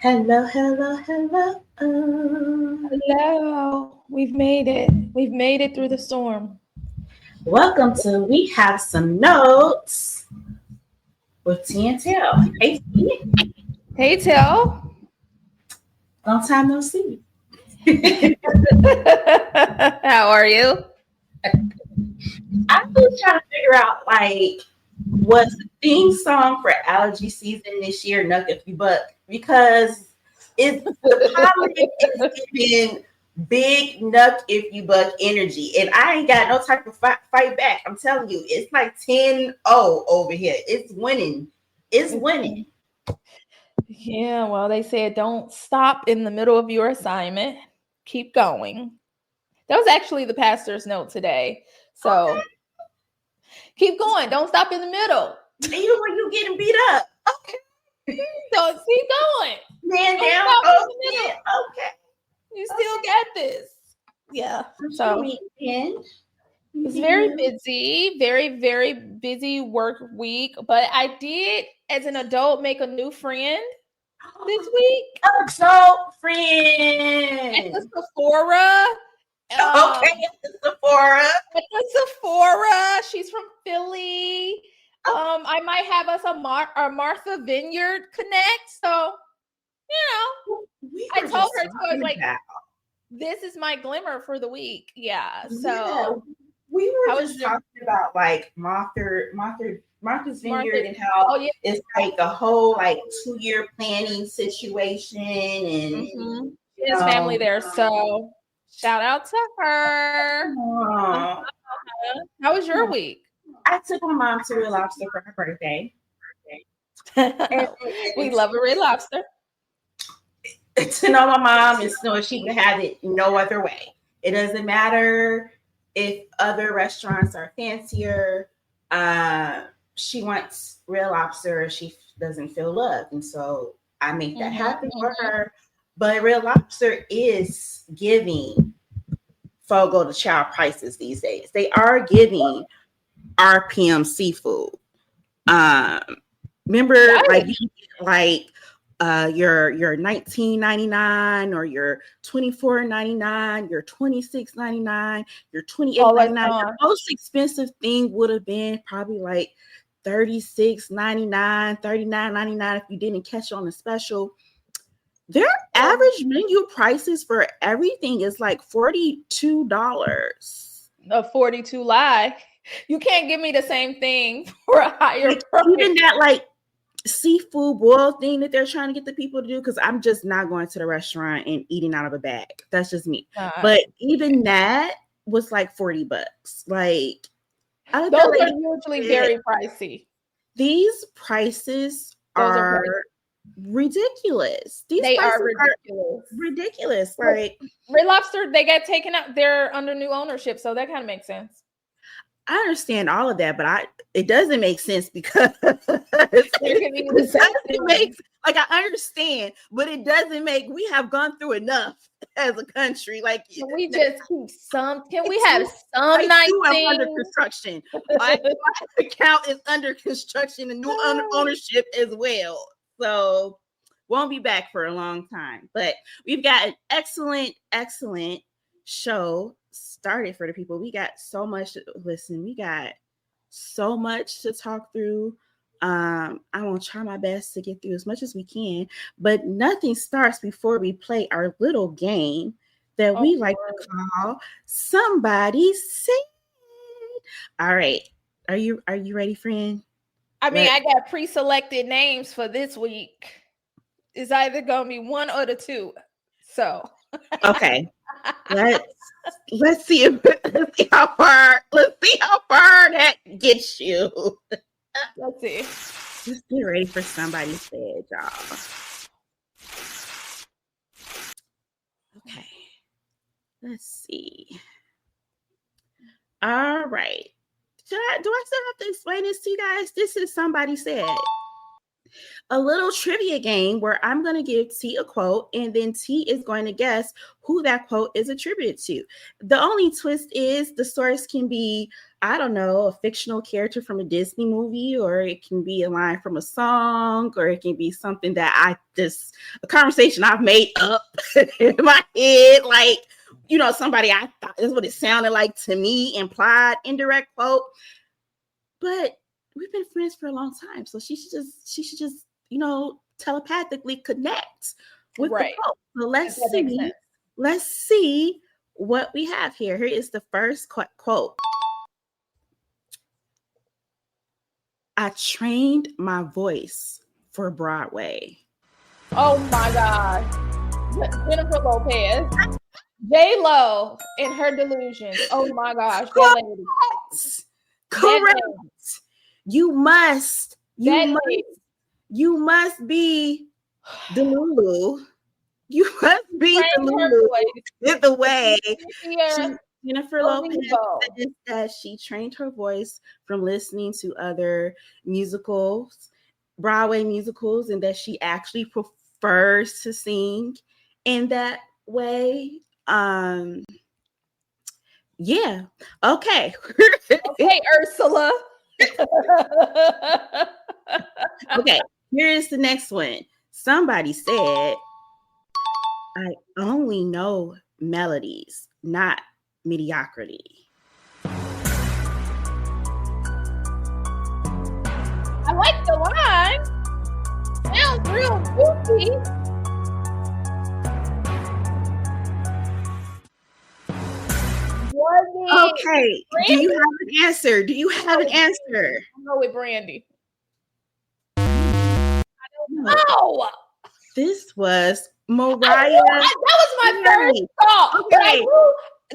Hello, hello, hello. Hello. We've made it. We've made it through the storm. Welcome to We Have Some Notes with Tee and Tel. Hey, Tee. Hey, Tel. Long time no see. How are you? I was trying to figure out, was the theme song for allergy season this year, Nuck If You Buck? Because the pollen is giving big Nuck If You Buck energy. And I ain't got no type of fight back. I'm telling you, it's like 10-0 over here. It's winning. It's winning. Yeah, well, they said don't stop in the middle of your assignment. Keep going. That was actually the pastor's note today. So Okay. keep going. Don't stop in the middle. Even when you're getting beat up. Okay. So keep going. Man Don't down. stop in Oh, the middle. yeah. Okay. You still got this. Yeah. So it's very busy, very, very busy work week. But I did, as an adult, make a new friend this week So at friend. the Sephora. Okay, Sephora. At the Sephora. She's from Philly. I might have us a Martha Vineyard connect. So, I told her, so I was like, this is my glimmer for the week. Yeah. So we were just talking about Martha's Vineyard and how it's like a whole 2-year planning situation and his family there. So shout out to her. How was your week? I took my mom to Red Lobster for her birthday. We love a Red Lobster. To know my mom is know she would have it no other way. It doesn't matter if other restaurants are fancier. She wants Red Lobster. She doesn't feel loved, and so I make that happen for her. But Red Lobster is giving Fogo de Chao prices these days. They are giving RPM seafood. Remember, your $19.99 or your $24.99, your $26.99, your $28.99. The most expensive thing would have been probably like $36.99, $39.99 if you didn't catch on a special. Their average menu prices for everything is like $42. A 42 lie. You can't give me the same thing for a higher price. Even that seafood boil thing that they're trying to get the people to do, because I'm just not going to the restaurant and eating out of a bag. That's just me. But even that was like $40. Like, those are usually very pricey. These prices are ridiculous. They are ridiculous. Like Red Lobster, they got taken out. They're under new ownership, so that kind of makes sense. I understand all of that, but it doesn't make sense because I understand, but it doesn't make. We have gone through enough as a country. Like, can we just keep some? Can we have some nice things? Under construction. My account is under construction and new ownership as well. So won't be back for a long time. But we've got an excellent show started for the people. We got so much to listen. We got so much to talk through. I will try my best to get through as much as we can, but nothing starts before we play our little game that we like to call Somebody Said. All right. Are you ready, friend? I mean, I got pre-selected names for this week. It's either gonna be one or the two. So okay. Let's see how far that gets you. Let's see. Let's get ready for Somebody Said, y'all. Okay. Let's see. All right. Do I still have to explain this to you guys? This is Somebody Said. a little trivia game where I'm going to give T a quote, and then T is going to guess who that quote is attributed to. The only twist is the source can be, I don't know, a fictional character from a Disney movie, or it can be a line from a song, or it can be something that a conversation I've made up in my head, like, somebody I thought is what it sounded like to me, implied, indirect quote. But we've been friends for a long time, so she should just telepathically connect with the quote. So let's see what we have here. Here is the first quote. I trained my voice for Broadway. Oh my God. Jennifer Lopez. J-Lo and her delusions. Oh my gosh. Correct. You must be Delulu. You must be Delulu with the way. Jennifer Lopez says that she trained her voice from listening to other musicals, Broadway musicals, and that she actually prefers to sing in that way. Yeah. Okay. Okay, Ursula. Okay, here is the next one. Somebody said, I only know melodies, not mediocrity. I like the line. Sounds real goofy. Okay. Do you have an answer? I'll go with Brandy. I don't know. This was Mariah. That was my first thought. Okay.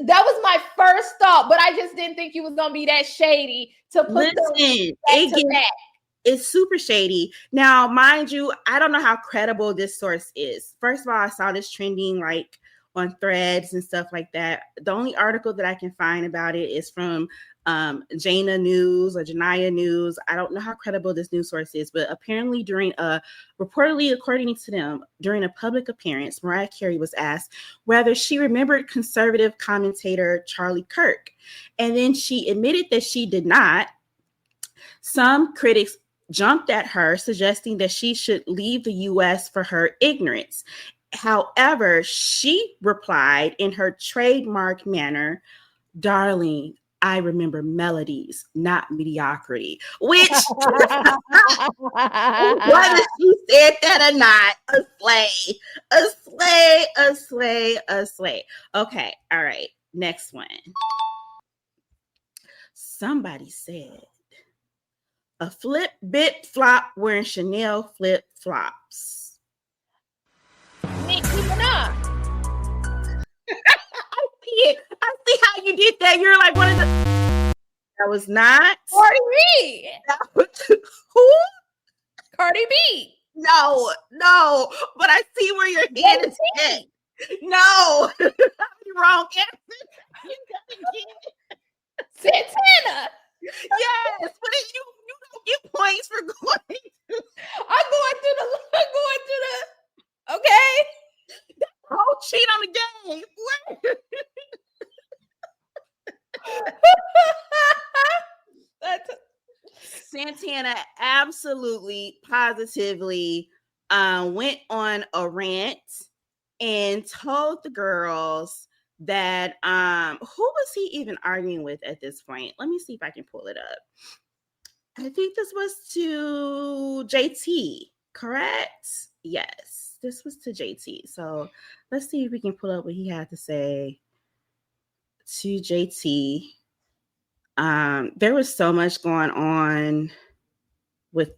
That was my first thought, but I just didn't think you was gonna be that shady to put it's super shady. Now, mind you, I don't know how credible this source is. First of all, I saw this trending like on Threads and stuff like that. The only article that I can find about it is from Jana News or Janaya News. I don't know how credible this news source is, but apparently reportedly, according to them, during a public appearance, Mariah Carey was asked whether she remembered conservative commentator Charlie Kirk. And then she admitted that she did not. Some critics jumped at her, suggesting that she should leave the U.S. for her ignorance. However, she replied in her trademark manner, "Darling, I remember melodies, not mediocrity." Which, whether she said that or not, a slay. Okay, all right, next one. Somebody said, a flip bit flop wearing Chanel flip flops. Nicki Minaj. I see how you did that. You're like one of the. That was not Cardi B. Who? Cardi B. No. But I see where your head is at. No. Wrong answer. Santana. Yes, but you don't get points for going. I'm going to the. Okay. Whole cheat on the game. Santana absolutely, positively went on a rant and told the girls that who was he even arguing with at this point? Let me see if I can pull it up. I think this was to JT, correct? Yes, this was to JT. So let's see if we can pull up what he had to say to JT. There was so much going on with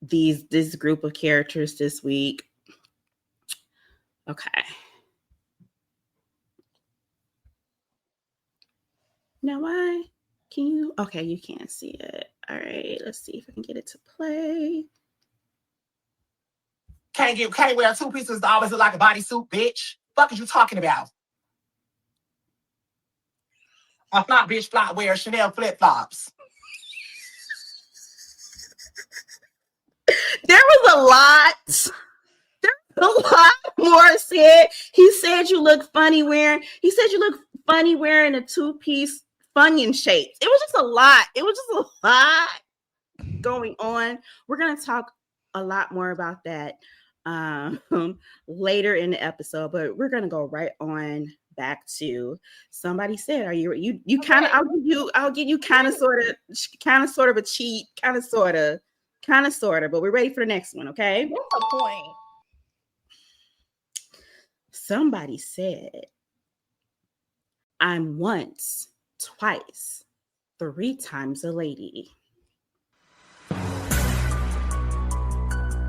this group of characters this week. Okay. Now why can you? Okay, you can't see it. All right, let's see if I can get it to play. Can't wear two pieces that always look like a bodysuit, bitch. Fuck is you talking about? A flop bitch flop wear Chanel flip flops. There was a lot. A lot more said. He said you look funny wearing. He said you look funny wearing a 2-piece Funyun shape. It was just a lot. It was just a lot going on. We're gonna talk a lot more about that later in the episode, but we're gonna go right on back to somebody said, "Are you kind of?" I'll give you kind of sort of a cheat, kind of sort of, but we're ready for the next one. Okay. What's the point? Somebody said, I'm once, twice, 3 times a lady.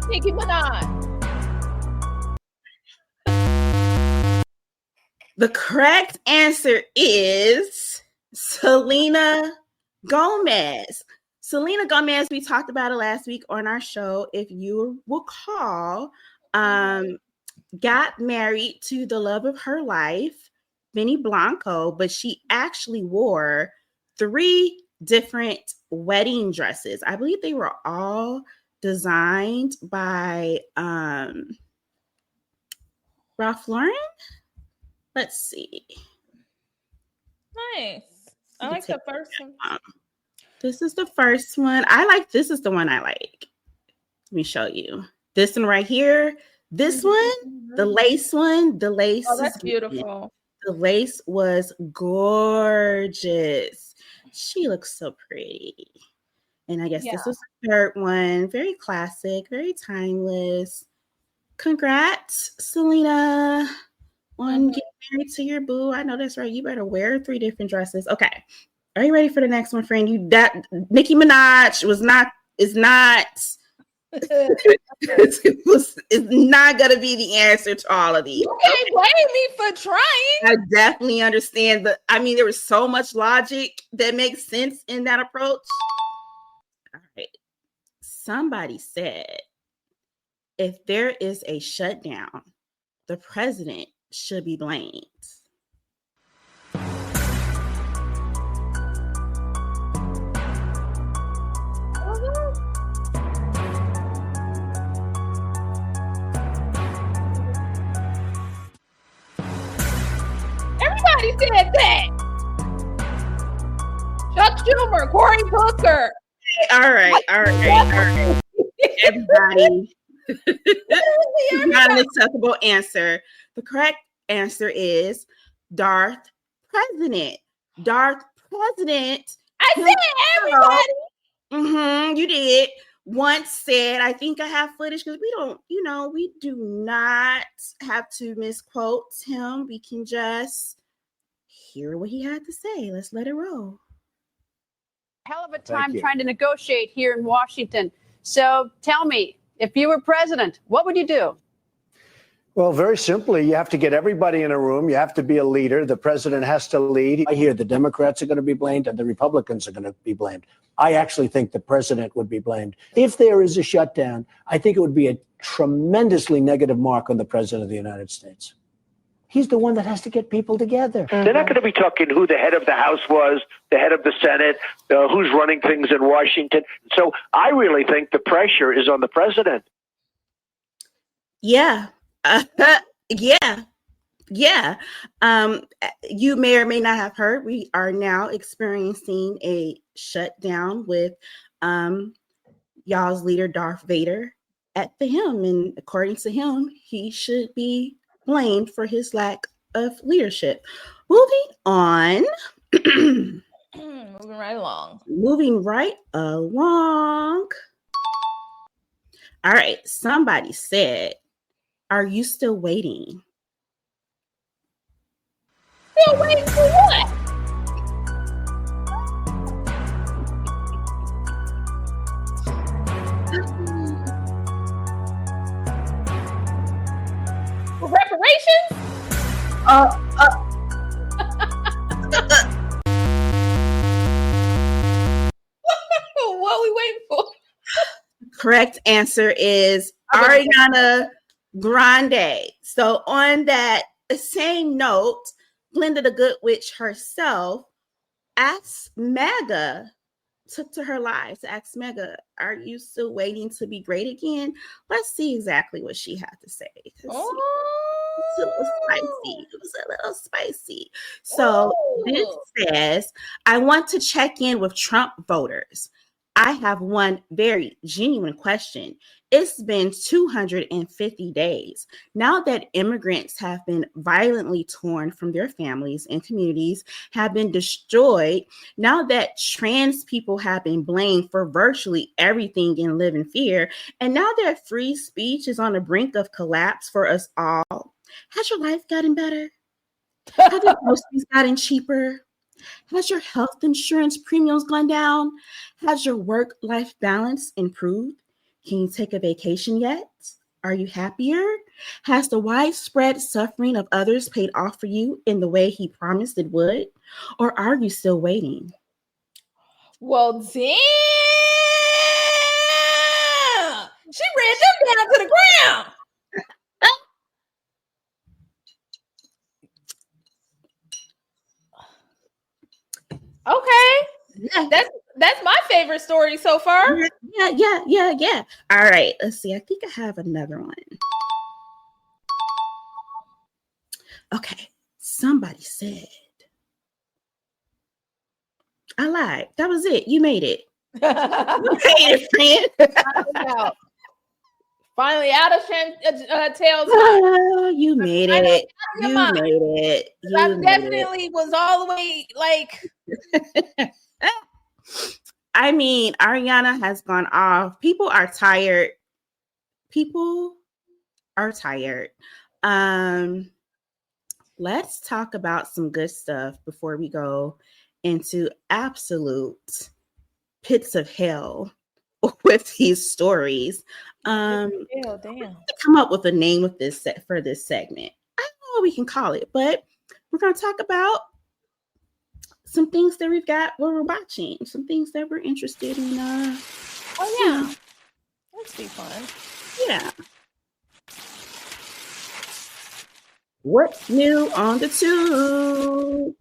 Nicki Minaj. The correct answer is Selena Gomez. Selena Gomez, we talked about it last week on our show. If you recall, got married to the love of her life, Benny Blanco, but she actually wore 3 different wedding dresses. I believe they were all designed by Ralph Lauren. Let's see. Nice. I like the first one. This is the first one. This is the one I like. Let me show you. This one right here. This one, the lace one. The lace. Oh, that's beautiful. The lace was gorgeous. She looks so pretty. And I guess this was the third one. Very classic, very timeless. Congrats, Selena, on getting married to your boo. I know that's right. You better wear 3 different dresses. Okay. Are you ready for the next one, friend? Nicki Minaj is not gonna be the answer to all of these. You can't blame me for trying. I definitely understand there was so much logic that makes sense in that approach. All right. Somebody said, if there is a shutdown, the president should be blamed. Everybody said that. Chuck Schumer, Cory Booker. All right. Everybody. Not an acceptable answer. The correct answer is Darth President. Darth President. I said everybody. You did. Once said, I think I have footage because we do not have to misquote him. We can just hear what he had to say. Let's let it roll. Hell of a time trying to negotiate here in Washington. So tell me, if you were president, what would you do? Well, very simply, you have to get everybody in a room. You have to be a leader. The president has to lead. I hear the Democrats are going to be blamed and the Republicans are going to be blamed. I actually think the president would be blamed. If there is a shutdown, I think it would be a tremendously negative mark on the president of the United States. He's the one that has to get people together. They're not going to be talking who the head of the House was, the head of the Senate, who's running things in Washington. So I really think the pressure is on the president. Yeah. Yeah. You may or may not have heard, we are now experiencing a shutdown with y'all's leader, Darth Vader, at the helm. And according to him, he should be blamed for his lack of leadership. Moving on. Moving right along. All right. Somebody said, are you still waiting? Still waiting for what? For reparations? What are we waiting for? Correct answer is Ariana Grande. So on that same note, Glenda the Good Witch herself asked MAGA took to her live to ask Mega, are you still waiting to be great again? Let's see exactly what she had to say. It's a little spicy. It was a little spicy. So this says, I want to check in with Trump voters. I have one very genuine question. It's been 250 days. Now that immigrants have been violently torn from their families and communities have been destroyed, now that trans people have been blamed for virtually everything and live in fear, and now that free speech is on the brink of collapse for us all, has your life gotten better? Have your groceries gotten cheaper? Has your health insurance premiums gone down? Has your work-life balance improved? Can you take a vacation yet? Are you happier? Has the widespread suffering of others paid off for you in the way he promised it would? Or are you still waiting? Well, damn! She ran them down to the ground. Okay. Yeah. That's my favorite story so far. Yeah. All right, let's see. I think I have another one. Okay, somebody said. I lied. That was it. You made it. You made it, friend. Finally out of Tails. Oh, you made it. You made it. I definitely was all the way like. I mean, Ariana has gone off. People are tired. Let's talk about some good stuff before we go into absolute pits of hell with these stories. Damn. Come up with a name with this for this segment. I don't know what we can call it, but we're going to talk about some things that we're watching, some things that we're interested in. Oh yeah, that'd be fun. Yeah. What's new on the tube?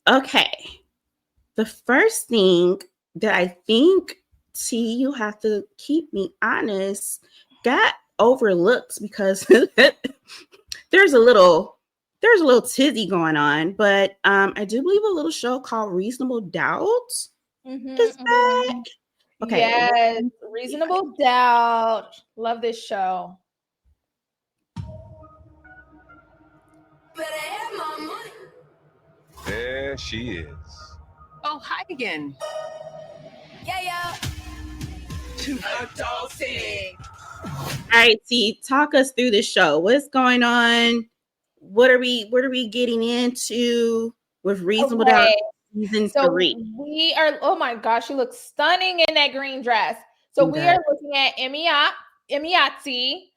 Okay. The first thing that I think, T, you have to keep me honest, got overlooked because there's a little tizzy going on, but I do believe a little show called Reasonable Doubt is back. Okay. Yes, Reasonable Doubt. Love this show. There she is. Oh, hi again. Yeah. All right, T, talk us through the show. What's going on? What are we getting into with Reasonable Doubt season 3? We are, oh my gosh, she looks stunning in that green dress. So we are looking at Emiati.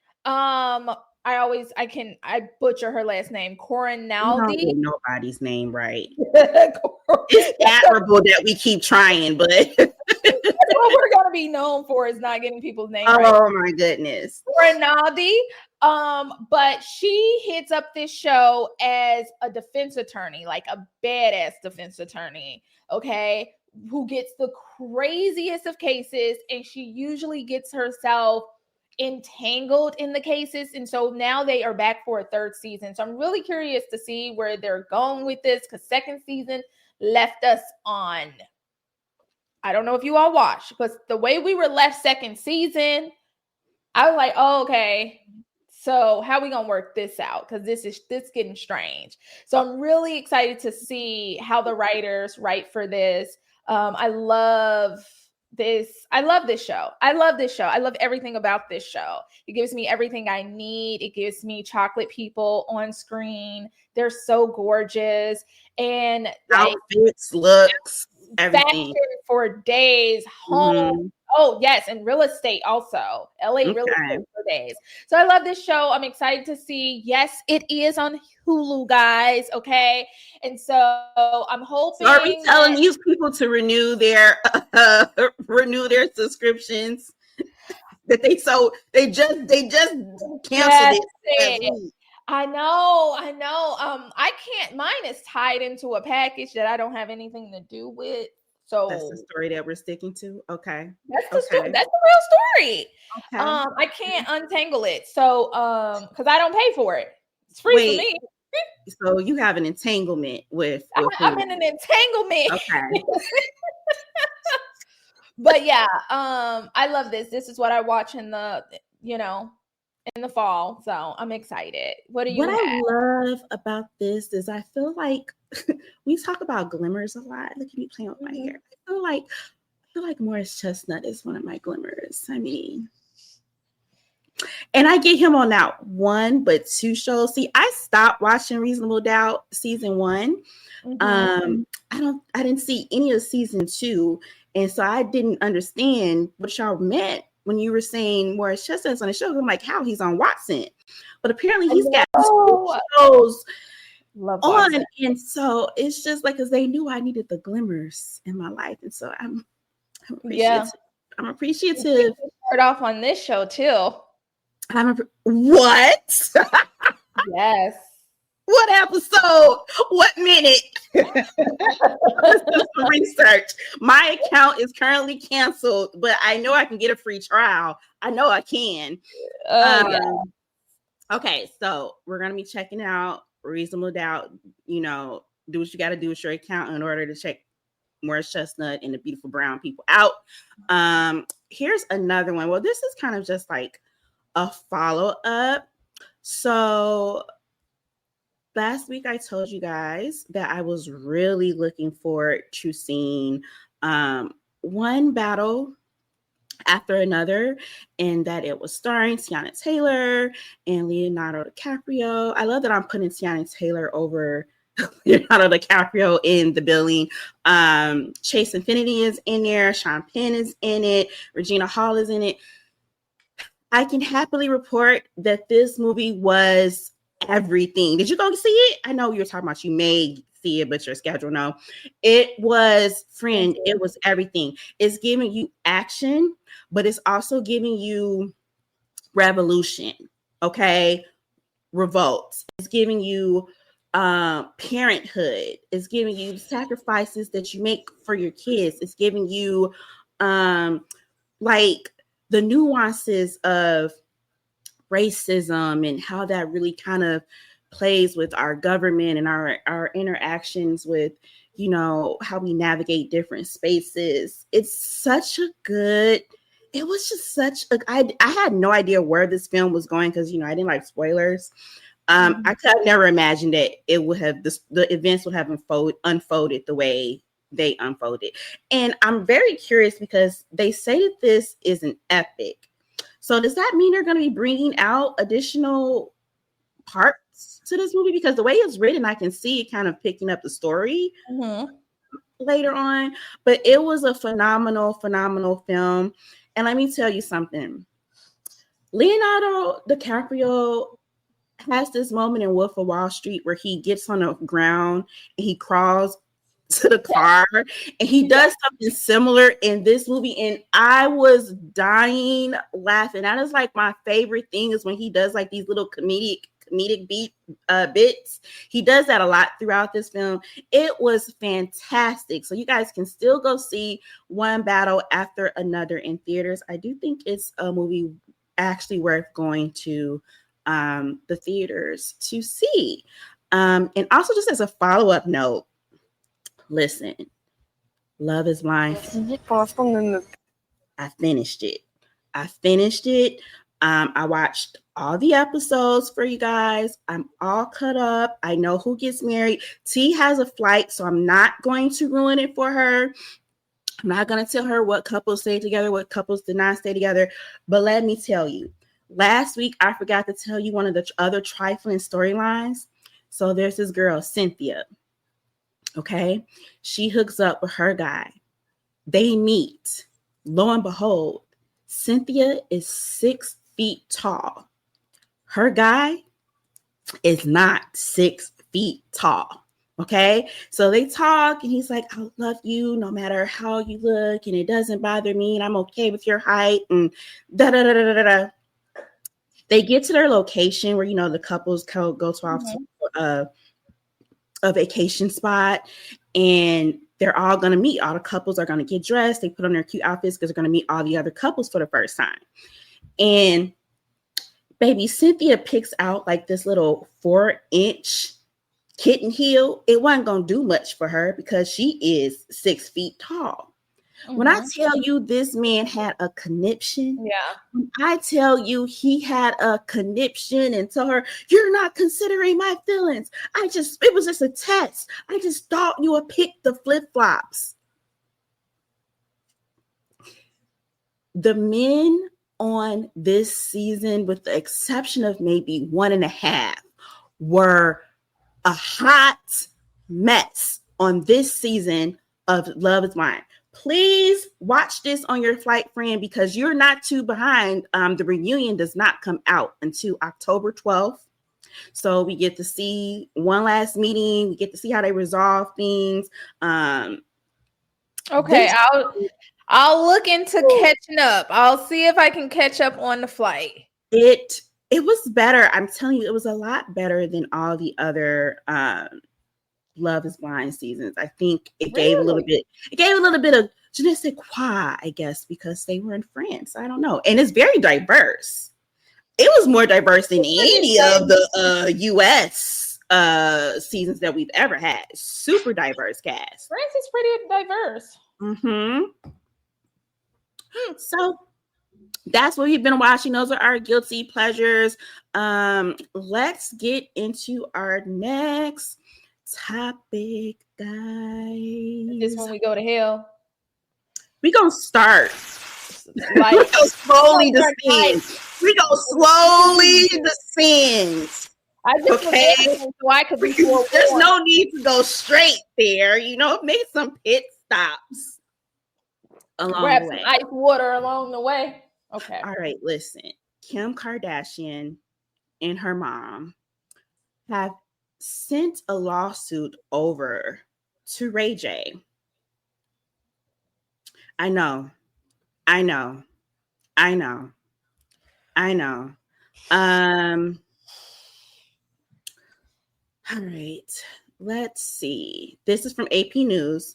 I butcher her last name, Corinaldi. Nobody's name right. It's admirable that we keep trying, but that's what we're gonna be known for, is not getting people's names right. Oh my goodness. Corinaldi. But she hits up this show as a defense attorney, like a badass defense attorney, okay, who gets the craziest of cases, and she usually gets herself entangled in the cases. And so now they are back for a third season. So I'm really curious to see where they're going with this, because second season left us on, I don't know if you all watched, because the way we were left second season, I was like, oh, okay, so how are we gonna work this out? Because this getting strange. So I'm really excited to see how the writers write for this. I love this. I love this show. I love everything about this show. It gives me everything I need. It gives me chocolate people on screen. They're so gorgeous. And outfits, looks, everything for days, home. Mm-hmm. Oh, yes. And real estate also. LA real estate for days. So I love this show. I'm excited to see. Yes, it is on Hulu, guys. Okay. And so I'm hoping. So are we telling these people to renew their subscriptions? That they just canceled it. I know. I can't. Mine is tied into a package that I don't have anything to do with. So That's the story that we're sticking to. Okay. That's the Okay. That's the real story. Okay. I can't untangle it. So because I don't pay for it. It's free for me. So you have an entanglement with I'm in an entanglement. Okay. But yeah, I love this. This is what I watch in the fall. So I'm excited. What I love about this is I feel like we talk about glimmers a lot. Look at me playing with my hair. I feel like Morris Chestnut is one of my glimmers. I mean, and I get him on not one but two shows. See, I stopped watching Reasonable Doubt season 1. I didn't see any of season 2, and so I didn't understand what y'all meant when you were saying Morris Chestnut's on the show. I'm like, how? He's on Watson, but apparently he's got 2 shows on, and so it's just like because they knew I needed the glimmers in my life, and so I'm appreciative. I'm appreciative. Start off on this show too. What? Yes. What episode? What minute? Let's do some research. My account is currently canceled, but I know I can get a free trial. I know I can. Okay, so we're gonna be checking out Reasonable Doubt. You know, do what you got to do with your account in order to check Morris Chestnut and the Beautiful Brown People out. Here's another one. Well, this is kind of just like a follow-up. So last week I told you guys that I was really looking forward to seeing one battle after another, and that it was starring Teyana Taylor and Leonardo DiCaprio. I love that I'm putting Teyana Taylor over Leonardo DiCaprio in the billing. Chase Infinity is in there. Sean Penn is in it. Regina Hall is in it. I can happily report that this movie was everything. Did you go see it? I know you were talking about you may see it, but your schedule, no. It was, friend, it was everything. It's giving you action, but it's also giving you revolution, okay? Revolt. It's giving you parenthood. It's giving you sacrifices that you make for your kids. It's giving you like the nuances of racism and how that really kind of plays with our government and our interactions with, you know, how we navigate different spaces. It's such a good, it was just such a, I had no idea where this film was going because, you know, I didn't like spoilers. I could have never imagined that it would have, the events would have unfolded the way they unfolded. And I'm very curious because they say that this is an epic. So does that mean they're going to be bringing out additional parts to this movie? Because the way it's written, I can see it kind of picking up the story later on. But it was a phenomenal, phenomenal film. And let me tell you something. Leonardo DiCaprio has this moment in Wolf of Wall Street where he gets on the ground and he crawls to the car, and he does something similar in this movie, and I was dying laughing. That is like my favorite thing, is when he does like these little comedic bits. He does that a lot throughout this film. It was fantastic. So you guys can still go see One Battle After Another in theaters. I do think it's a movie actually worth going to the theaters to see. And also, just as a follow-up note, listen, Love is Blind. I finished it. I watched all the episodes for you guys. I'm all cut up. I know who gets married. T has a flight, so I'm not going to ruin it for her. I'm not going to tell her what couples stay together, what couples did not stay together. But let me tell you, last week I forgot to tell you one of the other trifling storylines. So there's this girl, Cynthia. Okay, she hooks up with her guy. They meet. Lo and behold, Cynthia is 6 feet tall. Her guy is not 6 feet tall. Okay, so they talk, and he's like, "I love you no matter how you look, and it doesn't bother me, and I'm okay with your height." And da da da da da da. They get to their location where, the couples go to off to a vacation spot, and they're all going to meet. All the couples are going to get dressed. They put on their cute outfits because they're going to meet all the other couples for the first time. And baby Cynthia picks out like this little 4-inch kitten heel. It wasn't going to do much for her because she is 6 feet tall. When I tell you this man had a conniption, when I tell you he had a conniption and tell her, you're not considering my feelings. It was just a test. I just thought you would pick the flip-flops. The men on this season, with the exception of maybe 1.5, were a hot mess on this season of Love Is Blind. Please watch this on your flight, friend, because you're not too behind. The reunion does not come out until October 12th. So we get to see one last meeting. We get to see how they resolve things. Okay, I'll look into catching up. I'll see if I can catch up on the flight. It was better. I'm telling you, it was a lot better than all the other Love Is Blind seasons. I think it gave a little bit of je ne sais quoi, I guess, because they were in France. I don't know. And it's very diverse. It was more diverse than any of the US seasons that we've ever had. Super diverse cast. France is pretty diverse. So that's what we've been watching. Those are our guilty pleasures. Let's get into our next topic, guys. This when we go to hell. We're going to start. Like, we're going to slowly descend. We're going to slowly descend. I just so I could be There's no need to go straight there. Make some pit stops along grab the way. some ice water along the way. Okay. All right, listen. Kim Kardashian and her mom have sent a lawsuit over to Ray J. I know. All right, let's see. This is from AP News.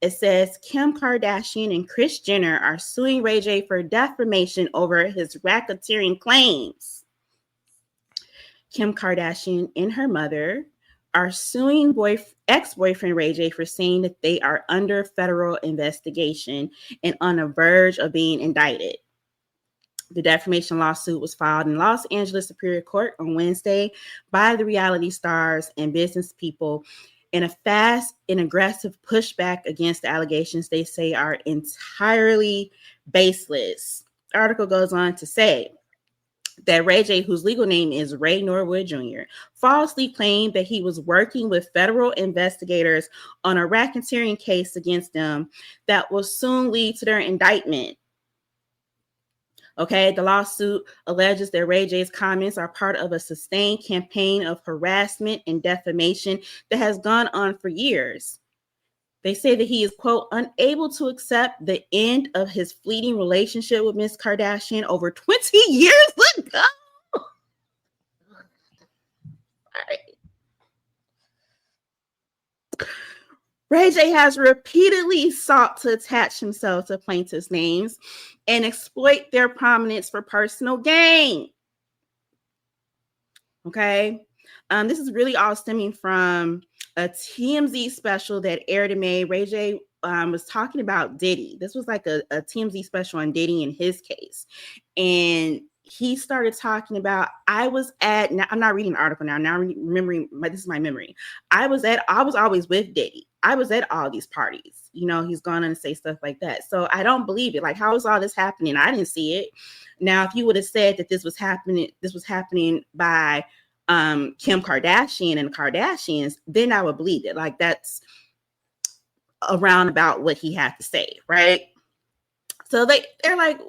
It says Kim Kardashian and Kris Jenner are suing Ray J for defamation over his racketeering claims. Kim Kardashian and her mother are suing ex-boyfriend Ray J for saying that they are under federal investigation and on the verge of being indicted. The defamation lawsuit was filed in Los Angeles Superior Court on Wednesday by the reality stars and business people in a fast and aggressive pushback against the allegations they say are entirely baseless. The article goes on to say that Ray J, whose legal name is Ray Norwood Jr., falsely claimed that he was working with federal investigators on a racketeering case against them that will soon lead to their indictment. Okay, the lawsuit alleges that Ray J's comments are part of a sustained campaign of harassment and defamation that has gone on for years. They say that he is, quote, unable to accept the end of his fleeting relationship with Miss Kardashian over 20 years ago. All right. Ray J has repeatedly sought to attach himself to plaintiffs' names and exploit their prominence for personal gain. Okay. This is really all stemming from a TMZ special that aired in May. Ray J was talking about Diddy. This was like a TMZ special on Diddy in his case. And he started talking about, I'm not reading the article now. Now I'm remembering, this is my memory. I was always with Diddy. I was at all these parties. He's gone on to say stuff like that. So I don't believe it. Like, how is all this happening? I didn't see it. Now, if you would have said that this was happening by Kim Kardashian and the Kardashians, then I would believe it. Like, that's around about what he had to say, right? So they're like,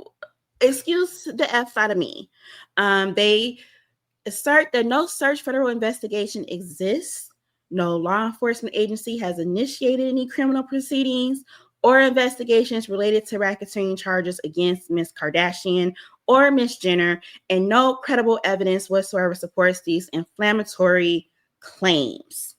excuse the F out of me. They assert that no such federal investigation exists. No law enforcement agency has initiated any criminal proceedings or investigations related to racketeering charges against Ms. Kardashian or Miss Jenner, and no credible evidence whatsoever supports these inflammatory claims.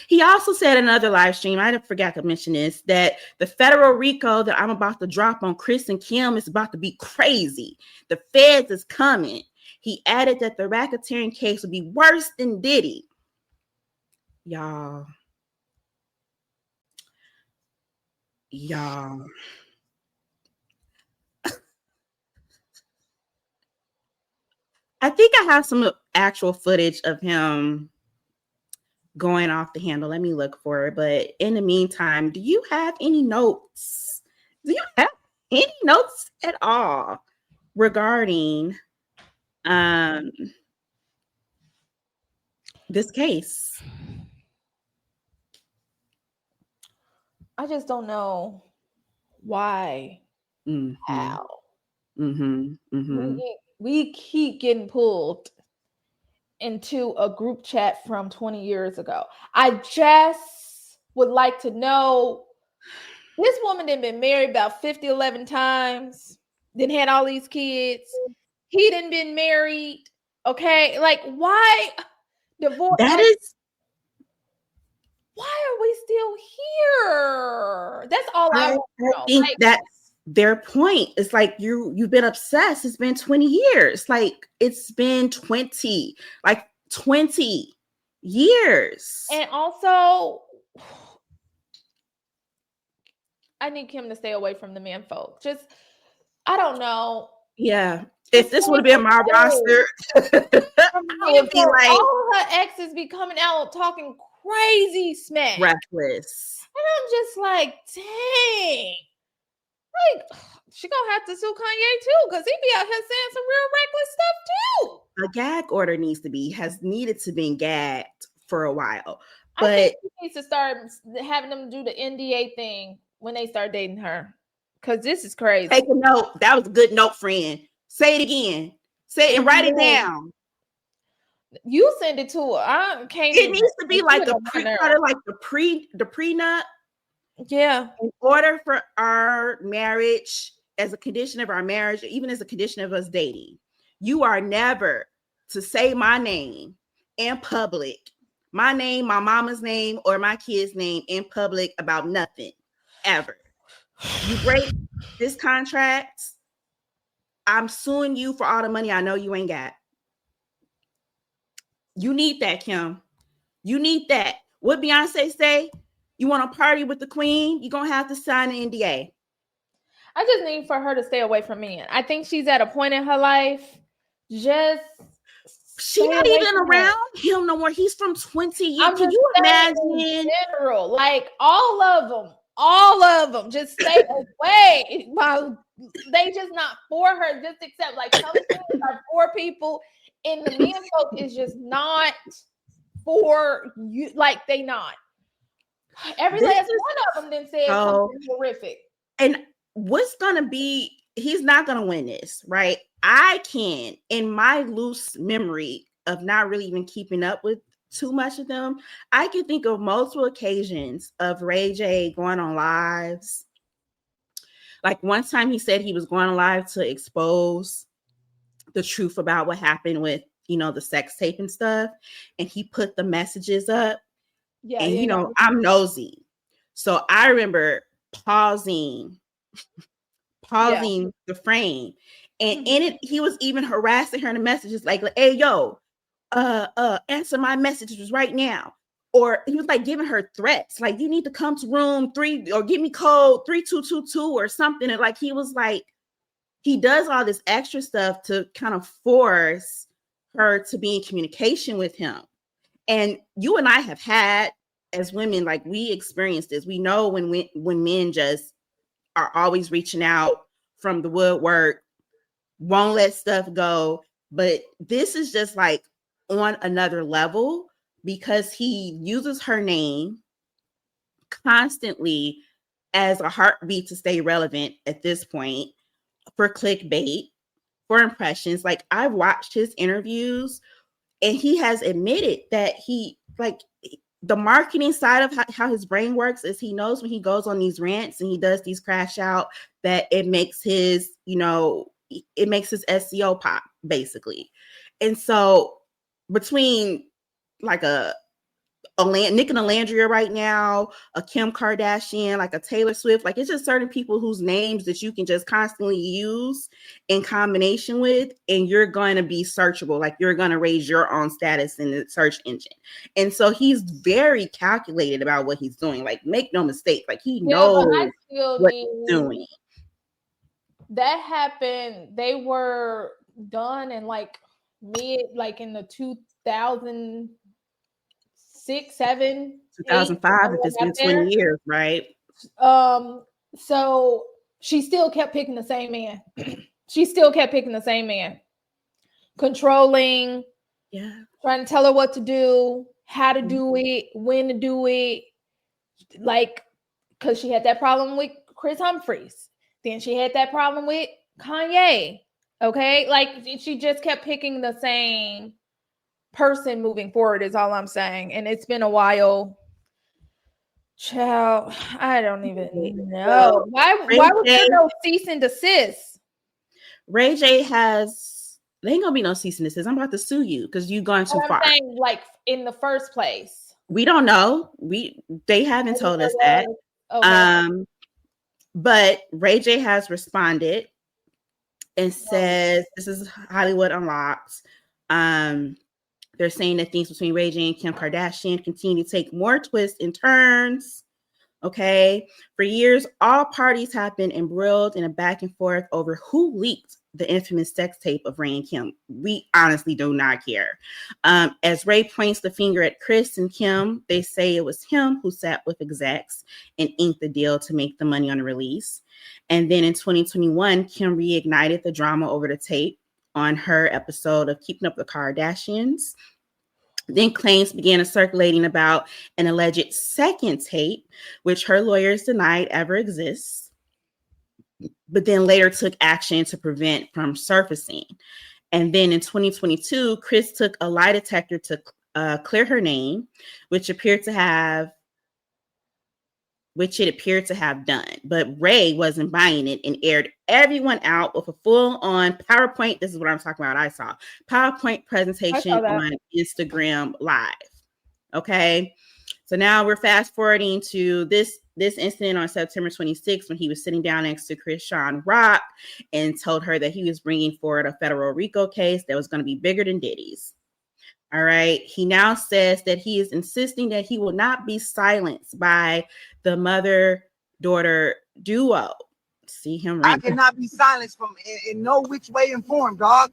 He also said in another live stream, I forgot to mention this, that the federal RICO that I'm about to drop on Chris and Kim is about to be crazy. The feds is coming. He added that the racketeering case would be worse than Diddy. Y'all. I think I have some actual footage of him going off the handle. Let me look for it. But in the meantime, do you have any notes? Do you have any notes at all regarding this case? I just don't know why, how. We keep getting pulled into a group chat from 20 years ago. I just would like to know, this woman done been married about 11 times, then had all these kids. He done been married. Okay, like, why divorce? Why are we still here? That's all I want to know. I think that's their point. It's like you've been obsessed. It's been 20 years. Like, it's been 20 years. And also, I need Kim to stay away from the man folk. Just, I don't know. Yeah. If this would have been my roster, I would be like, all her exes be coming out talking crazy smack. Reckless. And I'm just like, dang. Like, she gonna have to sue Kanye too, because he be out here saying some real reckless stuff too. A gag order has needed to be gagged for a while. But I think he needs to start having them do the NDA thing when they start dating her. Because this is crazy. Take a note. That was a good note, friend. Say it again. Say it and write it down. You send it to her. I can't. It needs to be like the prenup. Yeah. In order for our marriage, as a condition of our marriage, even as a condition of us dating, you are never to say my name in public, my name, my mama's name, or my kid's name in public about nothing, ever. You break this contract, I'm suing you for all the money I know you ain't got. You need that, Kim. You need that. What Beyonce say? You want to party with the queen? You're going to have to sign an NDA. I just need for her to stay away from men. I think she's at a point in her life. Just she's not even around him no more. He's from 20 years. Can you imagine? In general, like all of them just stay away. They just not for her. Just accept, like, some things are for people, and the men folk is just not for you. Like, they not. Every last one of them then said something horrific. And what's gonna be? He's not gonna win this, right? I can, in my loose memory of not really even keeping up with too much of them, I can think of multiple occasions of Ray J going on lives. Like, one time he said he was going on live to expose the truth about what happened with, the sex tape and stuff. And he put the messages up. Yeah. And, I'm nosy. So I remember pausing the frame. And in it, he was even harassing her in the messages like, hey, yo, answer my messages right now. Or he was like giving her threats, like, you need to come to room 3 or give me code 3222 or something. And like, he was like, he does all this extra stuff to kind of force her to be in communication with him. And you and I have had, as women, like, we experience this. We know when men just are always reaching out from the woodwork, won't let stuff go. But this is just like on another level, because he uses her name constantly as a heartbeat to stay relevant at this point, for clickbait, for impressions. Like, I've watched his interviews and he has admitted that the marketing side of how his brain works is he knows when he goes on these rants and he does these crash out, that it makes his, it makes his SEO pop, basically. And so between like Nick and Alandria right now, a Kim Kardashian, like a Taylor Swift, like it's just certain people whose names that you can just constantly use in combination with, and you're going to be searchable. Like you're going to raise your own status in the search engine. And so he's very calculated about what he's doing. Like make no mistake, like he knows what he's doing. That happened. They were done in like in the 2006, 2007, 2005, if it's been 20 years, right? So she still kept picking the same man. She still kept picking the same man. Controlling, trying to tell her what to do, how to do it, when to do it. Like, because she had that problem with Chris Humphries. Then she had that problem with Kanye. Okay? Like, she just kept picking the same person moving forward is all I'm saying. And it's been a while. Child, I don't even know. Why was there no cease and desist? Ray J has, there ain't gonna be no cease and desist. I'm about to sue you because you've gone too far. Saying, like in the first place. We don't know. They haven't told us that. Okay. But Ray J has responded and says, this is Hollywood Unlocked. They're saying that things between Ray J and Kim Kardashian continue to take more twists and turns. Okay. For years, all parties have been embroiled in a back and forth over who leaked the infamous sex tape of Ray and Kim. We honestly do not care. As Ray points the finger at Chris and Kim, they say it was him who sat with execs and inked the deal to make the money on the release. And then in 2021, Kim reignited the drama over the tape on her episode of Keeping Up with the Kardashians. Then claims began circulating about an alleged second tape, which her lawyers denied ever exists, but then later took action to prevent from surfacing. And then in 2022, Chris took a lie detector to clear her name, which it appeared to have done. But Ray wasn't buying it and aired everyone out with a full-on PowerPoint. This is what I'm talking about. I saw PowerPoint presentation on Instagram Live. Okay. So now we're fast forwarding to this incident on September 26th when he was sitting down next to Krishan Rock and told her that he was bringing forward a federal RICO case that was going to be bigger than Diddy's. All right. He now says that he is insisting that he will not be silenced by the mother-daughter duo. See him right I cannot be silenced from in no which way and form, dog.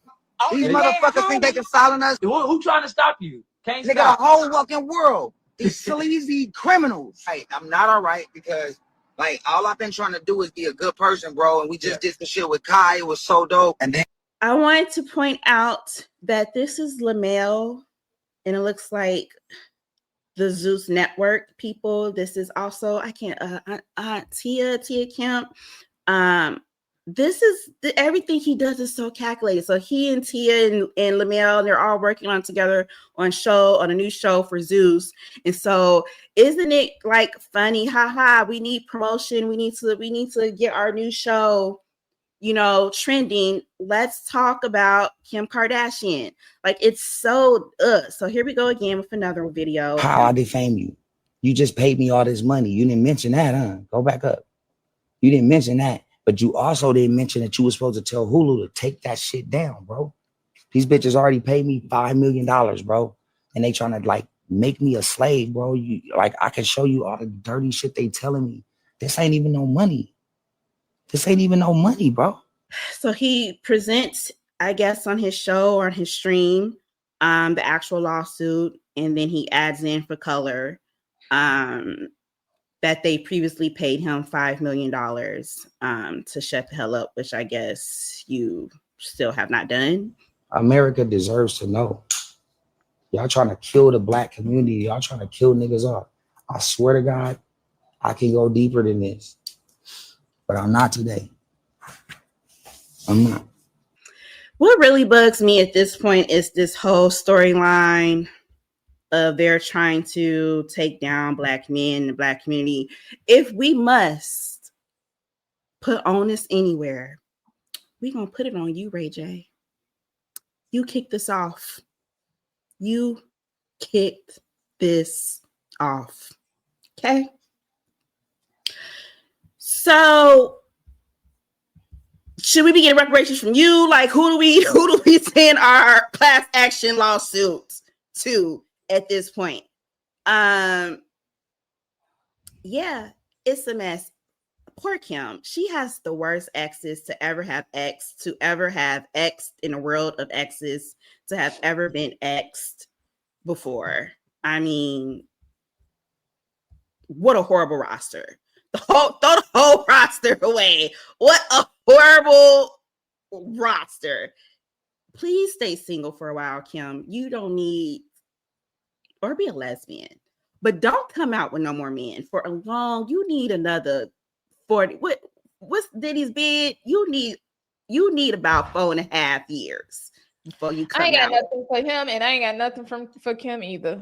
These motherfuckers think they can silence us. Who trying to stop you? Can't they got a whole fucking world. These sleazy criminals. Hey, I'm not all right because like all I've been trying to do is be a good person, bro. And we just did some shit with Kai. It was so dope. And then I wanted to point out that this is Lamel, and it looks like the Zeus Network people. This is also Tia Kemp. This is everything he does is so calculated. So he and Tia and Lamel, they're all working on together on a new show for Zeus. And so isn't it like funny? Haha, we need promotion. We need to get our new show, trending. Let's talk about Kim Kardashian. Like it's so So here we go again with another video. How I defame you? You just paid me all this money. You didn't mention that, huh? Go back up. You didn't mention that. But you also didn't mention that you were supposed to tell Hulu to take that shit down, bro. These bitches already paid me $5 million, bro. And they trying to like make me a slave, bro. I can show you all the dirty shit they telling me. This ain't even no money. This ain't even no money, bro. So he presents, I guess, on his show or on his stream, the actual lawsuit, and then he adds in for color that they previously paid him $5 million to shut the hell up, which I guess you still have not done. America deserves to know. Y'all trying to kill the black community. Y'all trying to kill niggas off. I swear to God, I can go deeper than this. But I'm not today. I'm not. What really bugs me at this point is this whole storyline of they're trying to take down black men, the black community. If we must put onus anywhere, we're going to put it on you, Ray J. You kicked this off. You kicked this off. Okay? So, should we be getting reparations from you? Like, who do we send our class action lawsuits to at this point? Yeah, it's a mess. Poor Kim. She has the worst exes to ever have X in a world of exes, to have ever been X'd before. I mean, what a horrible roster. Throw the whole roster away. What a horrible roster. Please stay single for a while, Kim. You don't need, or be a lesbian, but don't come out with no more men for a long. You need another 40. What's Diddy's bid? You need about 4.5 years before you come out. I ain't got nothing for him, and I ain't got nothing for Kim either.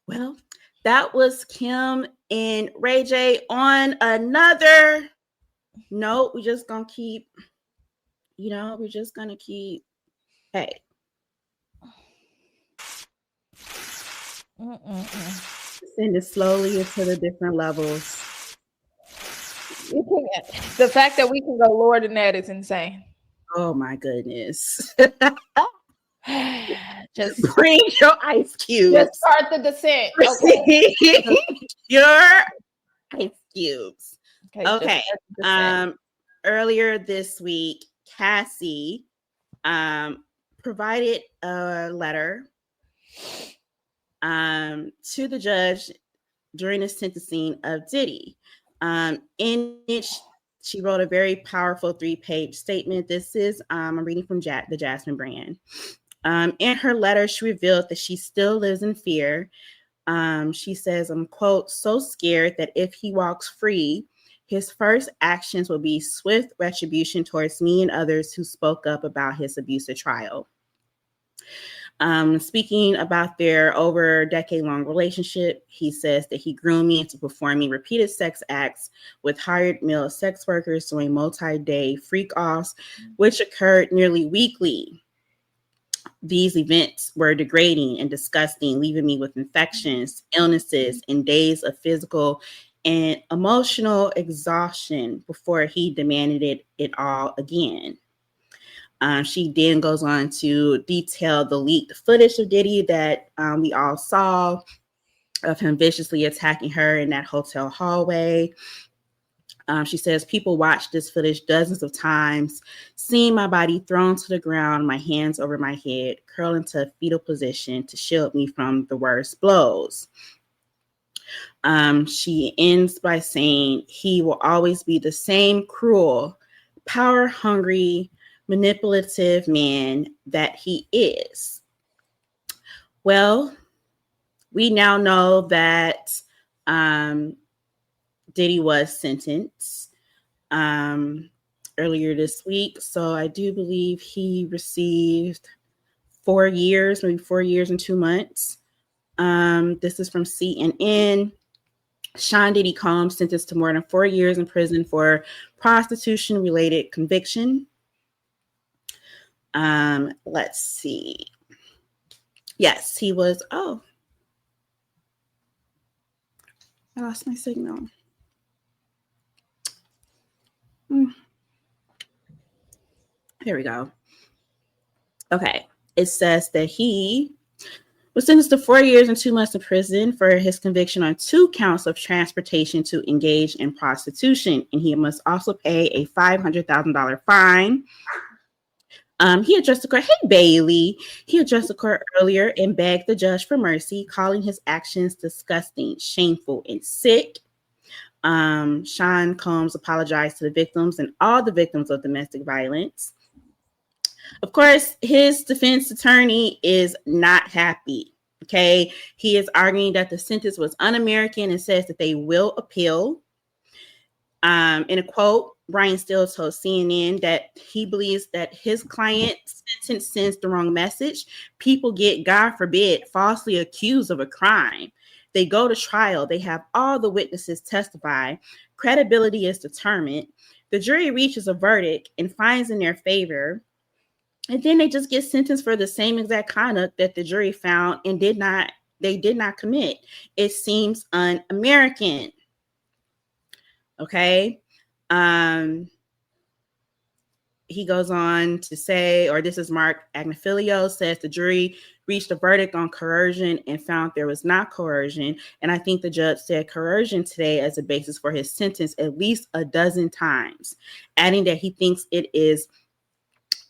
Well, that was Kim and Ray J. On another note, we're just gonna keep, hey. Send it slowly into the different levels. The fact that we can go lower than that is insane. Oh my goodness. Just bring your ice cubes. Just start the descent. Okay. Your ice cubes. Okay. Earlier this week, Cassie provided a letter to the judge during the sentencing of Diddy. In it, she wrote a very powerful 3-page statement. This is, I'm reading from the Jasmine brand. In her letter, she revealed that she still lives in fear. She says, I'm, quote, so scared that if he walks free, his first actions will be swift retribution towards me and others who spoke up about his abusive trial. Speaking about their over decade-long relationship, he says that he groomed me into performing repeated sex acts with hired male sex workers during multi-day freak-offs, which occurred nearly weekly. These events were degrading and disgusting, leaving me with infections, illnesses, and days of physical and emotional exhaustion before he demanded it all again. She then goes on to detail the leaked footage of Diddy that we all saw of him viciously attacking her in that hotel hallway. She says, people watched this footage dozens of times, seeing my body thrown to the ground, my hands over my head, curl into a fetal position to shield me from the worst blows. She ends by saying, he will always be the same cruel, power-hungry, manipulative man that he is. Well, we now know that Diddy was sentenced earlier this week. So I do believe he received 4 years, maybe 4 years and 2 months. This is from CNN. Sean Diddy Combs sentenced to more than 4 years in prison for prostitution-related conviction. Let's see. Yes, he was. Oh, I lost my signal. Here we go. Okay. It says that he was sentenced to 4 years and 2 months in prison for his conviction on 2 counts of transportation to engage in prostitution, and he must also pay a $500,000 fine. He addressed the court. Hey, Bailey. He addressed the court earlier and begged the judge for mercy, calling his actions disgusting, shameful, and sick. Sean Combs apologized to the victims and all the victims of domestic violence. Of course, his defense attorney is not happy. Okay. He is arguing that the sentence was un-American and says that they will appeal. In a quote, Brian Steele told CNN that he believes that his client's sentence sends the wrong message. People get, God forbid, falsely accused of a crime. They go to trial. They have all the witnesses testify. Credibility is determined. The jury reaches a verdict and finds in their favor, and then they just get sentenced for the same exact conduct that the jury found and did not commit. It seems un-American. Okay. He goes on to say, or this is Mark Agnifilio, says the jury reached a verdict on coercion and found there was not coercion. And I think the judge said coercion today as a basis for his sentence at least a dozen times, adding that he thinks it is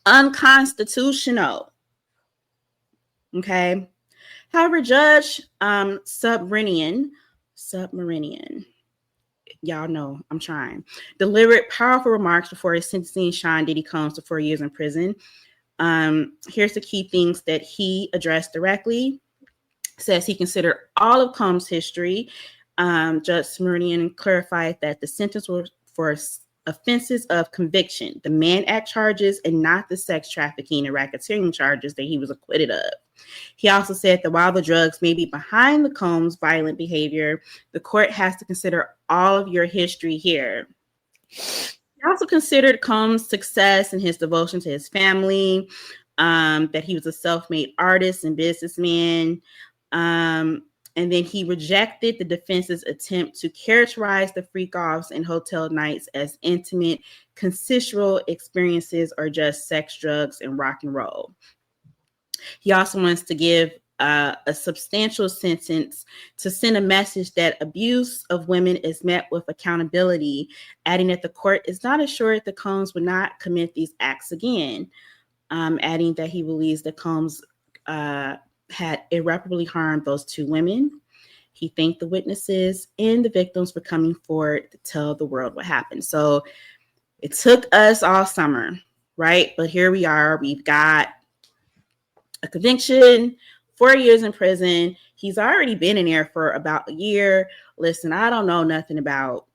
unconstitutional. Okay. However, Judge Submarinian, y'all know I'm trying, delivered powerful remarks before his sentencing Sean Diddy Combs to 4 years in prison. Here's the key things that he addressed directly. Says he considered all of Combs' history. Judge Submarinian clarified that the sentence was for offenses of conviction, the Mann Act charges, and not the sex trafficking and racketeering charges that he was acquitted of. He also said that while the drugs may be behind the Combs' violent behavior, the court has to consider all of your history here. He also considered Combs' success and his devotion to his family, that he was a self-made artist and businessman. And then he rejected the defense's attempt to characterize the freak-offs and hotel nights as intimate, consensual experiences or just sex, drugs, and rock and roll. He also wants to give a substantial sentence to send a message that abuse of women is met with accountability, adding that the court is not assured that Combs would not commit these acts again, adding that he believes that Combs had irreparably harmed those two women. He thanked the witnesses and the victims for coming forward to tell the world what happened. So it took us all summer, right? But here we are. We've got a conviction, 4 years in prison. He's already been in there for about a year. Listen, I don't know nothing about,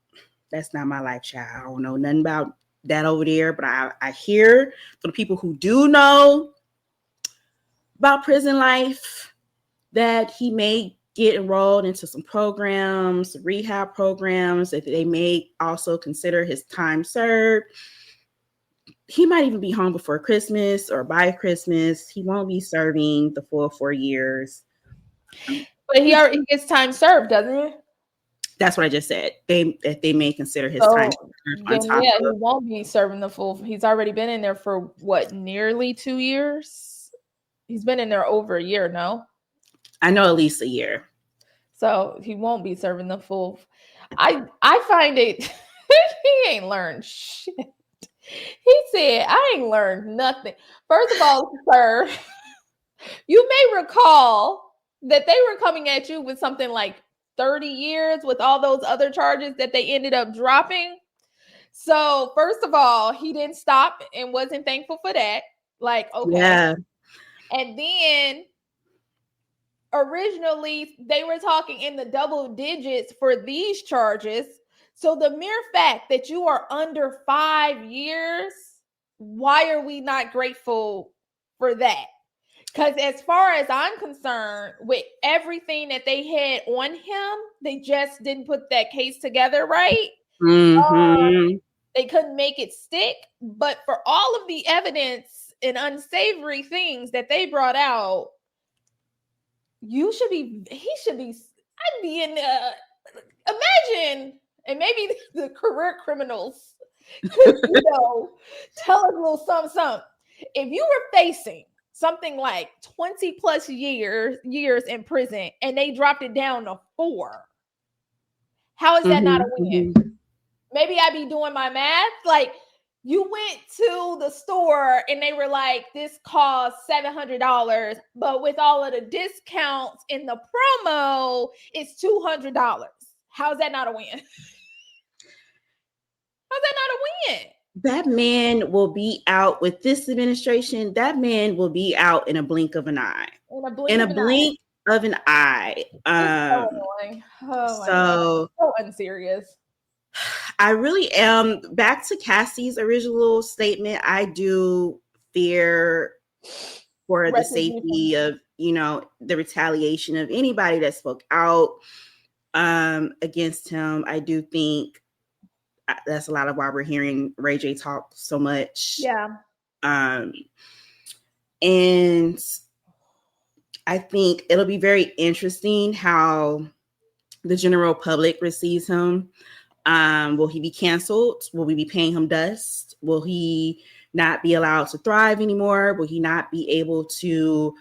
that's not my life, child. I don't know nothing about that over there, but I hear from the people who do know about prison life that he may get enrolled into some programs, rehab programs, that they may also consider his time served. He might even be home before Christmas or by Christmas. He won't be serving the full 4 years. But he already gets time served, doesn't he? That's what I just said. They may consider his time served on top he won't be serving the full. He's already been in there for what, nearly 2 years? He's been in there over a year, no? I know at least a year. So he won't be serving the full. I find it, he ain't learned shit. He said, I ain't learned nothing. First of all, sir, you may recall that they were coming at you with something like 30 years with all those other charges that they ended up dropping. So first of all, he didn't stop and wasn't thankful for that. Like, okay. Yeah. And then originally they were talking in the double digits for these charges. So the mere fact that you are under 5 years, why are we not grateful for that? Because as far as I'm concerned, with everything that they had on him, they just didn't put that case together right. Mm-hmm. They couldn't make it stick. But for all of the evidence and unsavory things that they brought out, he should be, I'd be in, imagine, and maybe the career criminals could, tell us a little something. If you were facing something like 20 plus years in prison and they dropped it down to 4, how is that not a win? Maybe I'd be doing my math. Like, you went to the store and they were like, this costs $700, but with all of the discounts in the promo, it's $200. How's that not a win? How's that not a win? That man will be out with this administration. That man will be out in a blink of an eye. In a blink of an eye. So annoying. Oh, so unserious. I really am. Back to Cassie's original statement, I do fear for the safety of, the retaliation of anybody that spoke out against him. I do think that's a lot of why we're hearing Ray J talk so much. Yeah. And I think it'll be very interesting how the general public receives him. Will he be canceled? Will we be paying him dust? Will he not be allowed to thrive anymore? Will he not be able to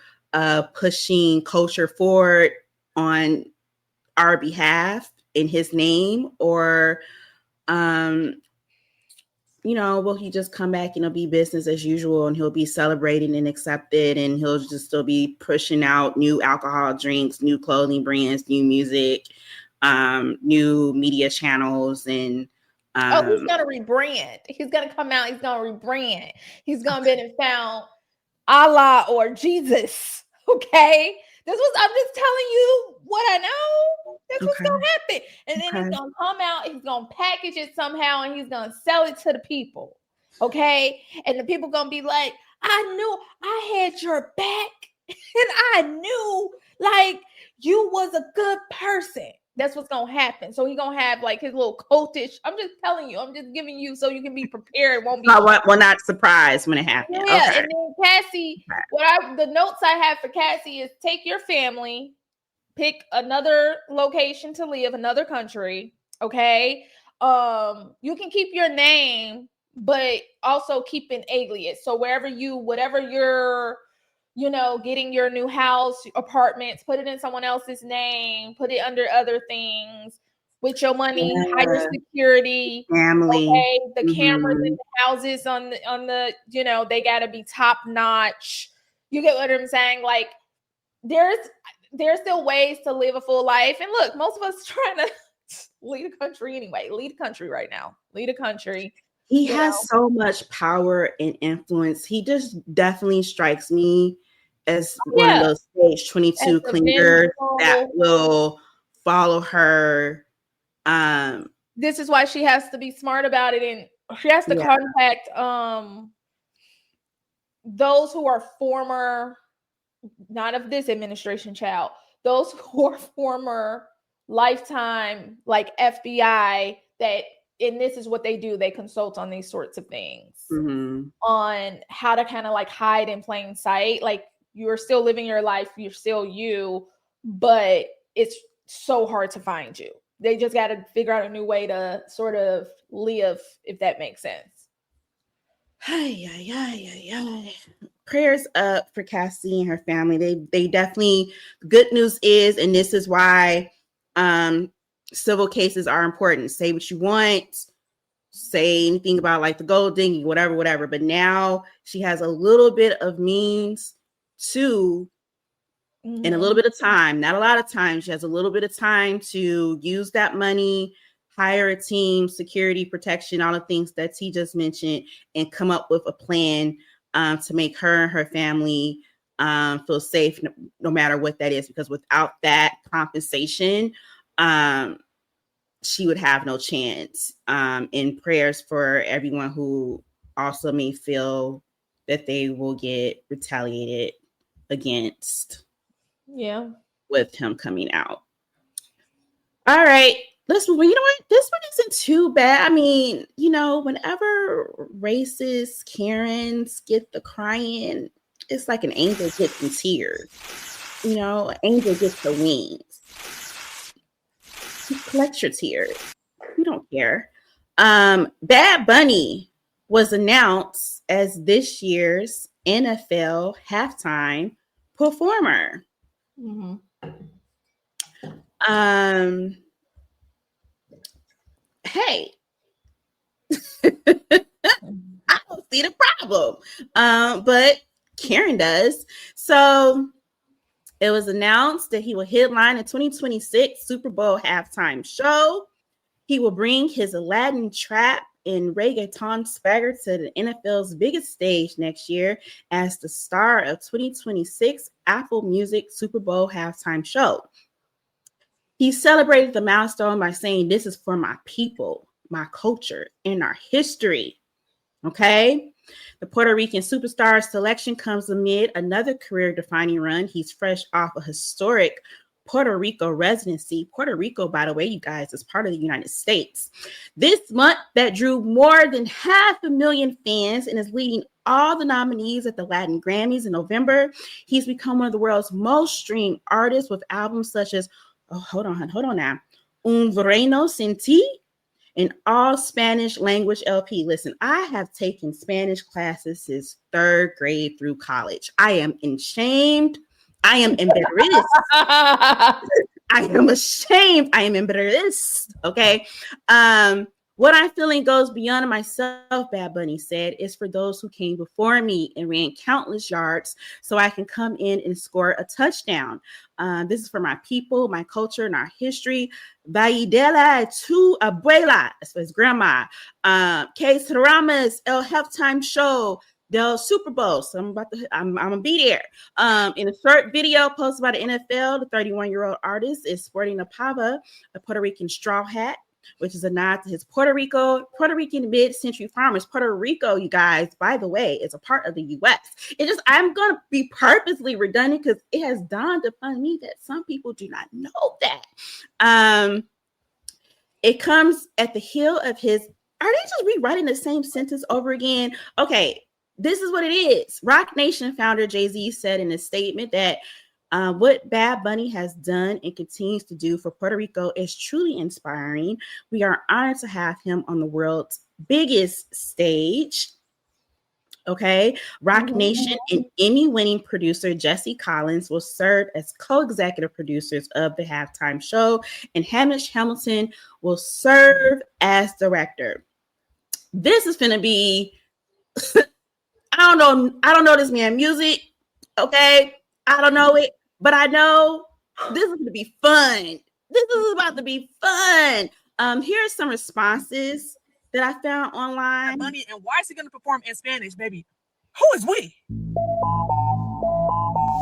pushing culture forward on our behalf in his name? Or, will he just come back and it'll be business as usual and he'll be celebrating and accepted and he'll just still be pushing out new alcohol drinks, new clothing brands, new music, new media channels, and he's gonna rebrand. He's gonna come out. He's gonna rebrand. He's gonna be found Allah or Jesus. Okay, I'm just telling you what I know. That's what's gonna happen. And then he's gonna come out. He's gonna package it somehow, and he's gonna sell it to the people. Okay, and the people gonna be like, I knew I had your back, and I knew like you was a good person. That's what's gonna happen. So he's gonna have like his little cultish. I'm just telling you. I'm just giving you so you can be prepared. Won't be. Well, not surprised when it happens. Yeah, okay. And then Cassie, the notes I have for Cassie is take your family, pick another location to live, another country. Okay, you can keep your name, but also keep an alias. So whatever you're getting your new house, apartments, put it in someone else's name, put it under other things with your money, higher security, family. Okay, the cameras in the houses on the they gotta be top notch. You get what I'm saying? Like there's still ways to live a full life. And look, most of us trying to lead a country anyway. Lead a country right now. Lead a country. He has so much power and influence. He just definitely strikes me as one of those stage 22 clingers that will follow her. This is why she has to be smart about it, and she has to contact those who are former, not of this administration, child, those who are former lifetime like FBI that. And this is what they do. They consult on these sorts of things on how to kind of like hide in plain sight. Like you're still living your life. You're still you, but it's so hard to find you. They just got to figure out a new way to sort of live, if that makes sense. Prayers up for Cassie and her family. They definitely, good news is, and this is why, civil cases are important. Say what you want, say anything about like the gold dinghy, whatever. But now she has a little bit of means to, and a little bit of time, not a lot of time. She has a little bit of time to use that money, hire a team, security, protection, all the things that T just mentioned, and come up with a plan to make her and her family feel safe, no matter what that is. Because without that compensation, she would have no chance. In prayers for everyone who also may feel that they will get retaliated against. Yeah. With him coming out. All right. Let's move on. You know what? This one isn't too bad. I mean, whenever racist Karens get the crying, it's like an angel gets some tears. An angel gets the wings. Collect your tears. We don't care. Bad Bunny was announced as this year's NFL halftime performer. Hey, I don't see the problem. But Karen does. So it was announced that he will headline the 2026 Super Bowl halftime show. He will bring his Aladdin trap and reggaeton swagger to the NFL's biggest stage next year as the star of 2026 Apple Music Super Bowl halftime show. He celebrated the milestone by saying, "This is for my people, my culture, and our history." Okay. The Puerto Rican superstar selection comes amid another career-defining run. He's fresh off a historic Puerto Rico residency. Puerto Rico, by the way, you guys, is part of the United States. This month that drew more than 500,000 fans and is leading all the nominees at the Latin Grammys in November. He's become one of the world's most streamed artists with albums such as, hold on now, Un Verano Sin Ti, an all Spanish language LP. Listen, I have taken Spanish classes since 3rd grade through college. I am ashamed. I am embarrassed. I am ashamed. I am embarrassed. Okay. What I'm feeling goes beyond myself, Bad Bunny said, is for those who came before me and ran countless yards so I can come in and score a touchdown. This is for my people, my culture, and our history. Vaidela tu abuela, that's for his grandma. Que Ramos, El Halftime Show, the Super Bowl. So I'm gonna be there. In a short video posted by the NFL, the 31-year-old artist is sporting a pava, a Puerto Rican straw hat, which is a nod to his Puerto Rican mid-century farmers. Puerto Rico, you guys, by the way, is a part of the U.S. I'm going to be purposely redundant because it has dawned upon me that some people do not know that. It comes at the heel of his, are they just rewriting the same sentence over again? Okay, this is what it is. Roc Nation founder Jay-Z said in a statement that what Bad Bunny has done and continues to do for Puerto Rico is truly inspiring. We are honored to have him on the world's biggest stage. Okay. Roc Nation and Emmy-winning producer Jesse Collins will serve as co-executive producers of the halftime show, and Hamish Hamilton will serve as director. This is going to be, I don't know this man music. Okay. I don't know it. But I know this is going to be fun. This is about to be fun. Here are some responses that I found online. Money, and why is he going to perform in Spanish, baby? Who is we?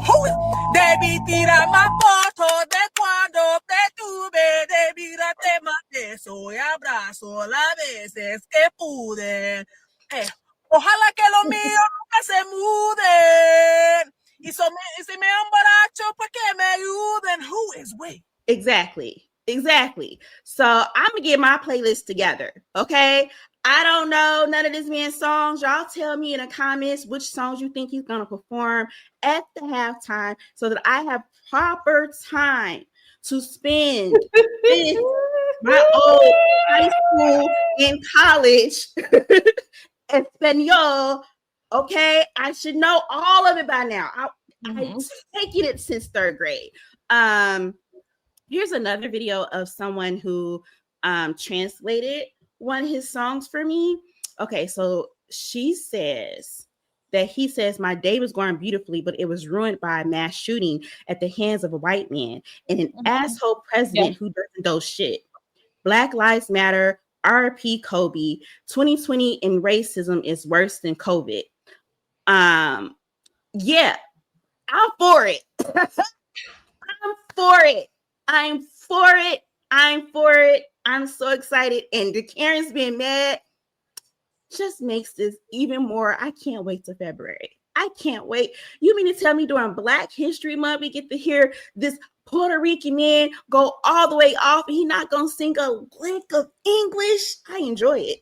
Who is? Debi tira más fotos de cuando te tuve. Debi darte más besos y abrazo las veces que pude. Ojalá que los míos nunca se muden. Y si me embaracho, pues que me ayuden. Who is we? Exactly. So I'm going to get my playlist together, okay? I don't know none of this man's songs. Y'all tell me in the comments which songs you think he's going to perform at the halftime so that I have proper time to spend with my old high school and college Espanol. Okay, I should know all of it by now. I've taken it since 3rd grade. Here's another video of someone who translated one of his songs for me. Okay, so she says that he says, my day was going beautifully, but it was ruined by a mass shooting at the hands of a white man and an asshole president who doesn't do shit. Black Lives Matter, RP Kobe. 2020 and racism is worse than COVID. Yeah, I'm for it. I'm for it. I'm so excited. And the Karen's being mad just makes this even more. I can't wait till February. I can't wait. You mean to tell me during Black History Month, we get to hear this Puerto Rican man go all the way off and he's not going to sing a lick of English? I enjoy it.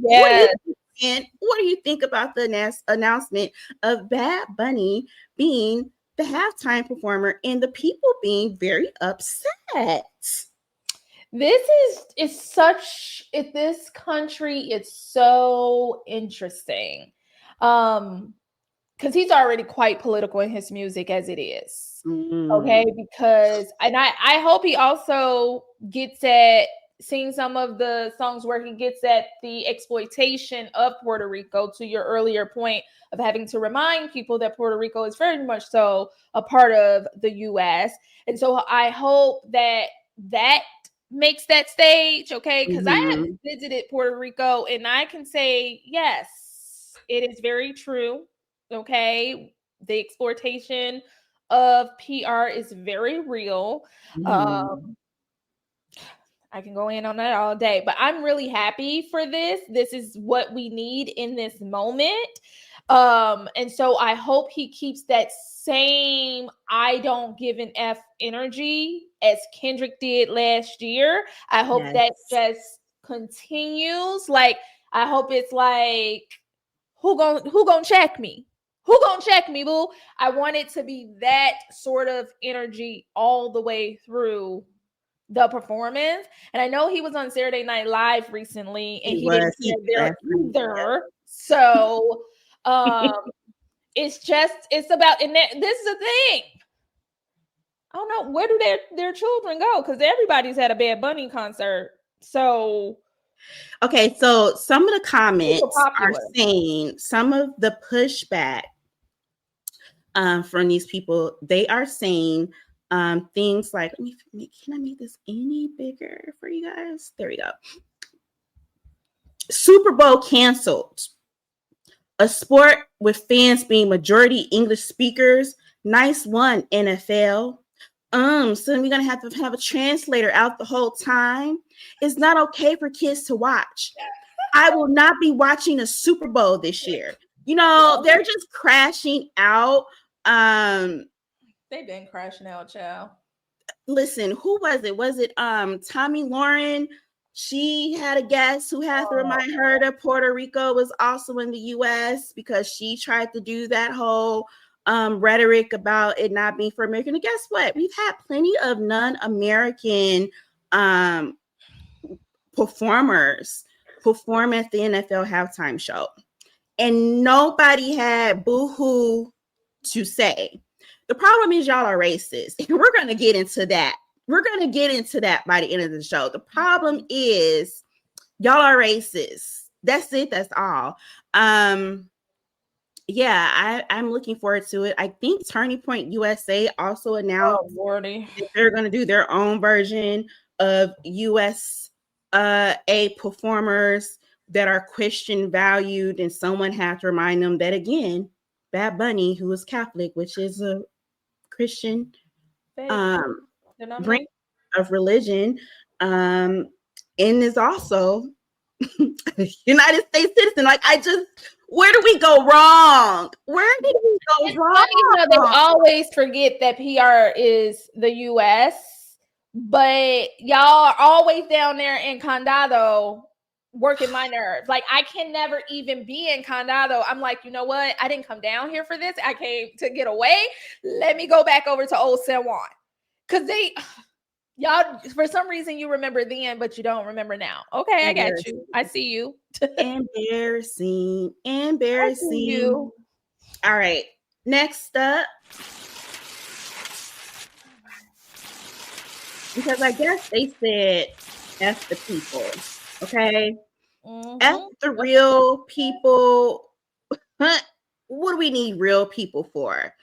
Yes. And what do you think about the announcement of Bad Bunny being the halftime performer and the people being very upset? This country, it's so interesting. Because he's already quite political in his music as it is. Okay, because I hope he also gets at seeing some of the songs where he gets at the exploitation of Puerto Rico, to your earlier point of having to remind people that Puerto Rico is very much so a part of the U.S. And so I hope that makes that stage, okay? Because I have visited Puerto Rico and I can say, yes, it is very true, okay? The exploitation of PR is very real. I can go in on that all day, but I'm really happy for this. This is what we need in this moment. And so I hope he keeps that same I don't give an F energy as Kendrick did last year. I hope that just continues. Like, I hope it's like, who gonna check me? Who gonna check me, boo? I want it to be that sort of energy all the way through the performance. And I know he was on Saturday Night Live recently, and he didn't hear there either. So it's about, and this is the thing. I don't know, where do their children go? Because everybody's had a Bad Bunny concert. So okay, so some of the comments are saying, some of the pushback from these people, they are saying things like, can I make this any bigger for you guys? There we go. Super Bowl canceled. A sport with fans being majority English speakers. Nice one, NFL. So we're gonna have to have a translator out the whole time. It's not okay for kids to watch. I will not be watching a Super Bowl this year. You know, they're just crashing out. They've been crashing out, child. Listen, who was it? Was it Tommy Lauren? She had a guest who had to remind her that Puerto Rico was also in the US because she tried to do that whole rhetoric about it not being for American. And guess what? We've had plenty of non-American performers perform at the NFL halftime show, and nobody had boo-hoo to say. The problem is y'all are racist, and we're going to get into that. We're going to get into that by the end of the show. The problem is y'all are racist. That's it. That's all. Yeah, I'm looking forward to it. I think Turning Point USA also announced that they're going to do their own version of USA performers that are Christian valued, and someone had to remind them that, again, Bad Bunny, who is Catholic, which is a Christian branch of religion, and is also United States citizen. Like, where do we go wrong? Where did we go wrong? You know, they always forget that PR is the US, but y'all are always down there in Condado working my nerves. Like, I can never even be in Condado. I'm like, you know what? I didn't come down here for this. I came to get away. Let me go back over to Old San Juan. Because y'all, for some reason, you remember then, but you don't remember now. Okay, I got you. I see you. Embarrassing. I see you. All right. Next up. Because I guess they said F the people. Okay. F the real people. What do we need real people for?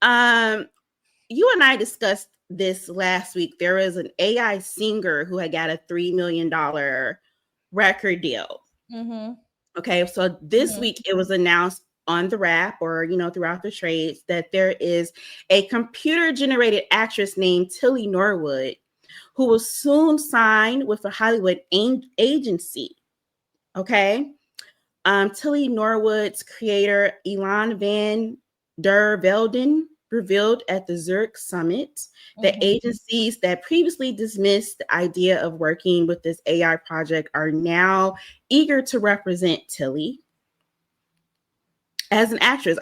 You and I discussed this last week. There was an AI singer who had got a $3 million record deal. Okay, so this week it was announced on the Rap, or throughout the trades, that there is a computer-generated actress named Tilly Norwood who will soon sign with a Hollywood agency. Okay, Tilly Norwood's creator Ilan van der Velden revealed at the Zurich Summit that agencies that previously dismissed the idea of working with this AI project are now eager to represent Tilly as an actress.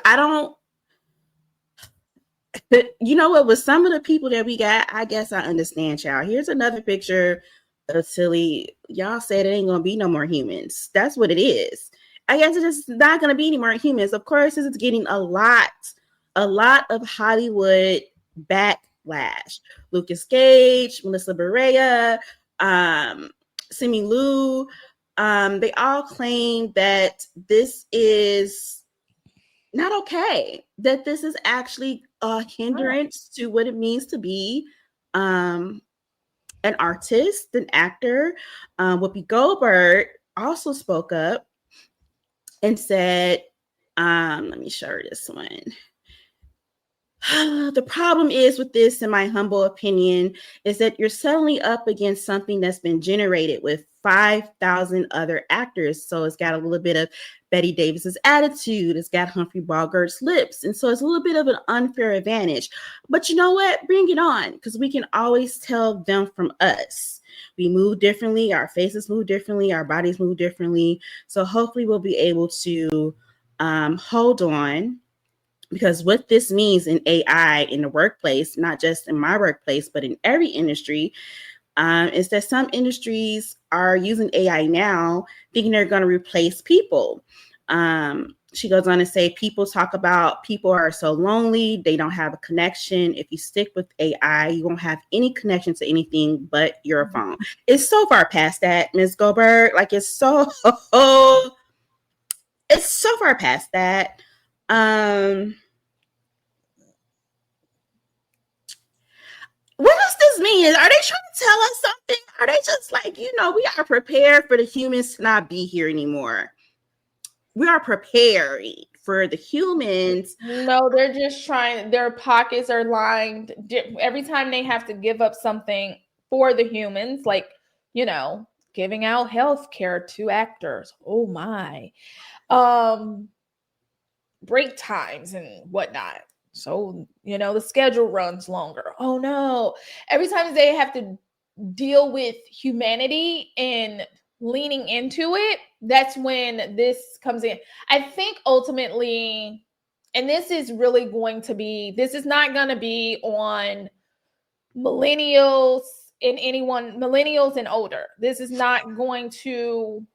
With some of the people that we got, I guess I understand, child. Here's another picture of Tilly. Y'all said it ain't gonna be no more humans. That's what it is. I guess it's just not gonna be any more humans. Of course, this is getting a lot of Hollywood backlash. Lucas Gage, Melissa Barea, Simu Liu, they all claim that this is not okay, that this is actually a hindrance to what it means to be an artist, an actor. Whoopi Goldberg also spoke up and said, let me show her this one. The problem is with this, in my humble opinion, is that you're suddenly up against something that's been generated with 5,000 other actors. So it's got a little bit of Betty Davis's attitude. It's got Humphrey Bogart's lips. And so it's a little bit of an unfair advantage. But you know what? Bring it on, because we can always tell them from us. We move differently. Our faces move differently. Our bodies move differently. So hopefully we'll be able to hold on, because what this means in AI in the workplace, not just in my workplace, but in every industry, is that some industries are using AI now thinking they're going to replace people. She goes on to say, people talk about people are so lonely, they don't have a connection. If you stick with AI, you won't have any connection to anything but your phone. It's so far past that, Ms. Goldberg. Like, it's so far past that. What does this mean? Are they trying to tell us something? Are they just like, we are prepared for the humans to not be here anymore? We are preparing for the humans. No, they're just trying. Their pockets are lined. Every time they have to give up something for the humans, like, giving out health care to actors. Oh my. Break times and whatnot. So, the schedule runs longer. Oh no. Every time they have to deal with humanity and leaning into it, that's when this comes in. I think ultimately, and this is not going to be on millennials and older. It's not going to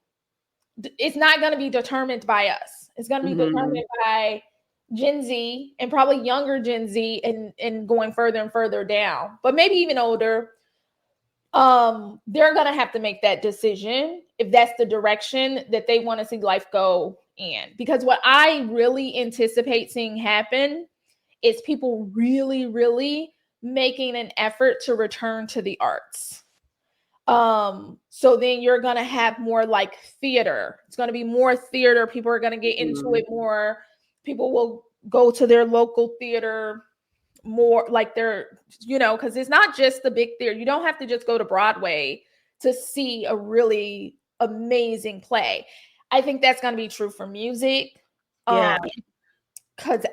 be determined by us. It's going to be determined by Gen Z and probably younger Gen Z and going further and further down, but maybe even older. They're going to have to make that decision if that's the direction that they want to see life go in. Because what I really anticipate seeing happen is people really, really making an effort to return to the arts. So then you're going to have more like theater. It's going to be more theater. People are going to get into it more. People will go to their local theater more, like because it's not just the big theater. You don't have to just go to Broadway to see a really amazing play. I think that's going to be true for music. Yeah. Because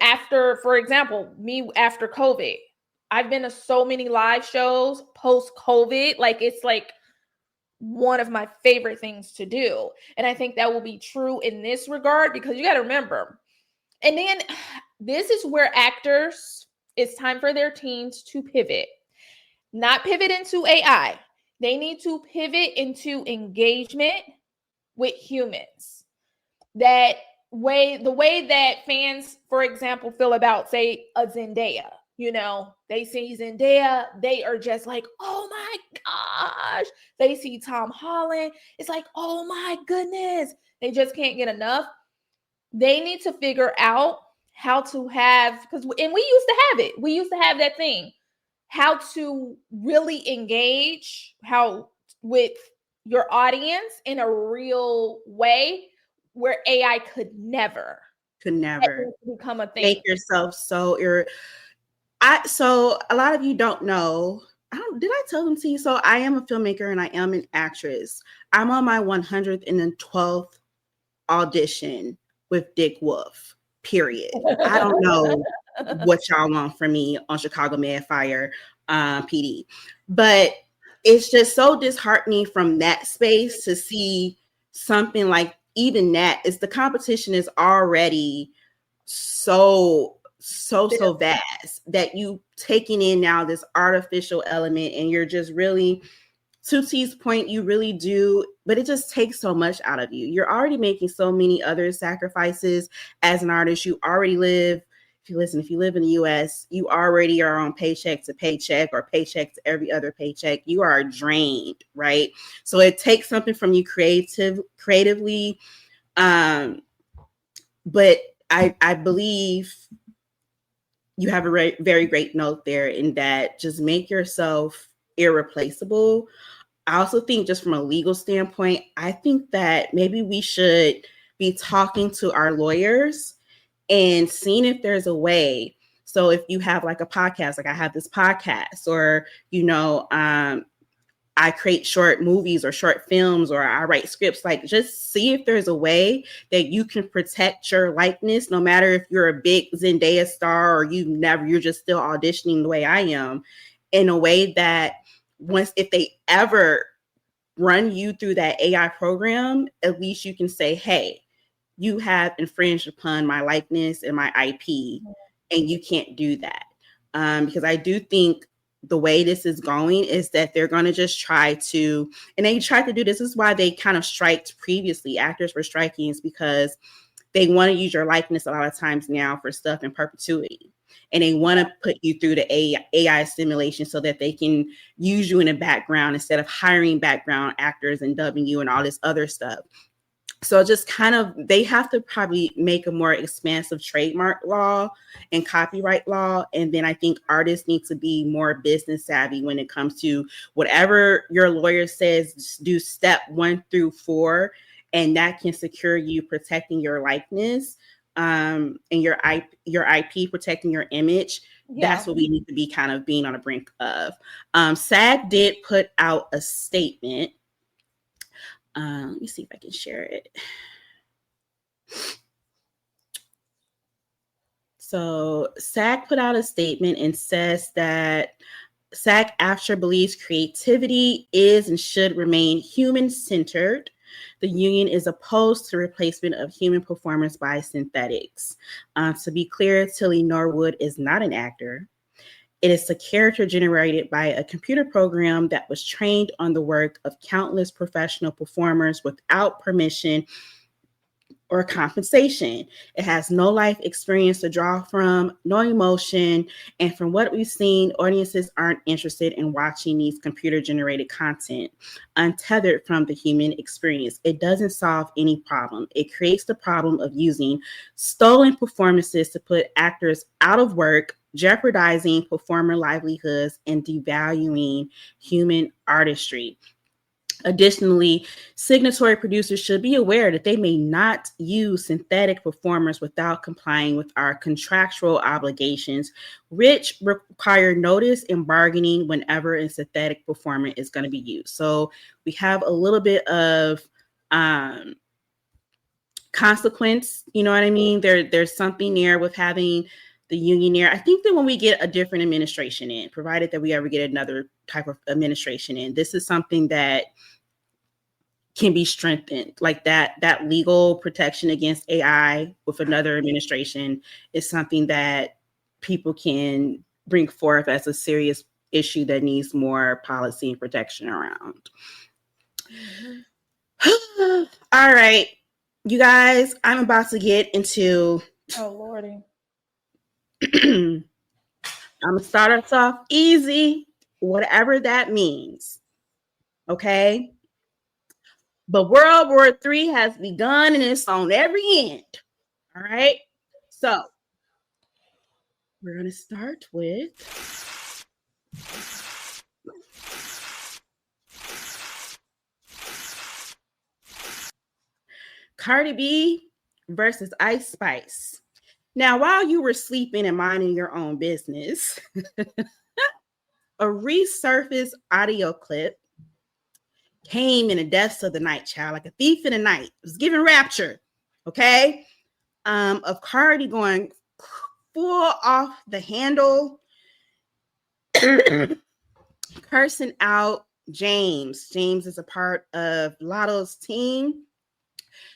for example, after COVID, I've been to so many live shows post-COVID. Like, it's like one of my favorite things to do. And I think that will be true in this regard, because you got to remember. And then this is where actors, it's time for their teams to pivot. Not pivot into AI. They need to pivot into engagement with humans. The way that fans, for example, feel about, say, a Zendaya. They see Zendaya, they are just like, oh my gosh. They see Tom Holland, it's like, oh my goodness. They just can't get enough. They need to figure out how to have, and we used to have it. We used to have that thing, how to really engage with your audience in a real way where AI could never become a thing. Make yourself so a lot of you don't know. Did I tell them to you? So I am a filmmaker and I am an actress. I'm on my 112th audition with Dick Wolf, period. I don't know what y'all want from me on Chicago Med Fire PD. But it's just so disheartening from that space to see something like even that. Is the competition is already so vast that you taking in now this artificial element, and you're just really, to T's point, you really do, but it just takes so much out of you. You're already making so many other sacrifices as an artist. You already live, if you live in the US, you already are on paycheck to paycheck or paycheck to every other paycheck. You are drained, right? So it takes something from you creatively. But I believe you have a very great note there in that just make yourself irreplaceable. I also think, just from a legal standpoint, I think that maybe we should be talking to our lawyers and seeing if there's a way. So if you have like a podcast, like I have this podcast, or, I create short movies or short films, or I write scripts. Like, just see if there's a way that you can protect your likeness, no matter if you're a big Zendaya star or you're just still auditioning the way I am, in a way that if they ever run you through that AI program, at least you can say, hey, you have infringed upon my likeness and my IP, and you can't do that. Because I do think the way this is going is that they're going to just try to, and they tried to do this is why they kind of striked previously. Actors were striking is because they want to use your likeness a lot of times now for stuff in perpetuity. And they want to put you through the AI simulation so that they can use you in the background instead of hiring background actors and dubbing you and all this other stuff. So just kind of, they have to probably make a more expansive trademark law and copyright law. And then I think artists need to be more business savvy when it comes to whatever your lawyer says, do step 1 through 4, and that can secure you protecting your likeness, and your IP, protecting your image. Yeah. That's what we need to be kind of being on the brink of. SAG did put out a statement. Let me see if I can share it. So SAG put out a statement and says that SAG-AFTRA believes creativity is and should remain human-centered. The union is opposed to replacement of human performance by synthetics. To be clear, Tilly Norwood is not an actor. It is a character generated by a computer program that was trained on the work of countless professional performers without permission or compensation. It has no life experience to draw from, no emotion, and from what we've seen, audiences aren't interested in watching these computer-generated content untethered from the human experience. It doesn't solve any problem. It creates the problem of using stolen performances to put actors out of work, jeopardizing performer livelihoods, and devaluing human artistry. Additionally, signatory producers should be aware that they may not use synthetic performers without complying with our contractual obligations, which require notice and bargaining whenever a synthetic performer is going to be used. So we have a little bit of consequence, you know what I mean? There's something there with having the union there. I think that when we get a different administration in, provided that we ever get another type of administration in, this is something that can be strengthened. Like that legal protection against AI with another administration is something that people can bring forth as a serious issue that needs more policy and protection around. Mm-hmm. All right, you guys, I'm about to get into... Oh, Lordy. I'm gonna start us off easy, whatever that means. Okay. But World War III has begun and it's on every end. All right. So we're gonna start with Cardi B versus Ice Spice. Now, while you were sleeping and minding your own business, a resurfaced audio clip came in the depths of the night, child, like a thief in the night. It was giving rapture, okay? Of Cardi going full off the handle, cursing out James. James is a part of Lotto's team.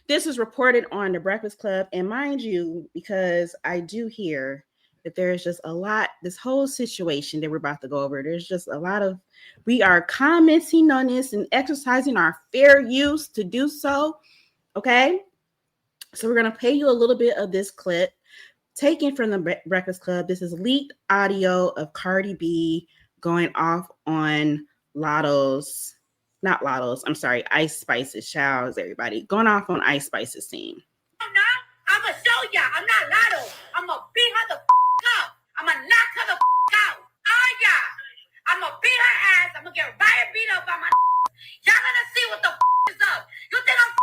This was reported on The Breakfast Club, and mind you, because I do hear that there's just a lot, this whole situation that we're about to go over, there's just a lot of, we are commenting on this and exercising our fair use to do so, okay? So we're going to play you a little bit of this clip taken from The Breakfast Club. This is leaked audio of Cardi B going off on Ice Spice's child, everybody. Going off on Ice Spice's team. I'm going to show y'all. I'm not Lotto. I'm going to beat her the up. I'm going to knock her the out. All y'all. I'm going to beat her ass. I'm going to get Riot beat up by my y'all going to see what the is up. You think I'm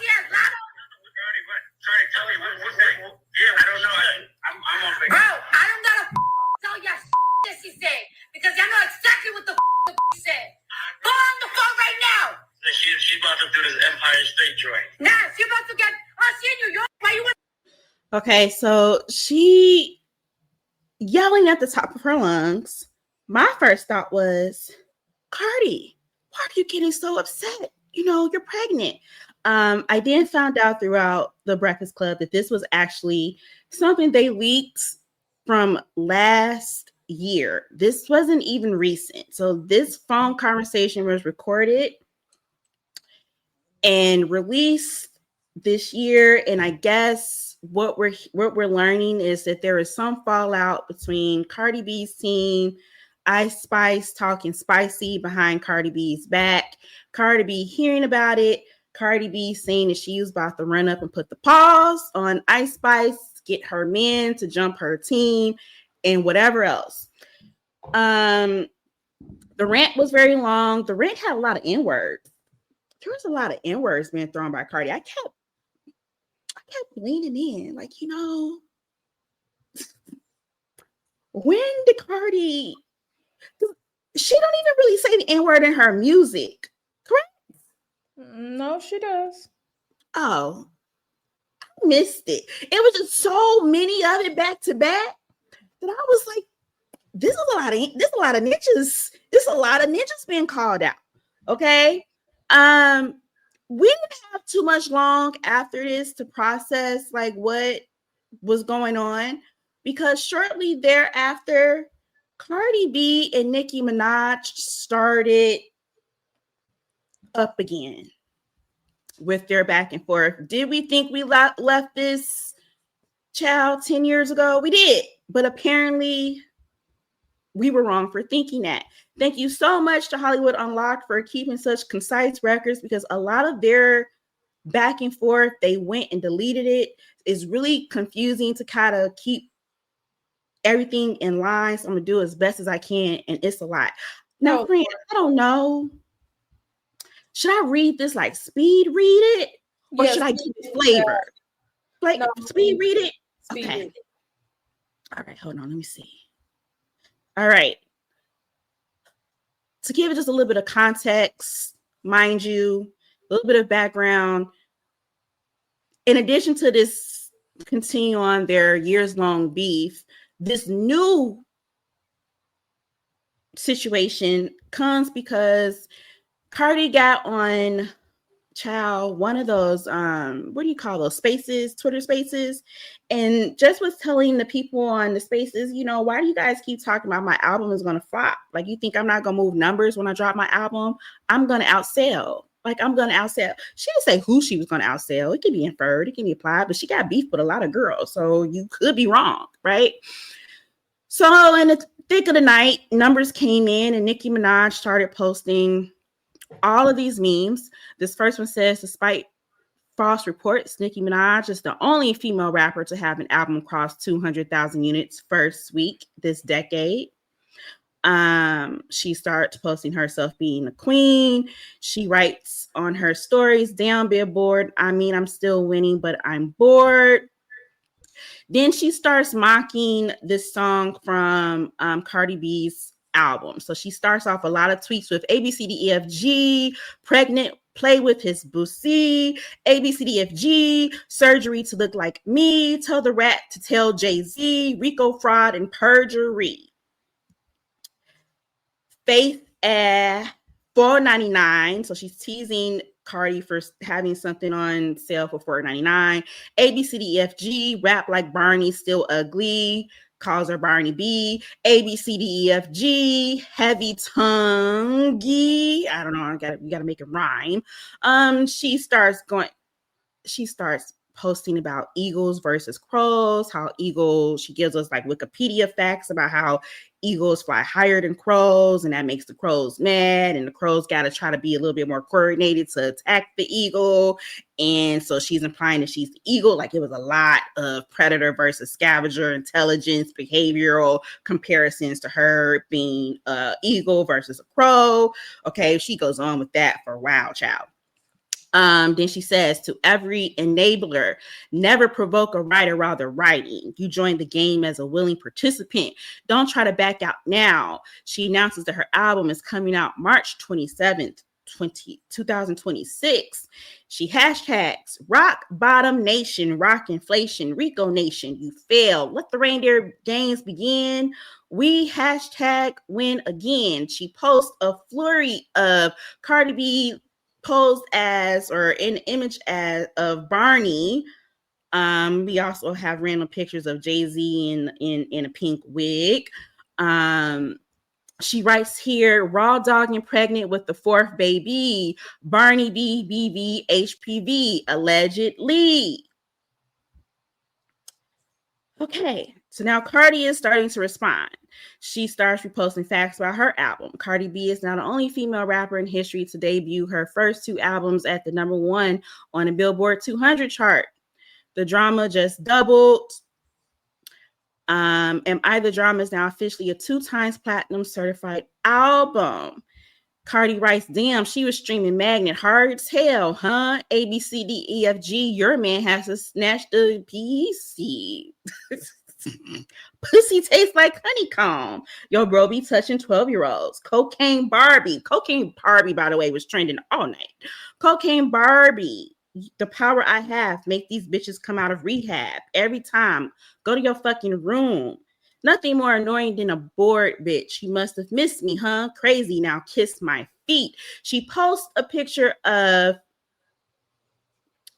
yes, Lotto? Tell me, what's that? Yeah, I don't know. I'm on vacation. Bro, I don't got to tell y'all that she said. Because y'all know exactly what the she said. Go on Okay, so she yelling at the top of her lungs. My first thought was, Cardi, why are you getting so upset? You know, you're pregnant. I then found out throughout the Breakfast Club that this was actually something they leaked from last year. This wasn't even recent. So this phone conversation was recorded and released this year. And I guess what we're learning is that there is some fallout between Cardi B's team, Ice Spice talking spicy behind Cardi B's back, Cardi B hearing about it, Cardi B saying that she was about to run up and put the pause on Ice Spice, get her men to jump her team, and whatever else. The rant was very long. The rant had a lot of N-words. There was a lot of N-words being thrown by Cardi. I kept leaning in, like, you know, when did Cardi? She don't even really say the N-word in her music, correct? No, she does. Oh, I missed it. It was just so many of it back to back that I was like, this is a lot of ninjas. There's a lot of ninjas being called out. Okay. We didn't have too much long after this to process like what was going on, because shortly thereafter, Cardi B and Nicki Minaj started up again with their back and forth. Did we think we left this child 10 years ago? We did, but apparently we were wrong for thinking that. Thank you so much to Hollywood Unlocked for keeping such concise records, because a lot of their back and forth, they went and deleted it. It's really confusing to kind of keep everything in line. So I'm gonna do as best as I can, and it's a lot. Now, friend, I don't know. Should I read this like speed read it, or should I give it flavor? Like speed read it? Okay. All right, hold on. Let me see. All right. To give it just a little bit of context, mind you, a little bit of background. In addition to this, continue on their years-long beef, this new situation comes because Cardi got on one of those what do you call those spaces, Twitter spaces, and just was telling the people on the spaces, you know, why do you guys keep talking about my album is going to flop? Like, you think I'm not going to move numbers when I drop my album? I'm going to outsell. Like, I'm going to outsell. She didn't say who she was going to outsell. It can be inferred, it can be applied, but she got beef with a lot of girls, so you could be wrong, right? So in the thick of the night, numbers came in and Nicki Minaj started posting all of these memes. This first one says, despite false reports, Nicki Minaj is the only female rapper to have an album cross 200,000 units first week this decade. She starts posting herself being a queen. She writes on her stories, damn Billboard, I mean, I'm still winning, but I'm bored. Then she starts mocking this song from Cardi B's album. So she starts off a lot of tweets with ABCDEFG, pregnant, play with his boosie, ABCDEFG, surgery to look like me, tell the rat to tell Jay-Z, Rico fraud and perjury. Faith at $4.99. So she's teasing Cardi for having something on sale for $4.99. ABCDEFG, rap like Barney, still ugly, calls her Barney B. ABCDEFG, heavy tonguey. I don't know. You gotta make it rhyme. She starts posting about eagles versus crows, how eagles, she gives us like Wikipedia facts about how eagles fly higher than crows, and that makes the crows mad, and the crows got to try to be a little bit more coordinated to attack the eagle. And so she's implying that she's the eagle. Like, it was a lot of predator versus scavenger, intelligence, behavioral comparisons to her being an eagle versus a crow. Okay, she goes on with that for a while, child. Then she says, to every enabler, never provoke a writer while they're writing. You join the game as a willing participant. Don't try to back out now. She announces that her album is coming out March 27th. 2026. She hashtags rock bottom nation, rock inflation, Rico nation, you failed. Let the reindeer games begin. We hashtag win again. She posts a flurry of Cardi B posed as or in image as of Barney. We also have random pictures of Jay-Z in a pink wig. She writes here, raw dog and pregnant with the fourth baby, Barney B, BV, HPV, allegedly. Okay, so now Cardi is starting to respond. She starts reposting facts about her album. Cardi B is now the only female rapper in history to debut her first 2 albums at the #1 on the Billboard 200 chart. The drama just doubled. Am I the Drama is now officially a 2 times platinum certified album. Cardi writes, damn, she was streaming Magnet hard as hell, huh? A, B, C, D, E, F, G, your man has to snatch the PC. Pussy tastes like honeycomb. Yo, bro, be touching 12-year-olds. Cocaine Barbie, by the way, was trending all night. Cocaine Barbie. The power I have, make these bitches come out of rehab every time. Go to your fucking room. Nothing more annoying than a bored bitch. You must have missed me, huh? Crazy, now kiss my feet. She posts a picture of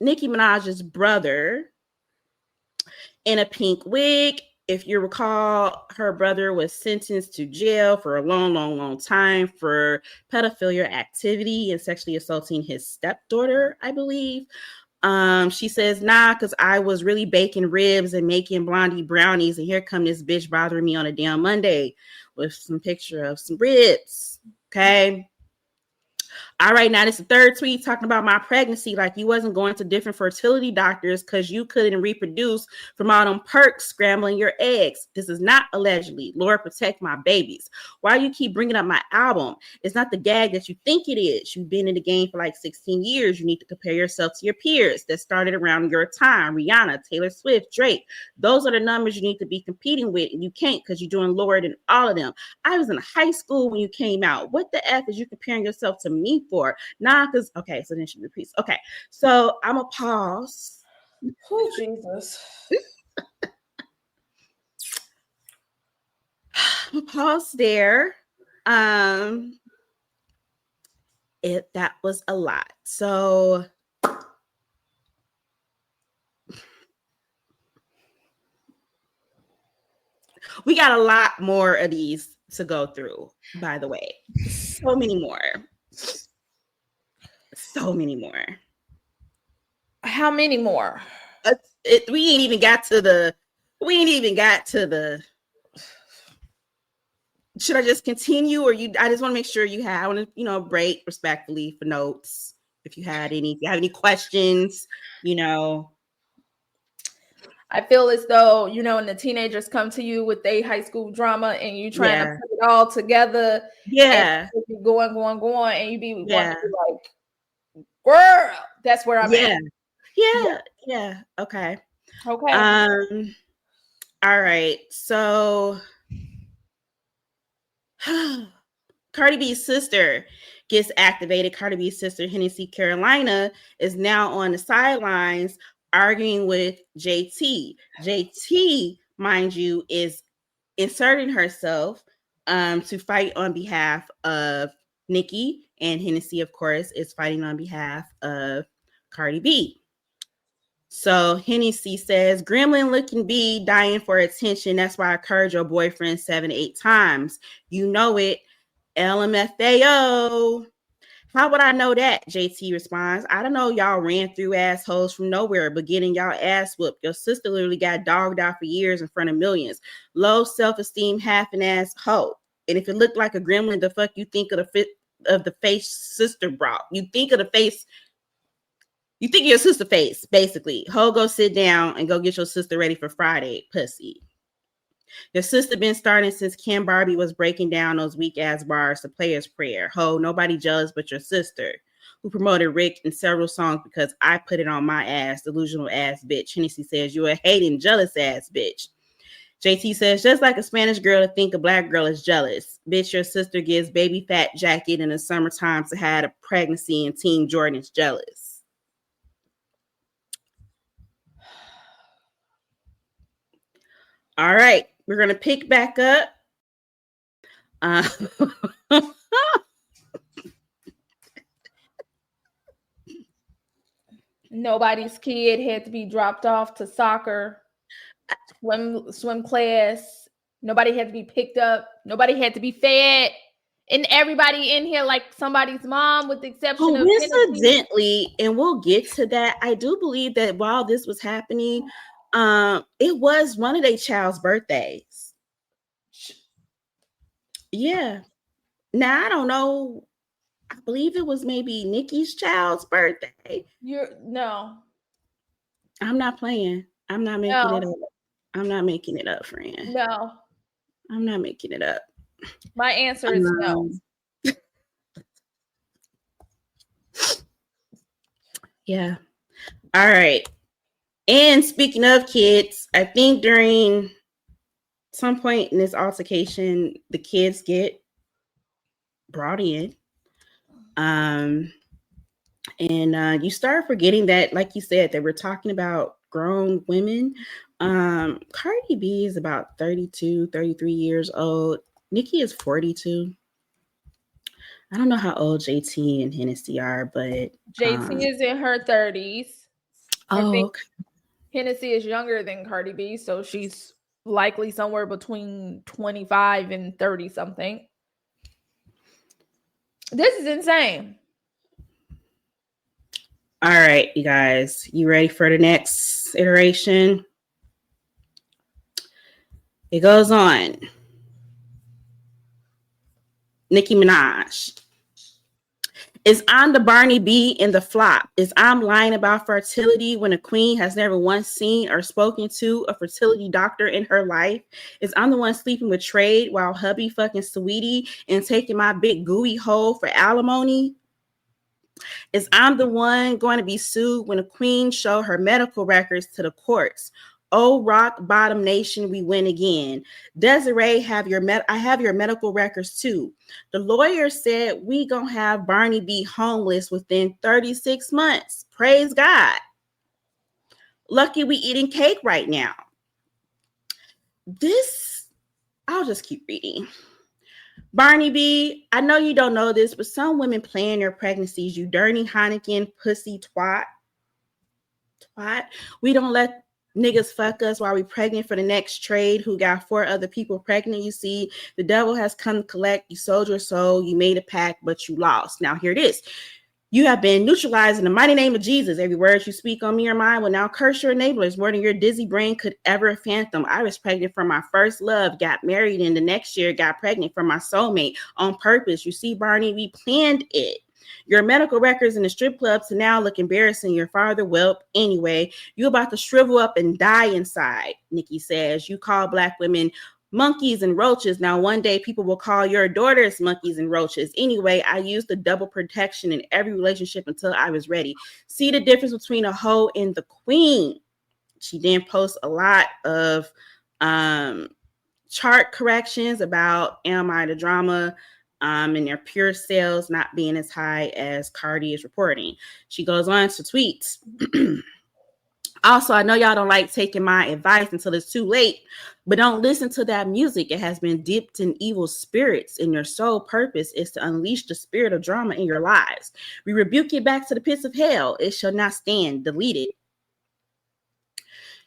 Nicki Minaj's brother in a pink wig. If you recall, her brother was sentenced to jail for a long time for pedophilia activity and sexually assaulting his stepdaughter, I believe. She says, nah, because I was really baking ribs and making blondie brownies, and here come this bitch bothering me on a damn Monday with some picture of some ribs. Okay. All right, now this is the 3rd tweet talking about my pregnancy, like you wasn't going to different fertility doctors because you couldn't reproduce from all them perks scrambling your eggs. This is not allegedly. Lord, protect my babies. Why you keep bringing up my album? It's not the gag that you think it is. You've been in the game for like 16 years. You need to compare yourself to your peers that started around your time. Rihanna, Taylor Swift, Drake. Those are the numbers you need to be competing with, and you can't because you're doing lower than all of them. I was in high school when you came out. What the F is you comparing yourself to me for? Nah, because okay, so then she repeats. Okay, so I'm a pause. Oh, Jesus. I'm a pause there. That was a lot. So we got a lot more of these to go through, by the way. So many more. So many more. How many more? We ain't even got to the. Should I just continue, or you? I just want to make sure you have. I want to, break respectfully for notes. If you have any questions, I feel as though, when the teenagers come to you with their high school drama and you trying to put it all together. Yeah. And you going, and you be wanting to be like, girl, that's where I'm at. Yeah. Okay. All right. So Cardi B's sister gets activated. Cardi B's sister, Hennessy Carolina, is now on the sidelines arguing with JT. JT, mind you, is inserting herself to fight on behalf of Nicki, and Hennessy, of course, is fighting on behalf of Cardi B. So Hennessy says, gremlin looking B dying for attention. That's why I curved your boyfriend 7 to 8 times. You know it. LMFAO. How would I know that? JT responds, I don't know. Y'all ran through assholes from nowhere, but getting y'all ass whooped. Your sister literally got dogged out for years in front of millions. Low self-esteem, half an ass hoe. And if it looked like a gremlin, the fuck you think of the face sister brought? You think of your sister face, basically. Ho, go sit down and go get your sister ready for Friday, pussy. Your sister been starting since Kim Barbie was breaking down those weak ass bars to Player's Prayer. Ho, nobody jealous but your sister, who promoted Rick in several songs because I put it on my ass, delusional ass bitch. Hennessy says, you a hating, jealous ass bitch. JT says, just like a Spanish girl to think a black girl is jealous. Bitch, your sister gives baby fat jacket in the summertime to have a pregnancy and Team Jordan is jealous. All right, we're going to pick back up. Nobody's kid had to be dropped off to soccer, swim class. Nobody had to be picked up. Nobody had to be fed. And everybody in here like somebody's mom, with the exception of coincidentally, and we'll get to that. I do believe that while this was happening, it was one of their child's birthdays. Yeah. Now I don't know. I believe it was maybe Nicki's child's birthday. No. I'm not playing. I'm not making it up. I'm not making it up, friend. No. I'm not making it up. My answer is no. Yeah. All right. And speaking of kids, I think during some point in this altercation, the kids get brought in. And you start forgetting that, like you said, that we're talking about grown women. Cardi B is about 32, 33 years old. Nicki is 42. I don't know how old JT and Hennessy are, but JT is in her 30s. Oh, I think okay. Hennessy is younger than Cardi B, so she's likely somewhere between 25 and 30 something. This is insane. All right, you guys, you ready for the next iteration? It goes on. Nicki Minaj. Is I'm the Barney B in the flop? Is I'm lying about fertility when a queen has never once seen or spoken to a fertility doctor in her life? Is I'm the one sleeping with Trade while hubby fucking Sweetie and taking my big gooey hole for alimony? Is I'm the one going to be sued when a queen show her medical records to the courts? Oh, rock bottom nation, we win again. Desiree, I have your medical records too. The lawyer said we gonna have Barney be homeless within 36 months. Praise God. Lucky we eating cake right now. I'll just keep reading. Barney B, I know you don't know this, but some women plan their pregnancies, you dirty Heineken pussy twat. We don't let niggas fuck us while we pregnant for the next Trade who got 4 other people pregnant. You see, the devil has come to collect. You sold your soul. You made a pact, but you lost. Now here it is. You have been neutralized in the mighty name of Jesus. Every word you speak on me or mine will now curse your enablers more than your dizzy brain could ever fathom. I was pregnant from my first love, got married, and the next year got pregnant from my soulmate on purpose. You see, Barney, we planned it. Your medical records in the strip club to now look embarrassing. Your father, well, anyway, you about to shrivel up and die inside, Nicki says. You call black women monkeys and roaches. Now, one day people will call your daughters monkeys and roaches. Anyway, I used the double protection in every relationship until I was ready. See the difference between a hoe and the queen. She then posts a lot of chart corrections about Am I the Drama, and their pure sales not being as high as Cardi is reporting. She goes on to tweet. Also, I know y'all don't like taking my advice until it's too late, but don't listen to that music. It has been dipped in evil spirits, and your sole purpose is to unleash the spirit of drama in your lives. We rebuke it back to the pits of hell. It shall not stand. Delete it.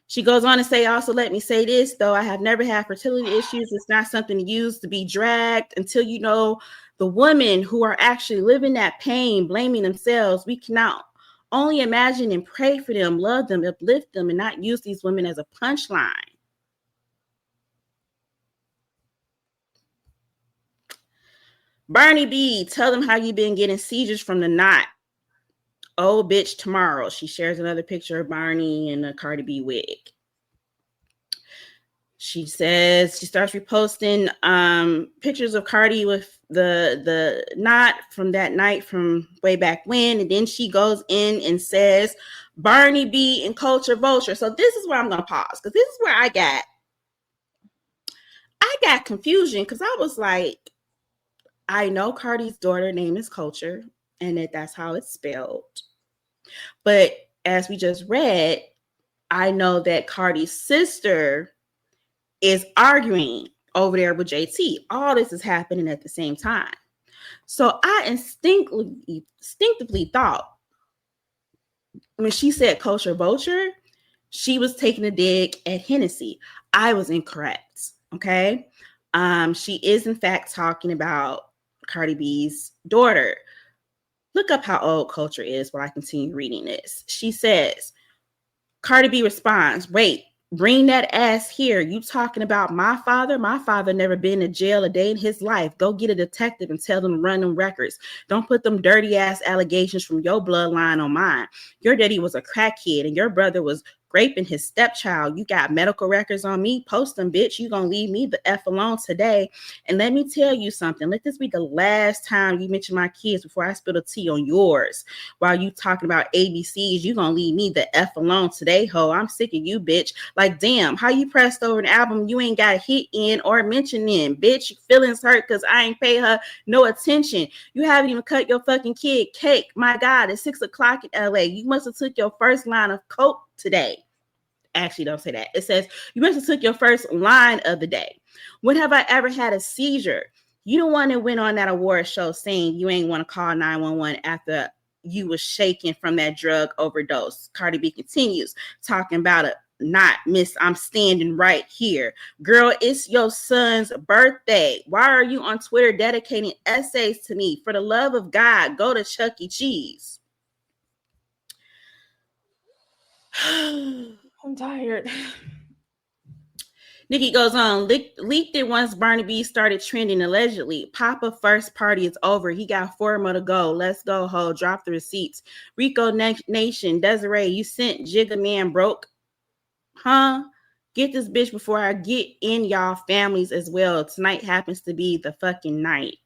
She goes on to say, also, let me say this, though. I have never had fertility issues. It's not something to use to be dragged until you know the women who are actually living that pain, blaming themselves. We cannot only imagine and pray for them, love them, uplift them, and not use these women as a punchline. Barney B, tell them how you've been getting seizures from the knot. Oh, bitch, tomorrow. She shares another picture of Barney in a Cardi B wig. She says she starts reposting pictures of Cardi with the knot from that night from way back when. And then she goes in and says, Barney B and Culture Vulture. So this is where I'm going to pause because this is where I got I got confusion because I was like, I know Cardi's daughter name is Culture and that's how it's spelled. But as we just read, I know that Cardi's sister is arguing over there with JT. All this is happening at the same time. So I instinctively thought when she said Culture Vulture, she was taking a dig at Hennessy. I was incorrect. Okay. She is in fact talking about Cardi B's daughter. Look up how old Culture is while I continue reading this. She says, Cardi B responds, wait, bring that ass here. You talking about my father? My father never been to jail a day in his life. Go get a detective and tell them to run them records. Don't put them dirty ass allegations from your bloodline on mine. Your daddy was a crackhead and your brother was raping his stepchild. You got medical records on me? Post them, bitch. You gonna leave me the F alone today. And let me tell you something. Let this be the last time you mention my kids before I spill the tea on yours. While you talking about ABCs, you gonna leave me the F alone today, ho. I'm sick of you, bitch. Like, damn, how you pressed over an album you ain't got a hit in or mention in? Bitch, feelings hurt because I ain't pay her no attention. You haven't even cut your fucking kid cake. My God, it's 6 o'clock in LA. You must have took your first line of coke today. Actually, don't say that. It says, you must have took your first line of the day. When have I ever had a seizure? You the one that went on that award show saying you ain't want to call 911 after you was shaking from that drug overdose. Cardi B continues talking about it. Not miss, I'm standing right here. Girl, it's your son's birthday. Why are you on Twitter dedicating essays to me? For the love of God, go to Chuck E. Cheese. I'm tired. Nicki goes on, leaked it once Barnaby started trending allegedly. Papa first party is over. He got 4 more to go. Let's go, ho. Drop the receipts. Rico Nation, Desiree, you sent Jigga Man broke. Huh? Get this bitch before I get in y'all families as well. Tonight happens to be the fucking night.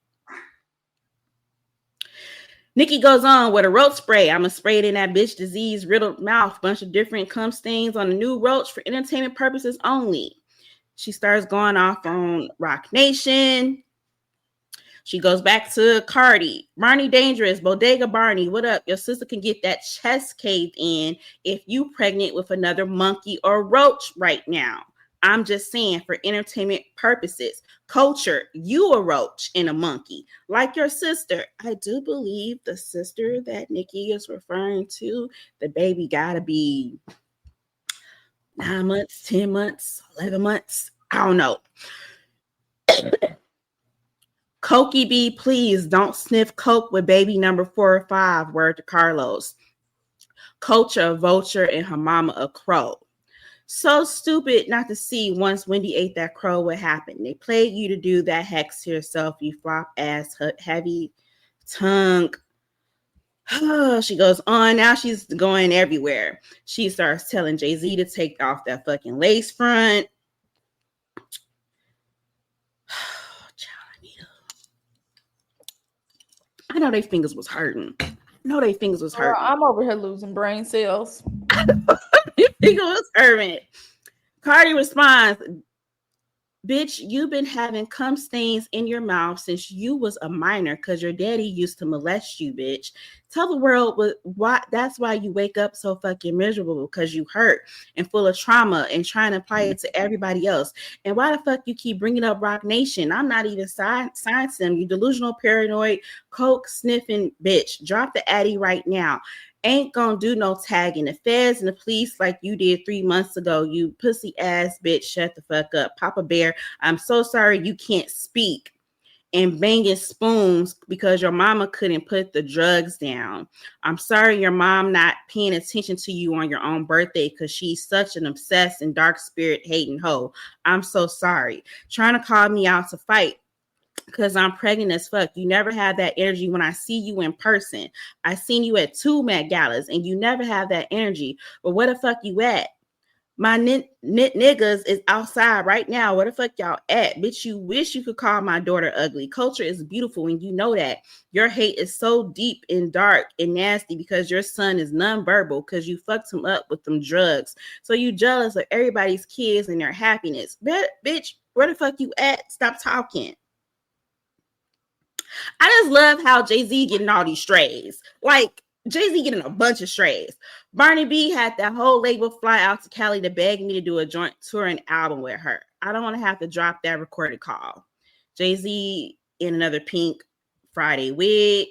Nicki goes on with a roach spray. I'ma spray it in that bitch disease riddled mouth. Bunch of different cum stains on a new roach for entertainment purposes only. She starts going off on Rock Nation. She goes back to Cardi. Barney Dangerous, Bodega Barney, what up? Your sister can get that chest caved in if you pregnant with another monkey or roach right now. I'm just saying for entertainment purposes. Culture, you a roach and a monkey. Like your sister. I do believe the sister that Nicki is referring to, the baby gotta be 9 months, 10 months, 11 months. I don't know. Cokie B, please don't sniff coke with baby number 4 or 5. Word to Carlos. Culture, a vulture, and her mama a crow. So stupid not to see once Wendy ate that crow what happened. They played you to do that hex to yourself, you flop ass, heavy tongue. She goes on. Now she's going everywhere. She starts telling Jay-Z to take off that fucking lace front. I know their fingers was hurting. Girl, I'm over here losing brain cells. Their fingers was hurting. Cardi responds, bitch, you've been having cum stains in your mouth since you was a minor because your daddy used to molest you, bitch. Tell the world why. That's why you wake up so fucking miserable, because you hurt and full of trauma and trying to apply it to everybody else. And why the fuck you keep bringing up Rock Nation? I'm not even signing them. You delusional, paranoid, coke sniffing bitch. Drop the addy right now. Ain't gonna do no tagging the feds and the police like you did 3 months ago, you pussy ass bitch. Shut the fuck up. Papa Bear, I'm so sorry you can't speak and banging spoons because your mama couldn't put the drugs down. I'm sorry your mom not paying attention to you on your own birthday because she's such an obsessed and dark spirit hating hoe. I'm so sorry. Trying to call me out to fight because I'm pregnant as fuck. You never have that energy when I see you in person. I seen you at 2 Met Galas and you never have that energy. But where the fuck you at? My niggas is outside right now. Where the fuck y'all at? Bitch, you wish you could call my daughter ugly. Culture is beautiful and you know that. Your hate is so deep and dark and nasty because your son is nonverbal because you fucked him up with them drugs. So you jealous of everybody's kids and their happiness. Bitch, Where the fuck you at? Stop talking. I just love how Jay-Z getting all these strays. Like, Jay-Z getting a bunch of strays. Barney B had that whole label fly out to Cali to beg me to do a joint touring album with her. I don't want to have to drop that recorded call. Jay-Z in another pink Friday wig.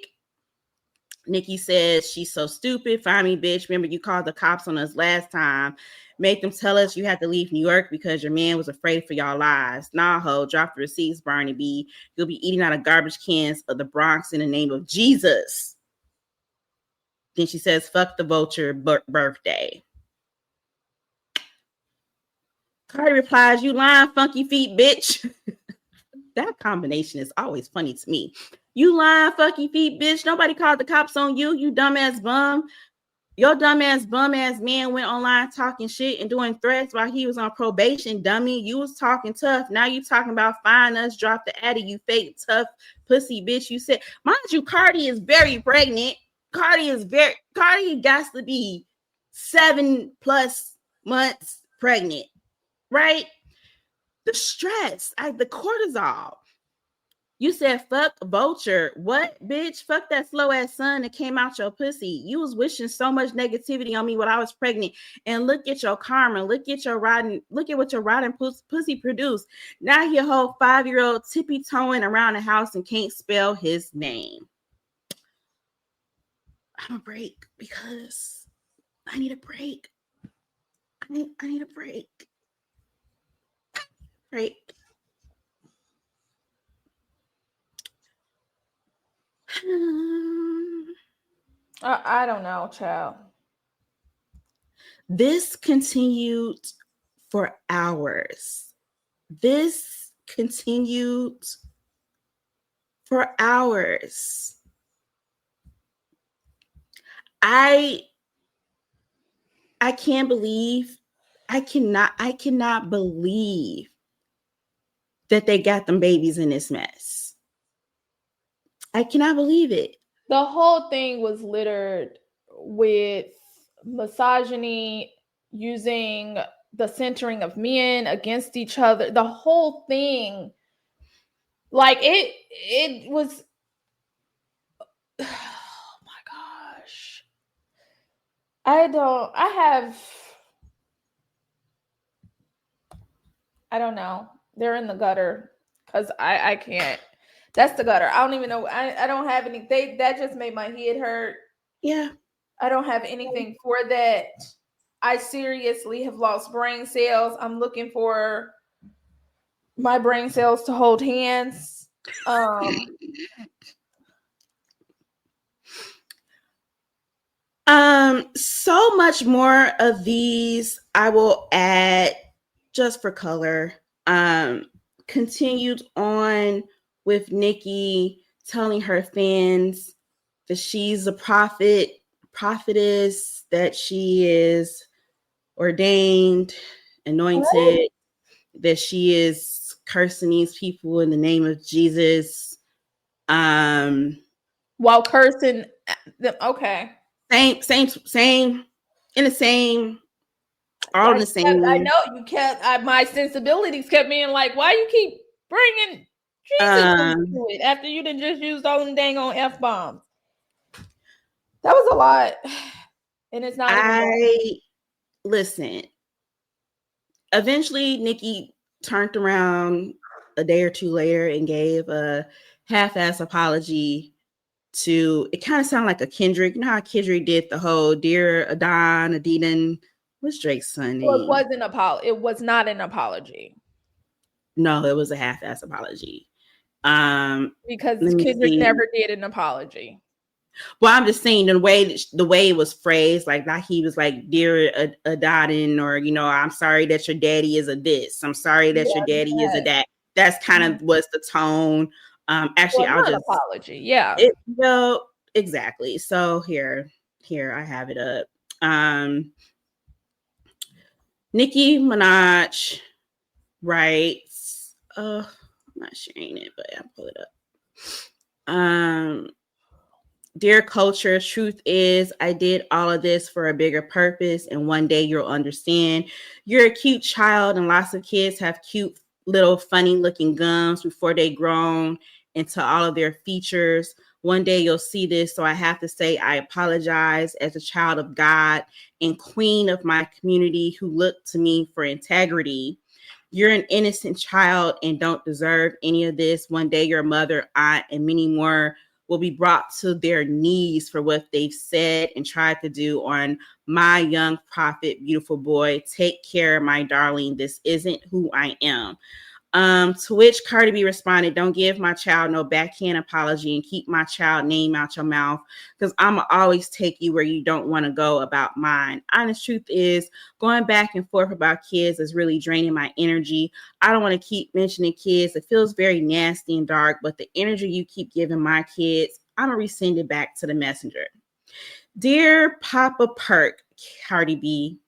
Nicki says she's so stupid. Find me, bitch. Remember you called the cops on us last time. Make them tell us you had to leave New York because your man was afraid for y'all lives. Nah, ho, drop the receipts, Barney B. You'll be eating out of garbage cans of the Bronx in the name of Jesus. Then she says, fuck the vulture birthday. Cardi replies, you lying, funky feet, bitch. That combination is always funny to me. You lying, funky feet, bitch. Nobody called the cops on you, you dumbass bum. Your dumbass bum-ass man went online talking shit and doing threats while he was on probation, dummy. You was talking tough. Now you talking about find us, drop the addy, you fake tough pussy bitch. You said, mind you, Cardi is very pregnant. Cardi got to be 7+ months pregnant, right? The stress, the cortisol. You said, fuck vulture. What, bitch? Fuck that slow ass son that came out your pussy. You was wishing so much negativity on me when I was pregnant. And look at your karma. Look at what your rotten pussy produced. Now your whole 5-year-old tippy-toeing around the house and can't spell his name. I'm a break because I need a break. I need a break. Break. I don't know, child. This continued for hours. I cannot believe that they got them babies in this mess. I cannot believe it. The whole thing was littered with misogyny, using the centering of men against each other. The whole thing, like it was. Oh my gosh. I don't know. They're in the gutter because I can't. That's the gutter. I don't even know. I don't have any. That just made my head hurt. Yeah. I don't have anything for that. I seriously have lost brain cells. I'm looking for my brain cells to hold hands. So much more of these I will add just for color. Continued on with Nicki telling her fans that she's a prophetess, that she is ordained, anointed, that she is cursing these people in the name of Jesus. While cursing them. Okay. Same, in the same, all in the same. I know you kept, my sensibilities kept being like, why you keep bringing Jesus into it after you done just used all them dang on F-bombs? That was a lot. And it's not. Listen, eventually Nicki turned around a day or two later and gave a half-ass apology to, it kind of sounded like a Kendrick. You know how Kendrick did the whole Dear Adidon, what's Drake's son name? Well, it was not an apology. No, it was a half-ass apology. Because Kendrick never did an apology. Well, I'm just saying the way it was phrased, like that he was like, Dear Adidon, or, you know, I'm sorry that your daddy is a this. I'm sorry that your daddy is a that. That's kind of was the tone. Actually, I'll just apology. Yeah. Well, exactly. So here I have it up. Nicki Minaj writes, I'm not sharing it, but I'll pull it up. Dear culture, truth is I did all of this for a bigger purpose, and one day you'll understand. You're a cute child, and lots of kids have cute little funny looking gums before they grown into all of their features. One day you'll see this, so I have to say I apologize as a child of God and queen of my community who looked to me for integrity. You're an innocent child and don't deserve any of this. One day your mother, aunt, and many more will be brought to their knees for what they've said and tried to do on my young prophet, beautiful boy. Take care, my darling. This isn't who I am. To which Cardi B responded, don't give my child no backhand apology and keep my child name out your mouth because I'm going to always take you where you don't want to go about mine. Honest truth is, going back and forth about kids is really draining my energy. I don't want to keep mentioning kids. It feels very nasty and dark, but the energy you keep giving my kids, I'm going to resend it back to the messenger. Dear Papa Perk, Cardi B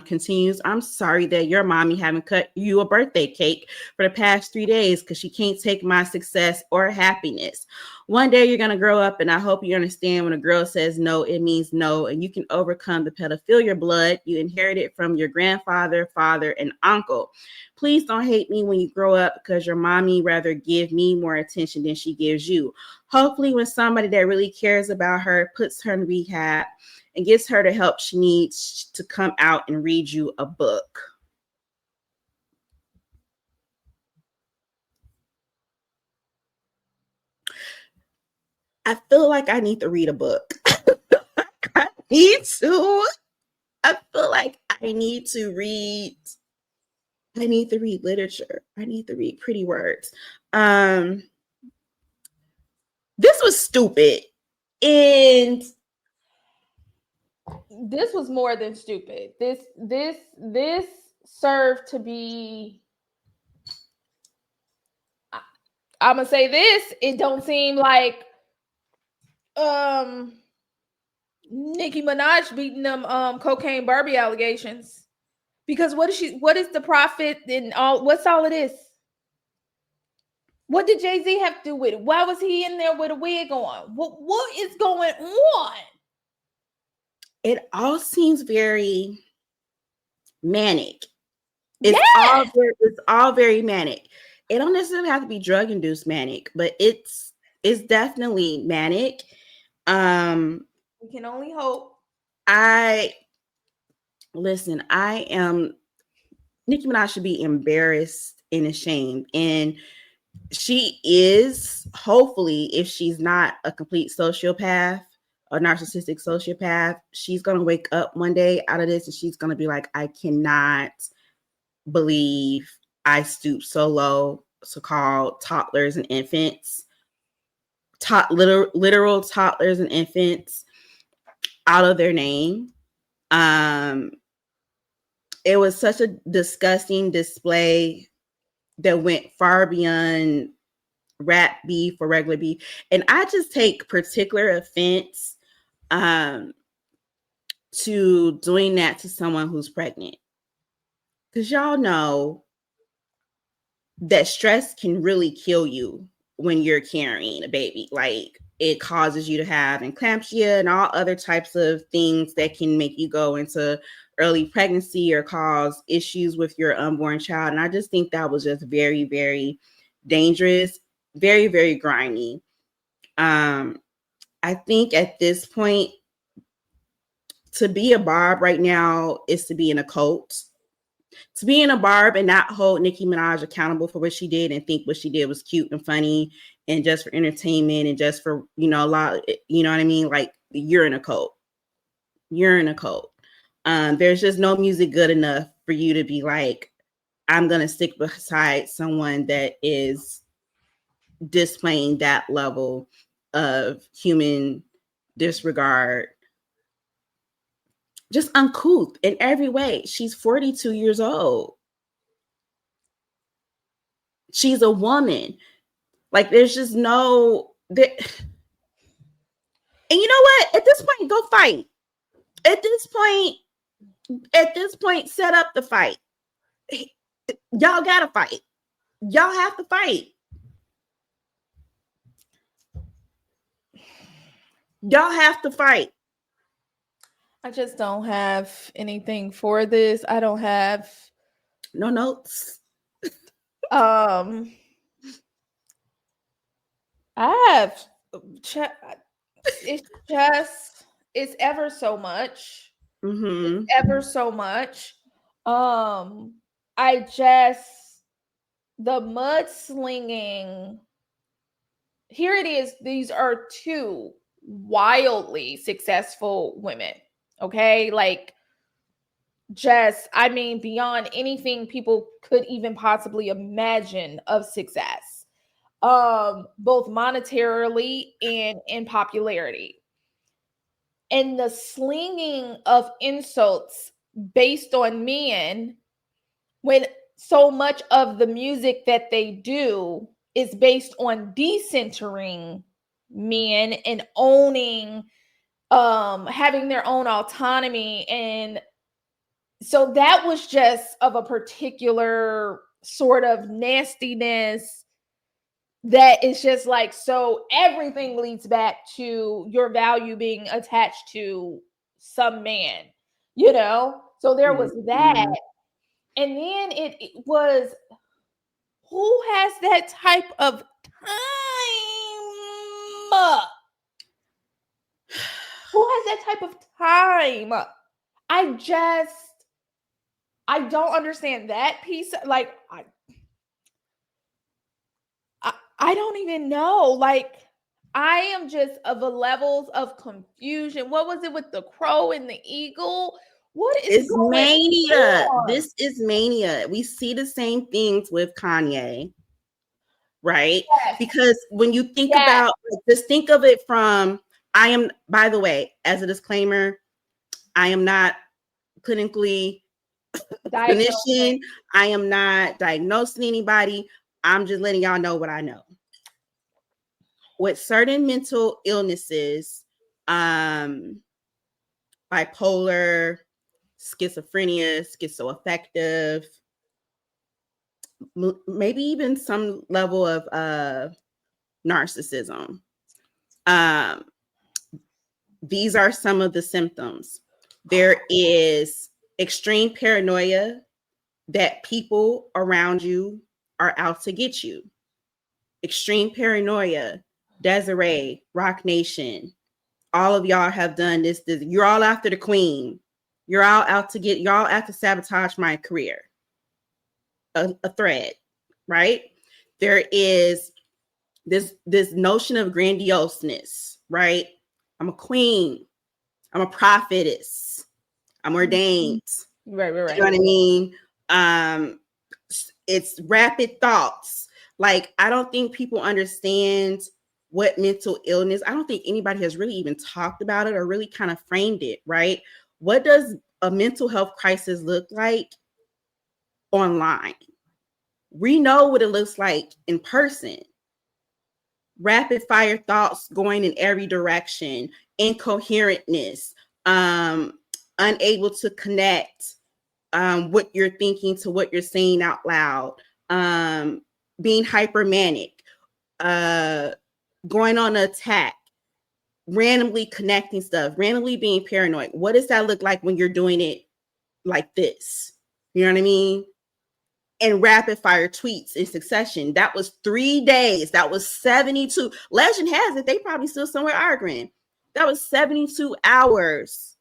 continues, I'm sorry that your mommy haven't cut you a birthday cake for the past 3 days because she can't take my success or happiness. One day you're going to grow up, and I hope you understand when a girl says no, it means no, and you can overcome the pedophilia blood you inherited from your grandfather, father, and uncle. Please don't hate me when you grow up because your mommy rather give me more attention than she gives you. Hopefully when somebody that really cares about her puts her in rehab and gets her the help she needs to come out and read you a book. I feel like I need to read a book. I feel like I need to read literature. I need to read pretty words. This was stupid. And this was more than stupid. This served to be, I'm gonna say this, it don't seem like Nicki Minaj beating them cocaine Barbie allegations. Because what is the profit and all, what's all of this? What did Jay-Z have to do with it? Why was he in there with a wig on? What is going on? It all seems very manic. It's all very manic. It don't necessarily have to be drug induced manic, but it's definitely manic. We can only hope. Nicki Minaj should be embarrassed and ashamed, and she is, hopefully, if she's not a complete sociopath, a narcissistic sociopath, she's going to wake up one day out of this and she's going to be like, I cannot believe I stooped so low to call toddlers and infants, literal toddlers and infants out of their name. It was such a disgusting display that went far beyond rap beef or regular beef. And I just take particular offense to doing that to someone who's pregnant. Because y'all know that stress can really kill you when you're carrying a baby. Like, it causes you to have eclampsia and all other types of things that can make you go into early pregnancy or cause issues with your unborn child. And I just think that was just very, very dangerous, very, very grimy. I think at this point, to be a Barb right now is to be in a cult. To be in a Barb and not hold Nicki Minaj accountable for what she did and think what she did was cute and funny and just for entertainment and just for, a lot, you know what I mean? Like, you're in a cult. You're in a cult. There's just no music good enough for you to be like, I'm going to stick beside someone that is displaying that level of human disregard. Just uncouth in every way. She's 42 years old. She's a woman. Like, there's just no... And you know what? At this point, go fight. At this point, set up the fight. Y'all gotta fight. Y'all have to fight. Y'all have to fight. I just don't have anything for this. I don't have no notes. It's ever so much. Mm-hmm. It's ever so much. The mudslinging. Here it is. These are two wildly successful women. Okay. Like, beyond anything people could even possibly imagine of success, both monetarily and in popularity. And the slinging of insults based on men, when so much of the music that they do is based on decentering men and owning, having their own autonomy. And so that was just of a particular sort of nastiness that is just like, so everything leads back to your value being attached to some man, So there was that. And then it was, who has that type of time? Who has that type of time? I don't understand that piece. Like, I don't even know. Like, I am just of the levels of confusion. What was it with the crow and the eagle? What is going mania? on? This is mania. We see the same things with Kanye, right? Yes. Because when you think about, just think of it from, by the way, as a disclaimer, I am not clinically clinician. I am not diagnosing anybody. I'm just letting y'all know what I know. With certain mental illnesses, bipolar, schizophrenia, schizoaffective, maybe even some level of narcissism. These are some of the symptoms. There is extreme paranoia that people around you are out to get you. Extreme paranoia. Desiree, Rock Nation, all of y'all have done this. You're all after the queen. You're all out to sabotage my career. A thread, right? There is this notion of grandioseness, right? I'm a queen. I'm a prophetess. I'm ordained. Right. You know what I mean? It's rapid thoughts. Like, I don't think people understand what mental illness, I don't think anybody has really even talked about it or really kind of framed it, right? What does a mental health crisis look like online? We know what it looks like in person. Rapid fire thoughts going in every direction, incoherentness, unable to connect what you're thinking to what you're saying out loud, being hypermanic, going on an attack, randomly connecting stuff, randomly being paranoid. What does that look like when you're doing it like this? You know what I mean? And rapid fire tweets in succession. That was 3 days. That was 72. Legend has it, they probably still somewhere arguing. That was 72 hours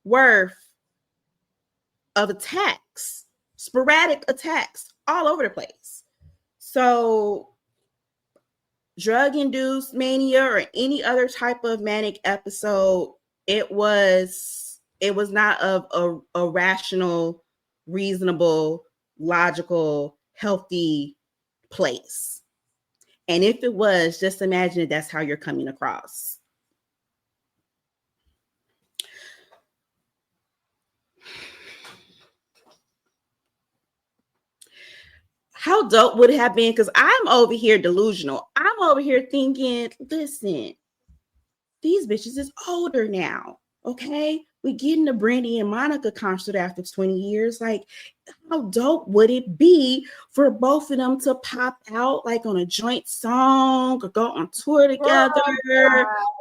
worth of attacks, sporadic attacks all over the place. So drug-induced mania or any other type of manic episode, it was not of a rational, reasonable, logical, healthy place. And if it was, just imagine that that's how you're coming across. How dope would it have been? Because I'm over here delusional. I'm over here thinking, listen, these bitches is older now, okay? We getting the Brandy and Monica concert after 20 years. Like, how dope would it be for both of them to pop out like on a joint song or go on tour together?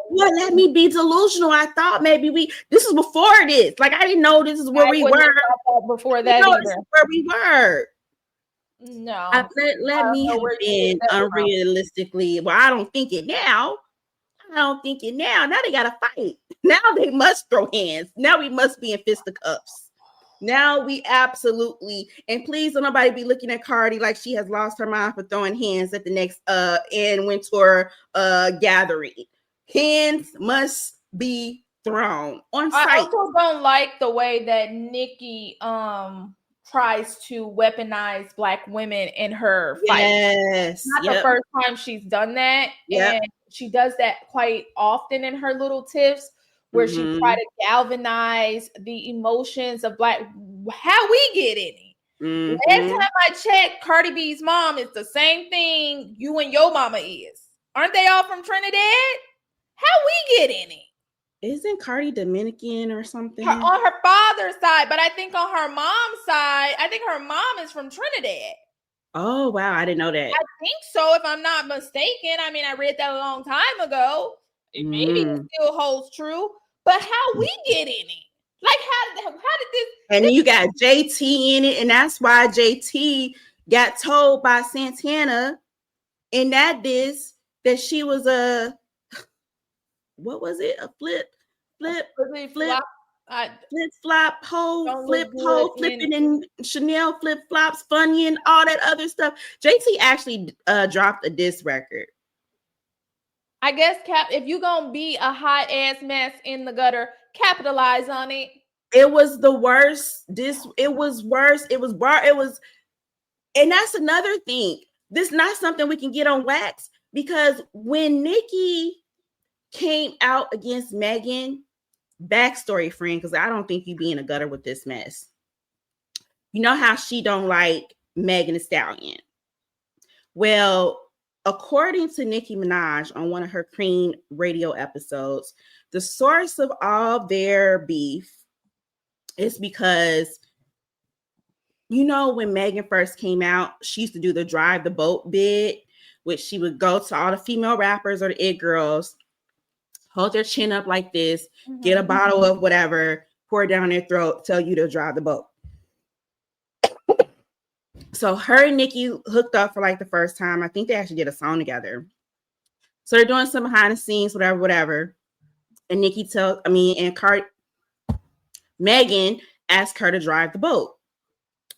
Well, let me be delusional. I thought maybe this is before this. Like, I didn't know this is where we were. Before that, this is where we were. No. Let me have been unrealistically. Well, I don't think it now. Now they gotta fight. Now they must throw hands. Now we must be in fisticuffs. Now we absolutely, and please don't nobody be looking at Cardi like she has lost her mind for throwing hands at the next Ann Wintour gathering. Hands must be thrown on sight. I also don't like the way that Nicki tries to weaponize Black women in her fight. Yes. Not the first time she's done that. And she does that quite often in her little tiffs where she try to galvanize the emotions of Black. How we get in it. Last time I checked, Cardi B's mom is the same thing you and your mama is. Aren't they all from Trinidad? How we get in it? Isn't Cardi Dominican or something? On her father's side, but I think on her mom's side, I think her mom is from Trinidad. Oh, wow. I didn't know that. I think so, if I'm not mistaken. I mean, I read that a long time ago. Maybe it still holds true. But how we get in it? Like, how did this... And then you got JT in it, and that's why JT got told by Santana in that diss that she was a... What was it? A flip flop, pole, flipping, and Chanel flip flops, funny, and all that other stuff. JT actually dropped a diss record. I guess if you gonna be a hot ass mess in the gutter, capitalize on it. It was the worst. It was worse. It was, and that's another thing. This is not something we can get on wax, because when Nicki came out against Megan, backstory, friend, because I don't think you be in a gutter with this mess. You know how she don't like Megan Thee Stallion. Well, according to Nicki Minaj on one of her Cream radio episodes, the source of all their beef is because, you know, when Megan first came out, she used to do the drive the boat bid, which she would go to all the female rappers or the it girls, hold their chin up like this, get a bottle of whatever, pour it down their throat, tell you to drive the boat. So her and Nicki hooked up for like the first time. I think they actually did a song together. So they're doing some behind the scenes, whatever. And Megan asked her to drive the boat.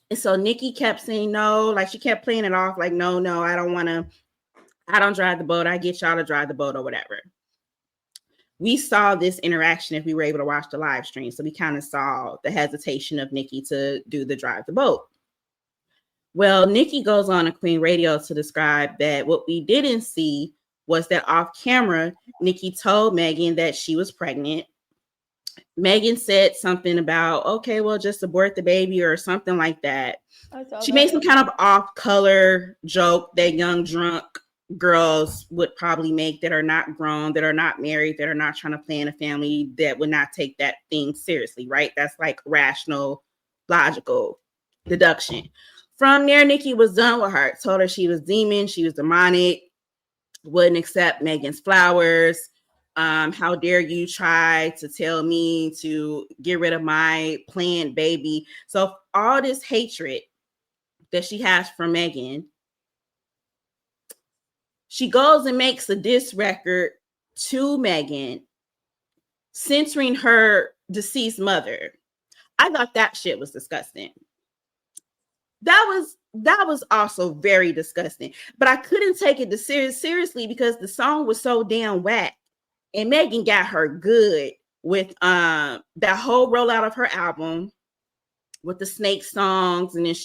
And so Nicki kept saying no, like she kept playing it off like, no, I don't drive the boat. I get y'all to drive the boat or whatever. We saw this interaction if we were able to watch the live stream. So we kind of saw the hesitation of Nicki to do the drive the boat. Well, Nicki goes on a Queen Radio to describe that what we didn't see was that off camera, Nicki told Megan that she was pregnant. Megan said something about, okay, well, just abort the baby or something like that. She made some kind of off-color joke that young drunk girls would probably make that are not grown, that are not married, that are not trying to plan a family, that would not take that thing seriously, right? That's like rational, logical deduction. From there, Nicki was done with her. Told her she was demon, she was demonic, wouldn't accept Megan's flowers. How dare you try to tell me to get rid of my planned baby? So all this hatred that she has for Megan, she goes and makes a diss record to Megan, censoring her deceased mother. I thought that shit was disgusting. That was also very disgusting. But I couldn't take it seriously because the song was so damn whack. And Megan got her good with that whole rollout of her album with the Snake songs. And then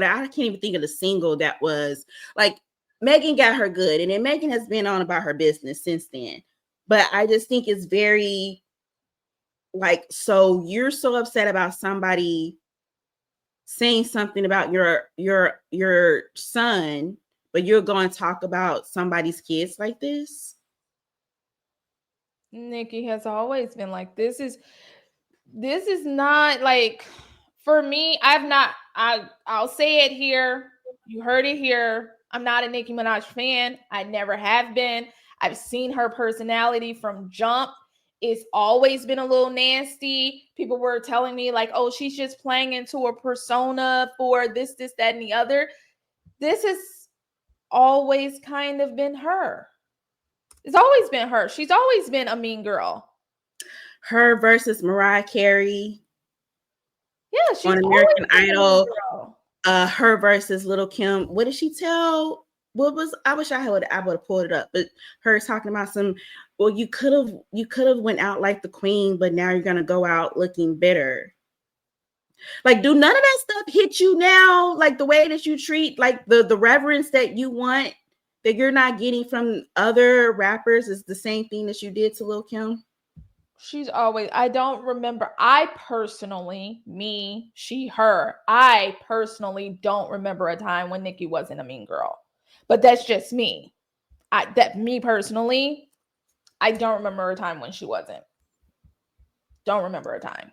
I can't even think of the single that was like, Megan got her good. And then Megan has been on about her business since then. But I just think it's very like, so you're so upset about somebody saying something about your son, but you're going to talk about somebody's kids like this? Nicki has always been like, this is not like, for me, I'll say it here. You heard it here. I'm not a Nicki Minaj fan. I never have been. I've seen her personality from jump. It's always been a little nasty. People were telling me like, oh, she's just playing into a persona for this, that, and the other. this has always kind of been her. It's always been her. She's always been a mean girl. Her versus Mariah Carey. Yeah, she's on American always been Idol. a mean girl. Her versus Little Kim. What did she tell? What was? I wish I would have pulled it up. But her talking about some. Well, you could have went out like the queen, but now you're gonna go out looking bitter. Like, do none of that stuff hit you now? Like the way that you treat, like the reverence that you want that you're not getting from other rappers is the same thing that you did to Lil Kim? She's always, I don't remember. I personally, me, she, her, I personally don't remember a time when Nicki wasn't a mean girl. But that's just me. Me personally, I don't remember a time when she wasn't. Don't remember a time.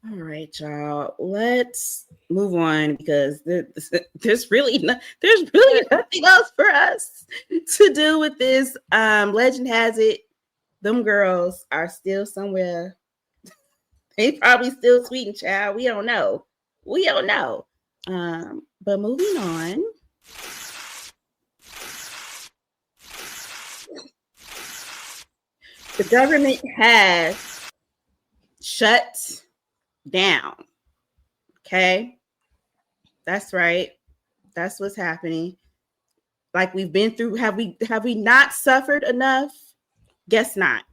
All right, y'all. Let's move on because there's really nothing else for us to do with this. Legend has it, them girls are still somewhere. They probably still sweet and child. We don't know. But moving on. The government has shut down. Okay. That's right. That's what's happening. Like we've been through, have we not suffered enough? Guess not.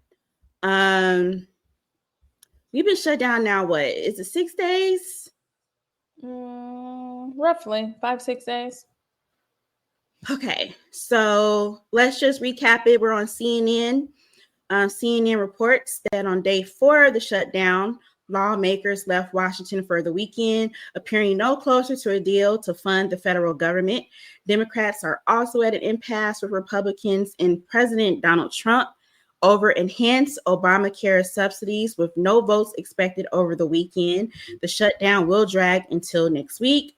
We've been shut down now. What is it? 6 days? Roughly 5-6 days. Okay, so let's just recap it. We're on CNN. CNN reports that on day 4 of the shutdown, lawmakers left Washington for the weekend, appearing no closer to a deal to fund the federal government. Democrats are also at an impasse with Republicans and President Donald Trump over enhanced Obamacare subsidies with no votes expected over the weekend. The shutdown will drag until next week.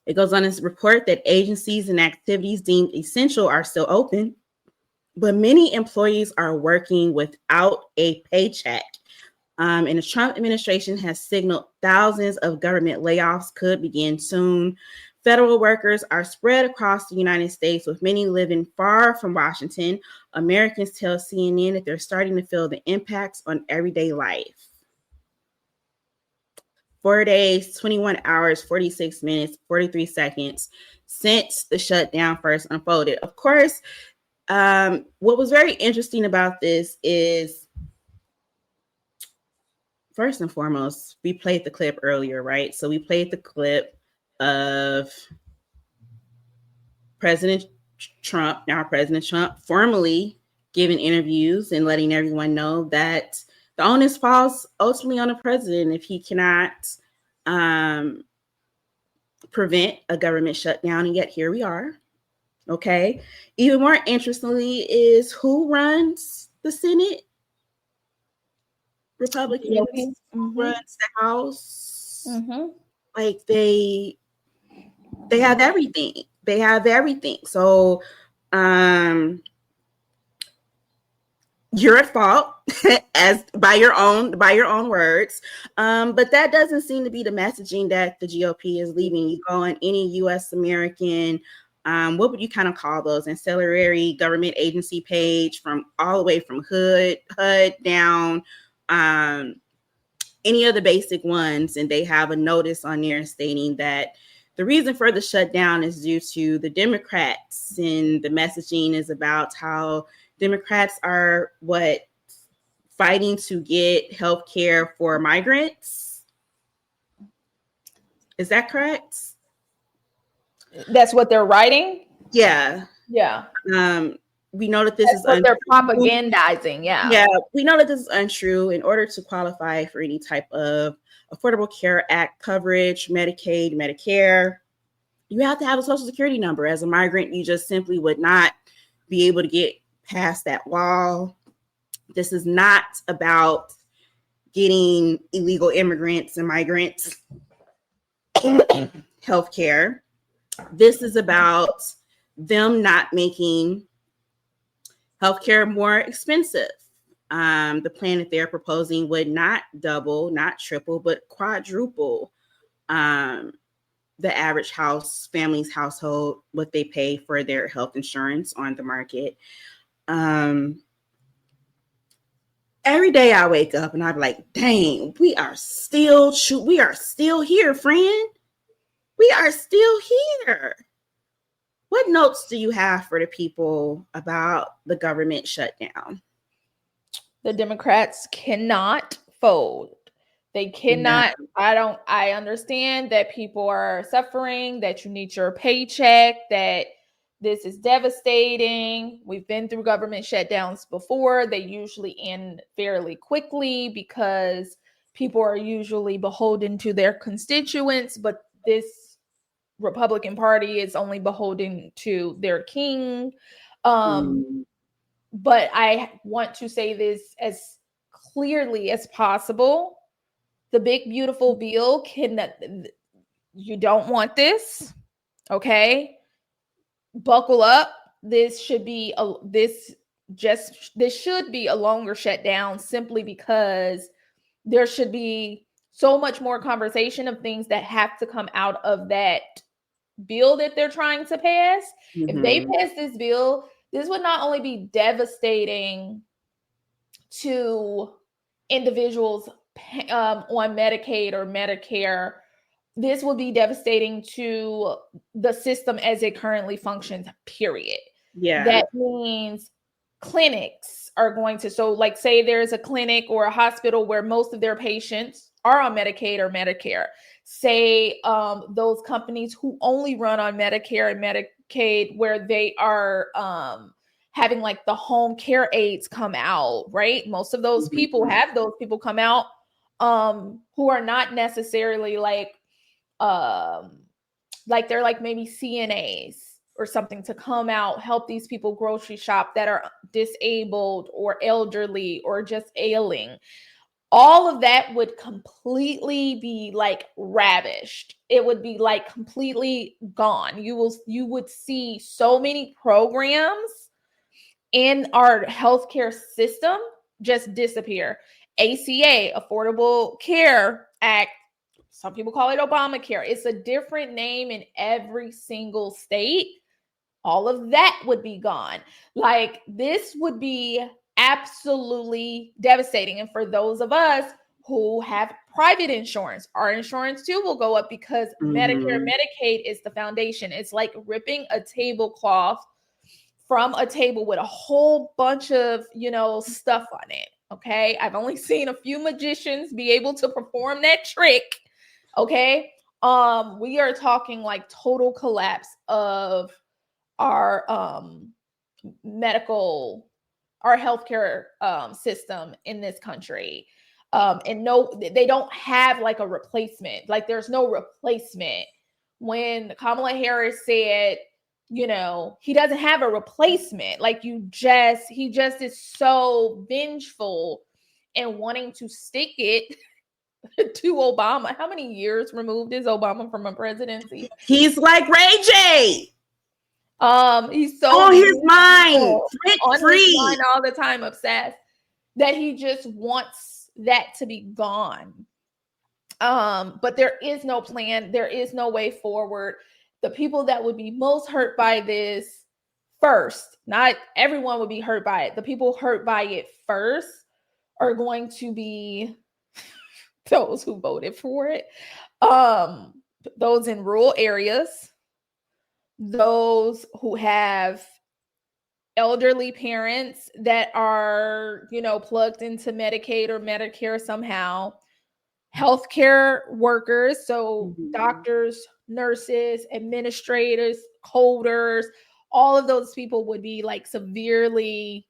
It goes on to report that agencies and activities deemed essential are still open, but many employees are working without a paycheck. And the Trump administration has signaled thousands of government layoffs could begin soon. Federal workers are spread across the United States, with many living far from Washington. Americans tell CNN that they're starting to feel the impacts on everyday life. 4 days, 21 hours, 46 minutes, 43 seconds since the shutdown first unfolded. Of course, what was very interesting about this is, first and foremost, we played the clip earlier, right? So we played the clip of President Trump, formally giving interviews and letting everyone know that the onus falls ultimately on the president if he cannot prevent a government shutdown. And yet here we are. Okay. Even more interestingly is who runs the Senate? Republicans. Mm-hmm. Runs the House. Mm-hmm. Like they have everything. They have everything. So you're at fault as by your own words. But that doesn't seem to be the messaging that the GOP is leaving. You go on any US American, what would you kind of call those, ancillary government agency page, from all the way from HUD down, any of the basic ones, and they have a notice on there stating that the reason for the shutdown is due to the Democrats, and the messaging is about how Democrats are fighting to get health care for migrants. Is that correct? That's what they're writing? Yeah. Yeah. We know that this That's is what they're propagandizing. Yeah. Yeah. We know that this is untrue. In order to qualify for any type of Affordable Care Act coverage, Medicaid, Medicare, you have to have a social security number. As a migrant, you just simply would not be able to get past that wall. This is not about getting illegal immigrants and migrants healthcare. This is about them not making healthcare more expensive. The plan that they're proposing would not double, not triple, but quadruple the the average family's household, what they pay for their health insurance on the market. Every day I wake up and I'm like, dang, we are still here, friend. We are still here. What notes do you have for the people about the government shutdown? The Democrats cannot fold. They cannot. No. I understand that people are suffering, that you need your paycheck, that this is devastating. We've been through government shutdowns before. They usually end fairly quickly because people are usually beholden to their constituents, but this Republican Party is only beholden to their king. But I want to say this as clearly as possible. The big, beautiful bill you don't want this. Okay. Buckle up. This should be a longer shutdown, simply because there should be so much more conversation of things that have to come out of that bill that they're trying to pass. If they pass this bill, this would not only be devastating to individuals on Medicaid or Medicare, this would be devastating to the system as it currently functions, period. Yeah. That means clinics are going to, so like say there's a clinic or a hospital where most of their patients are on Medicaid or Medicare. Say those companies who only run on Medicare and Medicaid, where they are having like the home care aides come out, right? Most of those people have those people come out who are not necessarily like they're like maybe CNAs or something, to come out, help these people grocery shop that are disabled or elderly or just ailing. All of that would completely be like ravished. It would be like completely gone. You would see so many programs in our healthcare system just disappear. ACA, Affordable Care Act, some people call it Obamacare. It's a different name in every single state. All of that would be gone. Like, this would be absolutely devastating. And for those of us who have private insurance, our insurance too will go up, because Medicare and Medicaid is the foundation. It's like ripping a tablecloth from a table with a whole bunch of, stuff on it. Okay. I've only seen a few magicians be able to perform that trick. Okay. We are talking like total collapse of our healthcare system in this country. And no, they don't have like a replacement. Like, there's no replacement. When Kamala Harris said, he doesn't have a replacement. Like, he just is so vengeful and wanting to stick it to Obama. How many years removed is Obama from a presidency? He's like Ray J. He's so on his mind, free all the time, obsessed, that he just wants that to be gone. But there is no plan. There is no way forward. The people that would be most hurt by this first, not everyone would be hurt by it. The people hurt by it first are going to be those who voted for it. Those in rural areas, those who have elderly parents that are, plugged into Medicaid or Medicare somehow, healthcare workers, so doctors, nurses, administrators, coders, all of those people would be like severely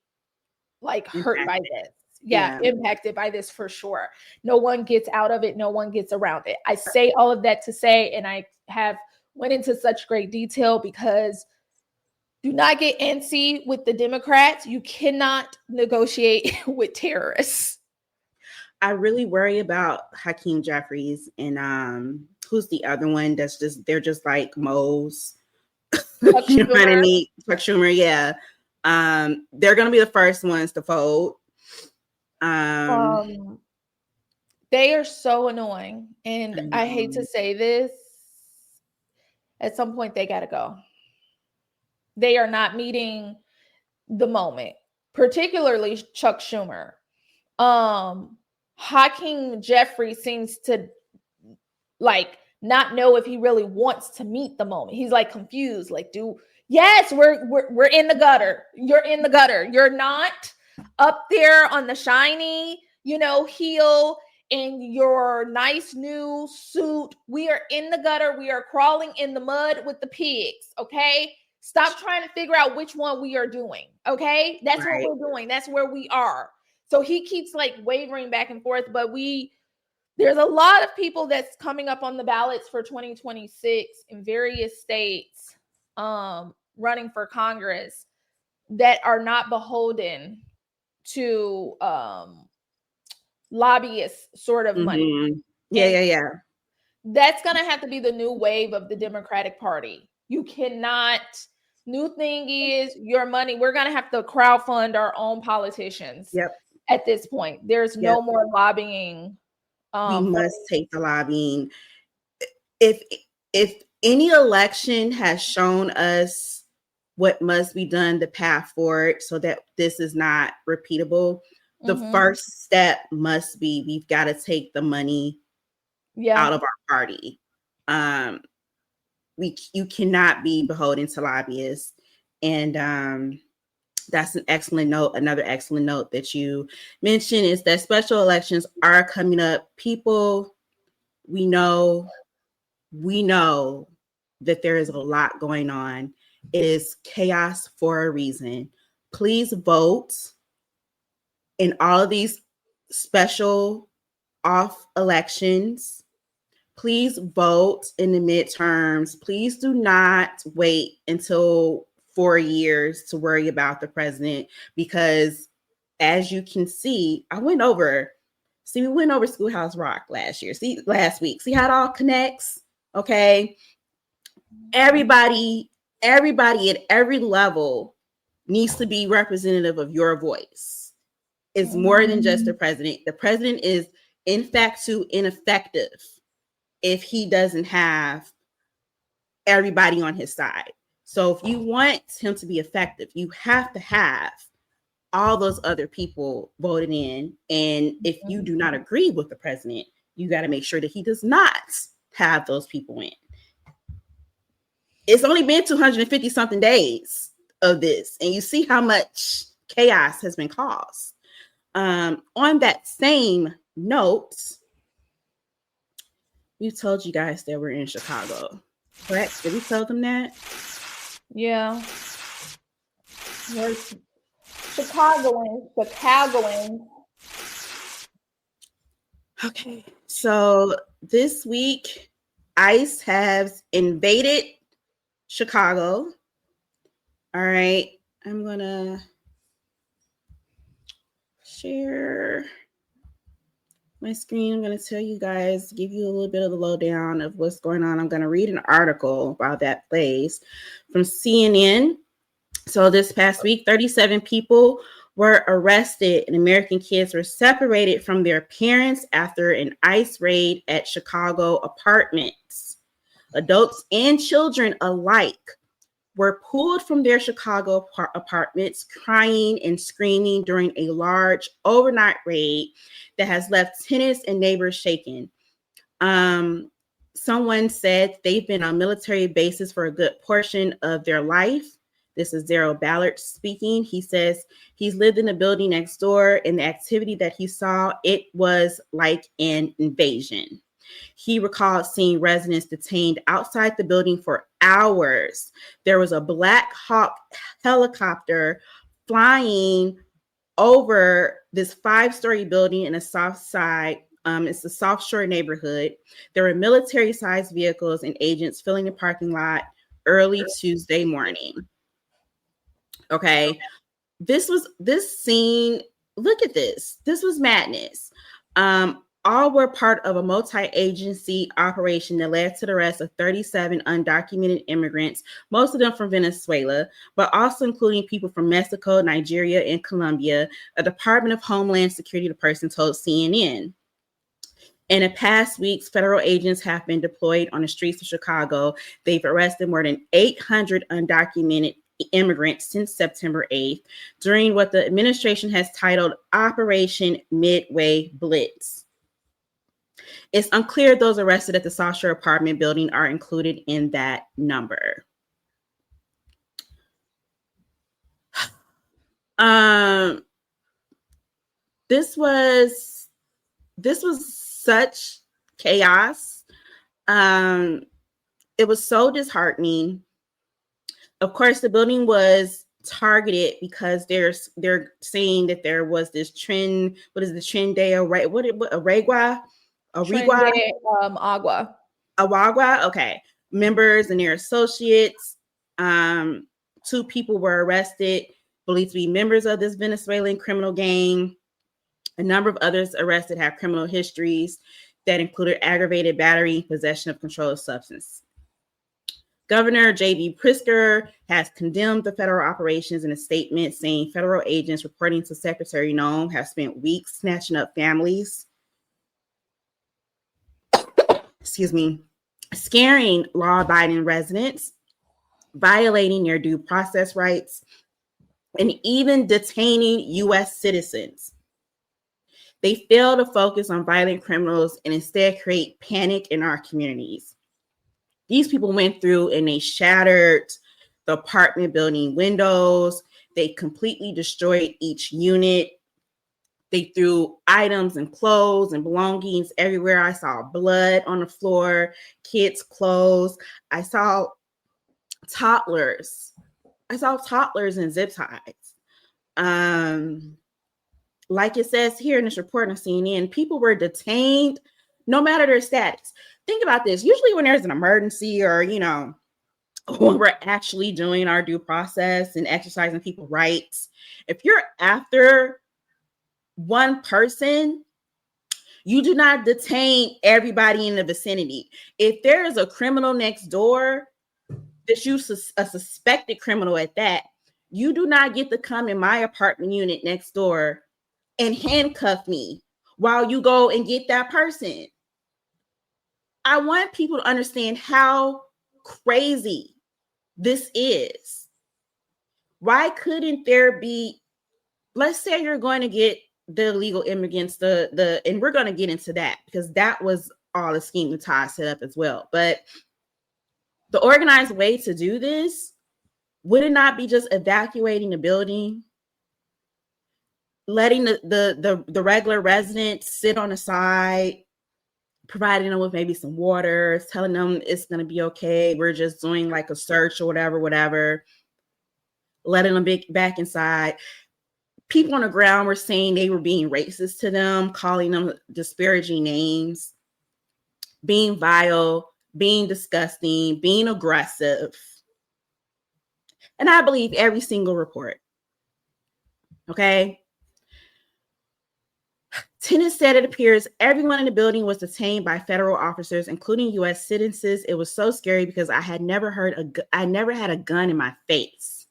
like hurt by this. Yeah, impacted by this for sure. No one gets out of it. No one gets around it. I say all of that to say, and I went into such great detail, because do not get antsy with the Democrats. You cannot negotiate with terrorists. I really worry about Hakeem Jeffries and who's the other one they're just like moles. You know what I mean? Chuck Schumer, yeah. They're gonna be the first ones to fold. They are so annoying, and I hate to say this, at some point they got to go. They are not meeting the moment, particularly Chuck Schumer. Hakeem Jeffrey seems to like not know if he really wants to meet the moment. He's like confused, like, yes, we're in the gutter. You're in the gutter. You're not up there on the shiny, heel in your nice new suit. We are in the gutter. We are crawling in the mud with the pigs. Okay. Stop trying to figure out which one we are doing. Okay. That's right. What we're doing. That's where we are. So he keeps like wavering back and forth, but there's a lot of people that's coming up on the ballots for 2026 in various states, running for Congress that are not beholden to lobbyist sort of money. Yeah. That's going to have to be the new wave of the Democratic Party. You cannot. New thing is your money. We're going to have to crowdfund our own politicians. Yep. At this point, there's no more lobbying. We must take the lobbying. If any election has shown us what must be done, the path forward, so that this is not repeatable, the first step must be we've got to take the money out of our party. You cannot be beholden to lobbyists, and that's an excellent note. Another excellent note that you mentioned is that special elections are coming up. People, we know that there is a lot going on. It is chaos for a reason. Please vote in all of these special off elections. Please vote in the midterms. Please do not wait until 4 years to worry about the president, because as you can see, we went over Schoolhouse Rock last week. See how it all connects? Okay. Everybody at every level needs to be representative of your voice. It's more than just the president. The president is in fact too ineffective if he doesn't have everybody on his side. So if you want him to be effective, you have to have all those other people voted in. And if you do not agree with the president, you got to make sure that he does not have those people in. It's only been 250 something days of this, and you see how much chaos has been caused. On that same note, we told you guys that we're in Chicago, correct? Did we tell them that? Yeah. There's Chicagoans. Okay, so this week, ICE has invaded Chicago. All right, I'm gonna share my screen. I'm gonna tell you guys, give you a little bit of the lowdown of what's going on. I'm gonna read an article about that place from CNN. So this past week, 37 people were arrested and American kids were separated from their parents after an ICE raid at Chicago apartments. Adults and children alike were pulled from their Chicago apartments, crying and screaming during a large overnight raid that has left tenants and neighbors shaken. Someone said they've been on military bases for a good portion of their life. This is Daryl Ballard speaking. He says he's lived in the building next door, and the activity that he saw, it was like an invasion. He recalled seeing residents detained outside the building for hours. There was a Black Hawk helicopter flying over this 5-story building in the South Side. It's the South Shore neighborhood. There were military-sized vehicles and agents filling the parking lot early Tuesday morning. Okay, this scene, look at this. This was madness. All were part of a multi-agency operation that led to the arrest of 37 undocumented immigrants, most of them from Venezuela, but also including people from Mexico, Nigeria, and Colombia, a Department of Homeland Security person told CNN. In the past weeks, federal agents have been deployed on the streets of Chicago. They've arrested more than 800 undocumented immigrants since September 8th during what the administration has titled Operation Midway Blitz. It's unclear if those arrested at the South Shore apartment building are included in that number. This was such chaos. It was so disheartening. Of course, the building was targeted because they're saying that there was this trend. What is the trend day? Agua. Okay. Members and their associates. 2 people were arrested, believed to be members of this Venezuelan criminal gang. A number of others arrested have criminal histories that included aggravated battery, possession of controlled substance. Governor J.B. Pritzker has condemned the federal operations in a statement, saying federal agents reporting to Secretary Noem have spent weeks snatching up families, scaring law-abiding residents, violating their due process rights, and even detaining U.S. citizens. They fail to focus on violent criminals and instead create panic in our communities. These people went through and they shattered the apartment building windows. They completely destroyed each unit. They threw items and clothes and belongings everywhere. I saw blood on the floor, kids' clothes. I saw toddlers in zip ties. Like it says here in this report on CNN, people were detained no matter their status. Think about this. Usually when there's an emergency or, when we're actually doing our due process and exercising people's rights, if you're after one person, you do not detain everybody in the vicinity. If there is a criminal next door, a suspected criminal at that, you do not get to come in my apartment unit next door and handcuff me while you go and get that person. I want people to understand how crazy this is. Why couldn't there be, let's say you're going to get the illegal immigrants, and we're going to get into that because that was all a scheme that Todd set up as well. But the organized way to do this, would it not be just evacuating the building, letting the regular residents sit on the side, providing them with maybe some water, telling them it's going to be okay, we're just doing like a search or whatever, letting them be back inside. People on the ground were saying they were being racist to them, calling them disparaging names, being vile, being disgusting, being aggressive. And I believe every single report. Okay. Tenants said it appears everyone in the building was detained by federal officers, including U.S. citizens. It was so scary because I never had a gun in my face.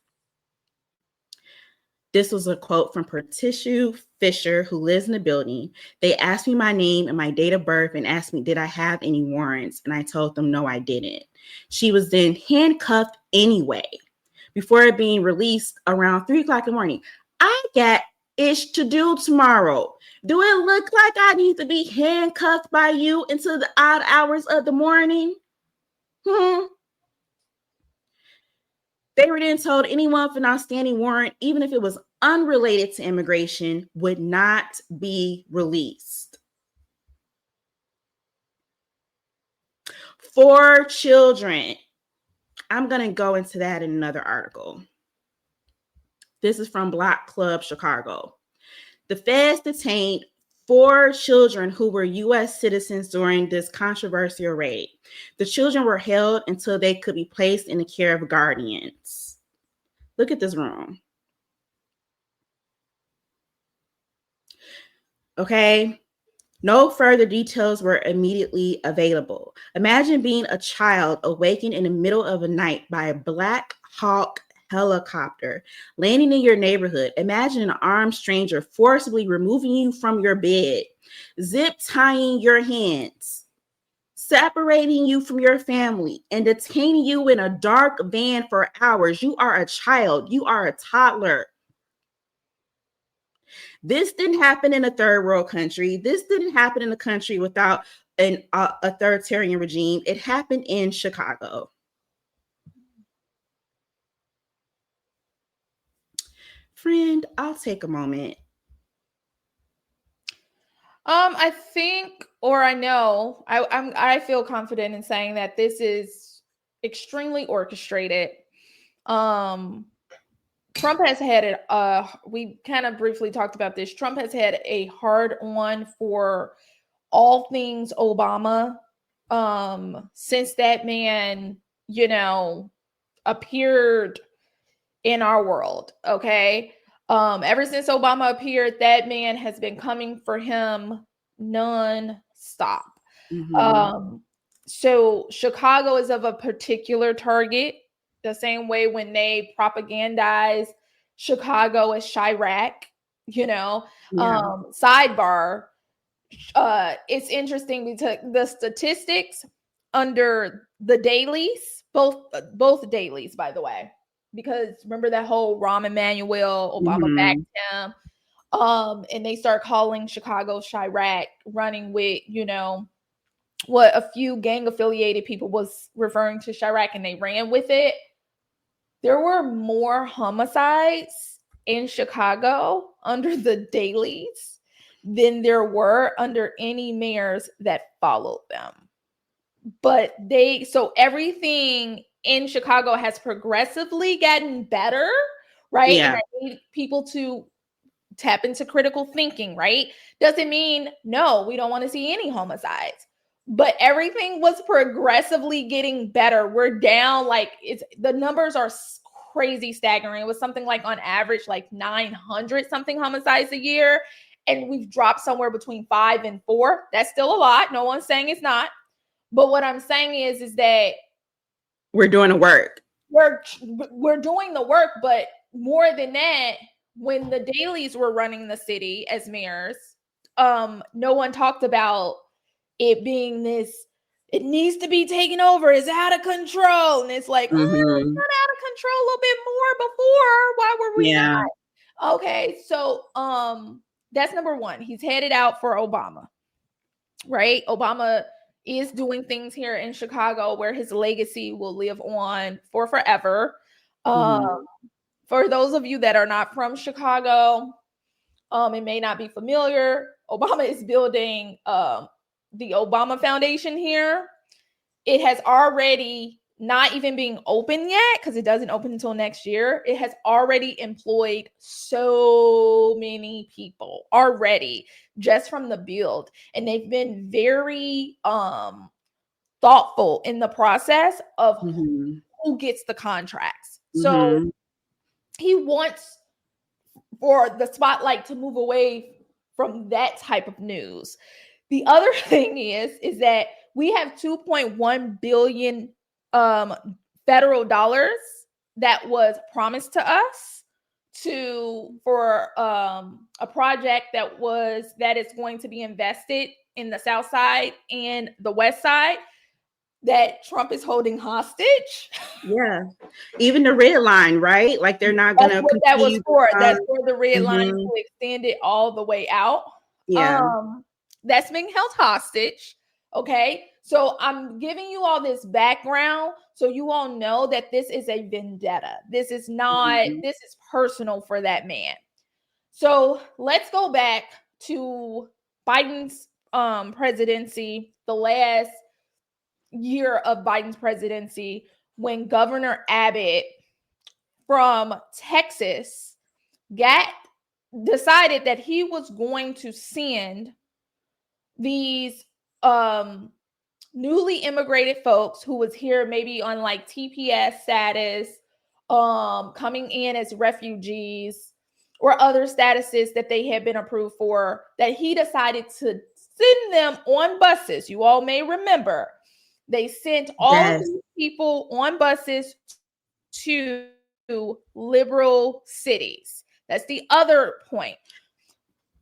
This was a quote from Patricia Fisher, who lives in the building. They asked me my name and my date of birth and asked me, did I have any warrants? And I told them, no, I didn't. She was then handcuffed anyway before being released around 3 o'clock in the morning. I got ish to do tomorrow. Do it look like I need to be handcuffed by you until the odd hours of the morning? They were then told anyone with an outstanding warrant, even if it was unrelated to immigration, would not be released. 4 children. I'm going to go into that in another article. This is from Block Club Chicago. The feds detained 4 children who were U.S. citizens during this controversial raid. The children were held until they could be placed in the care of guardians. Look at this room. Okay. No further details were immediately available. Imagine being a child awakened in the middle of the night by a Black Hawk helicopter landing in your neighborhood. Imagine an armed stranger forcibly removing you from your bed, zip tying your hands, separating you from your family, and detaining you in a dark van for hours. You are a child. You are a toddler. This didn't happen in a third world country. This didn't happen in a country without an authoritarian regime. It happened in Chicago. Friend, I'll take a moment. I think, or I know, I feel confident in saying that this is extremely orchestrated. Trump has had it. We kind of briefly talked about this. Trump has had a hard on for all things Obama. Since that man, appeared in our world. Okay. Ever since Obama appeared, that man has been coming for him non-stop. Mm-hmm. So Chicago is of a particular target, the same way when they propagandize Chicago as Chirac, sidebar. It's interesting because the statistics under the dailies, both dailies, by the way, because remember that whole Rahm Emanuel, Obama backed him, and they start calling Chicago Chirac, running with, what a few gang affiliated people was referring to Chirac, and they ran with it. There were more homicides in Chicago under the dailies than there were under any mayors that followed them. But so everything in Chicago has progressively gotten better, right? Yeah. And I need people to tap into critical thinking, right? Doesn't mean, no, we don't want to see any homicides. But everything was progressively getting better. We're down, the numbers are crazy staggering. It was something like on average, 900 something homicides a year. And we've dropped somewhere between 5 and 4. That's still a lot. No one's saying it's not. But what I'm saying is that we're doing the work. We're doing the work, but more than that, when the dailies were running the city as mayors, no one talked about it being this, it needs to be taken over, it's out of control. And it's like, it's not out of control a little bit more before. Why were we not? Okay, so that's number one. He's headed out for Obama, right? Obama is doing things here in Chicago where his legacy will live on for forever. For those of you that are not from Chicago, and may not be familiar, Obama is building the Obama Foundation here. It has already, not even being open yet, because it doesn't open until next year, it has already employed so many people already just from the build. And they've been very thoughtful in the process of who gets the contracts. So he wants for the spotlight to move away from that type of news. The other thing is that we have 2.1 billion federal dollars that was promised to us for a project that is going to be invested in the South Side and the West Side that Trump is holding hostage. Yeah. Even the red line, right? Like they're not going to. That was for. That's for the red line to extend it all the way out. Yeah. That's being held hostage. Okay. So I'm giving you all this background so you all know that this is a vendetta. This is not, this is personal for that man. So let's go back to Biden's presidency, the last year of Biden's presidency, when Governor Abbott from Texas decided that he was going to send these newly immigrated folks who was here maybe on TPS status, coming in as refugees or other statuses that they had been approved for, that he decided to send them on buses. You all may remember they sent all of these people on buses to liberal cities. That's the other point.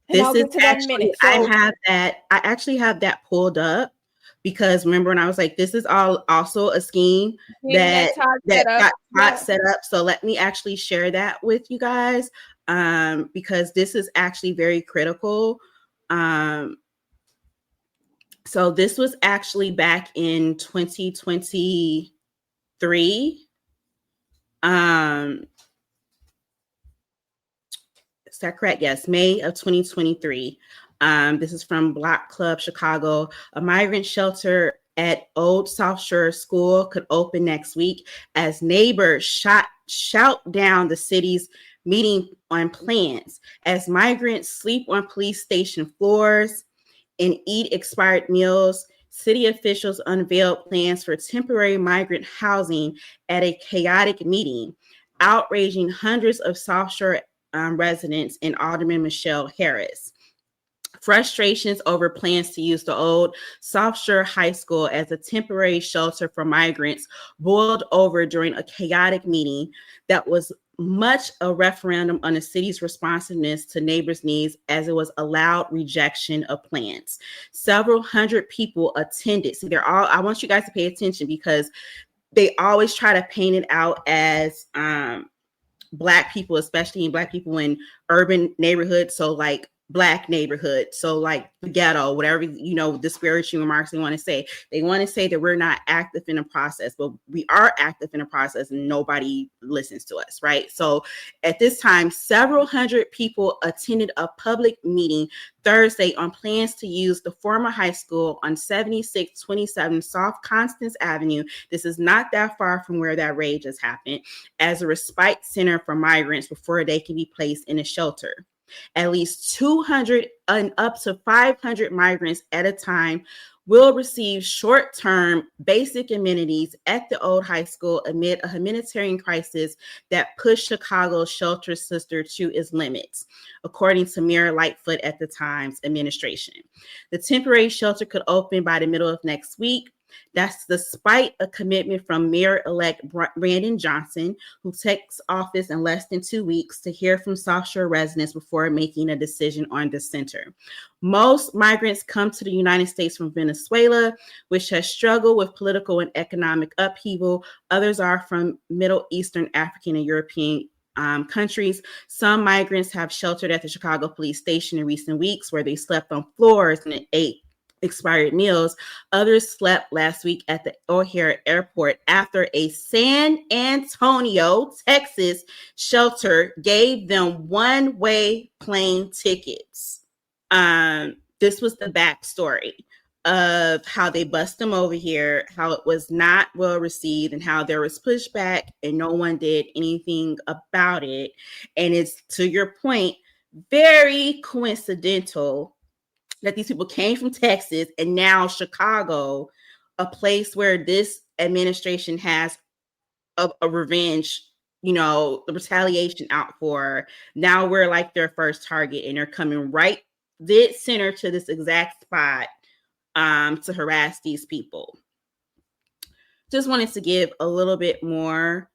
And This I'll is get to that in a minute. I actually have that pulled up because remember when I was like, this is all also a scheme that got set up. So let me actually share that with you guys because this is actually very critical. So this was actually back in 2023. Is that correct? Yes, May of 2023. This is from Block Club Chicago. A migrant shelter at Old South Shore School could open next week as neighbors shout down the city's meeting on plans. As migrants sleep on police station floors and eat expired meals, city officials unveiled plans for temporary migrant housing at a chaotic meeting, outraging hundreds of South Shore residents and Alderman Michelle Harris. Frustrations over plans to use the old South Shore High School as a temporary shelter for migrants boiled over during a chaotic meeting that was much a referendum on the city's responsiveness to neighbors' needs as it was a loud rejection of plans. Several hundred people attended. See, I want you guys to pay attention because they always try to paint it out as Black people, especially Black people in urban neighborhoods. So like Black neighborhood. So like the ghetto, whatever, disparaging remarks they want to say. They want to say that we're not active in the process, but we are active in the process and nobody listens to us, right? So at this time, several hundred people attended a public meeting Thursday on plans to use the former high school on 7627 South Constance Avenue. This is not that far from where that rage has happened, as a respite center for migrants before they can be placed in a shelter. At least 200 and up to 500 migrants at a time will receive short-term basic amenities at the old high school amid a humanitarian crisis that pushed Chicago's shelter sister to its limits, according to Mayor Lightfoot at the Times administration. The temporary shelter could open by the middle of next week. That's despite a commitment from Mayor-elect Brandon Johnson, who takes office in less than 2 weeks, to hear from South Shore residents before making a decision on the center. Most migrants come to the United States from Venezuela, which has struggled with political and economic upheaval. Others are from Middle Eastern, African, and European countries. Some migrants have sheltered at the Chicago police station in recent weeks, where they slept on floors and ate expired meals. Others slept last week at the O'Hare Airport after a San Antonio, Texas shelter gave them one-way plane tickets. This was the backstory of how they bust them over here, how it was not well received, and how there was pushback and no one did anything about it. And it's, to your point, very coincidental that these people came from Texas and now Chicago, a place where this administration has a revenge, the retaliation out for. Now we're like their first target, and they're coming right dead center to this exact spot to harass these people. Just wanted to give a little bit more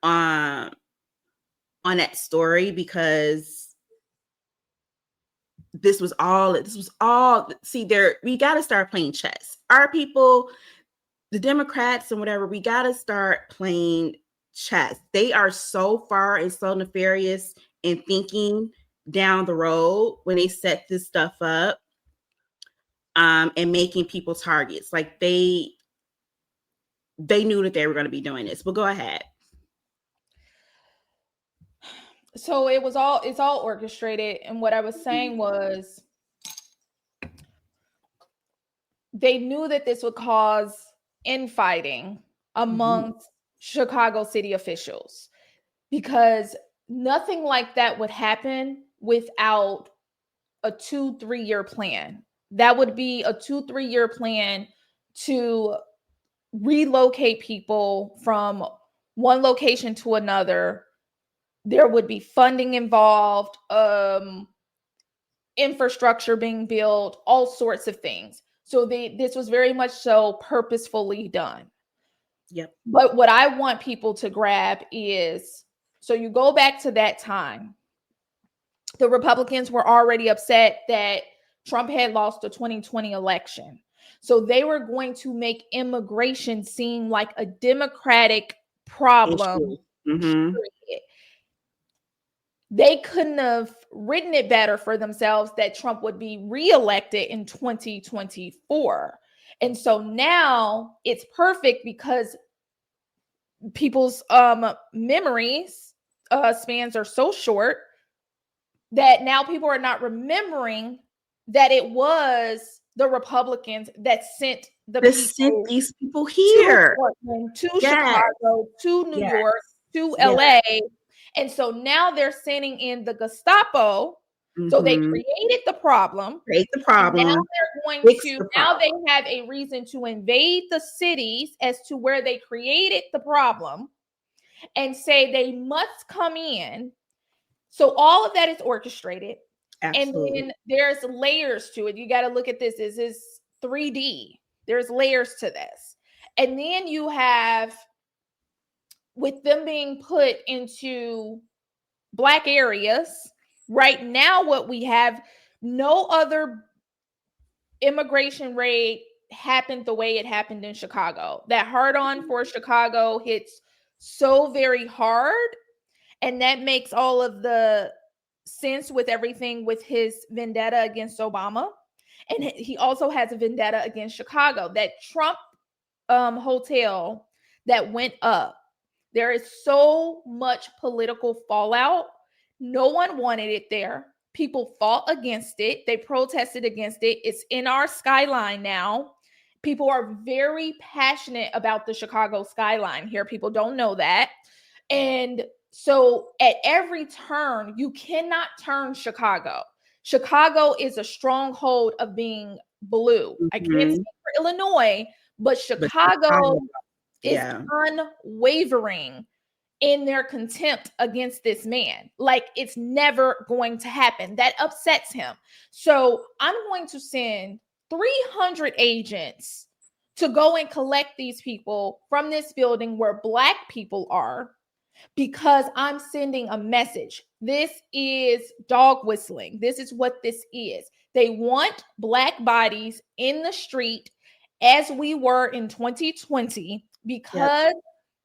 on that story because this was all see there. We got to start playing chess. Our people, the Democrats and whatever, we got to start playing chess. They are so far and so nefarious in thinking down the road when they set this stuff up and making people targets. Like they knew that they were going to be doing this. But go ahead. So it's all orchestrated. And what I was saying was they knew that this would cause infighting amongst Chicago city officials, because nothing like that would happen without a 2-3 year plan. That would be a 2-3 year plan to relocate people from one location to another. There would be funding involved, infrastructure being built, all sorts of things. So this was very much so purposefully done. Yep. But what I want people to grab is So you go back to that time. The Republicans were already upset that Trump had lost the 2020 election. So they were going to make immigration seem like a Democratic problem. Mm-hmm. They couldn't have written it better for themselves that Trump would be reelected in 2024. And so now it's perfect because people's memories spans are so short that now people are not remembering that it was the Republicans that sent these people here to Portland, to Chicago, to New York, to LA. And so now they're sending in the Gestapo. So they created the problem. Create the problem. Now they're going to, now they have a reason to invade the cities as to where they created the problem and say they must come in. So all of that is orchestrated. Absolutely. And then there's layers to it. You got to look at this. This is 3D. There's layers to this. And then you have, with them being put into Black areas, right now what we have, no other immigration raid happened the way it happened in Chicago. That hard on for Chicago hits so very hard. And that makes all of the sense with everything with his vendetta against Obama. And he also has a vendetta against Chicago. That Trump hotel that went up, there is so much political fallout. No one wanted it there. People fought against it. They protested against it. It's in our skyline now. People are very passionate about the Chicago skyline here. People don't know that. And so at every turn, you cannot turn Chicago. Chicago is a stronghold of being blue. I can't speak for Illinois, but Chicago is unwavering in their contempt against this man. Like, it's never going to happen. That upsets him. So I'm going to send 300 agents to go and collect these people from this building where Black people are, because I'm sending a message. This is dog whistling. This is what this is. They want Black bodies in the street as we were in 2020 because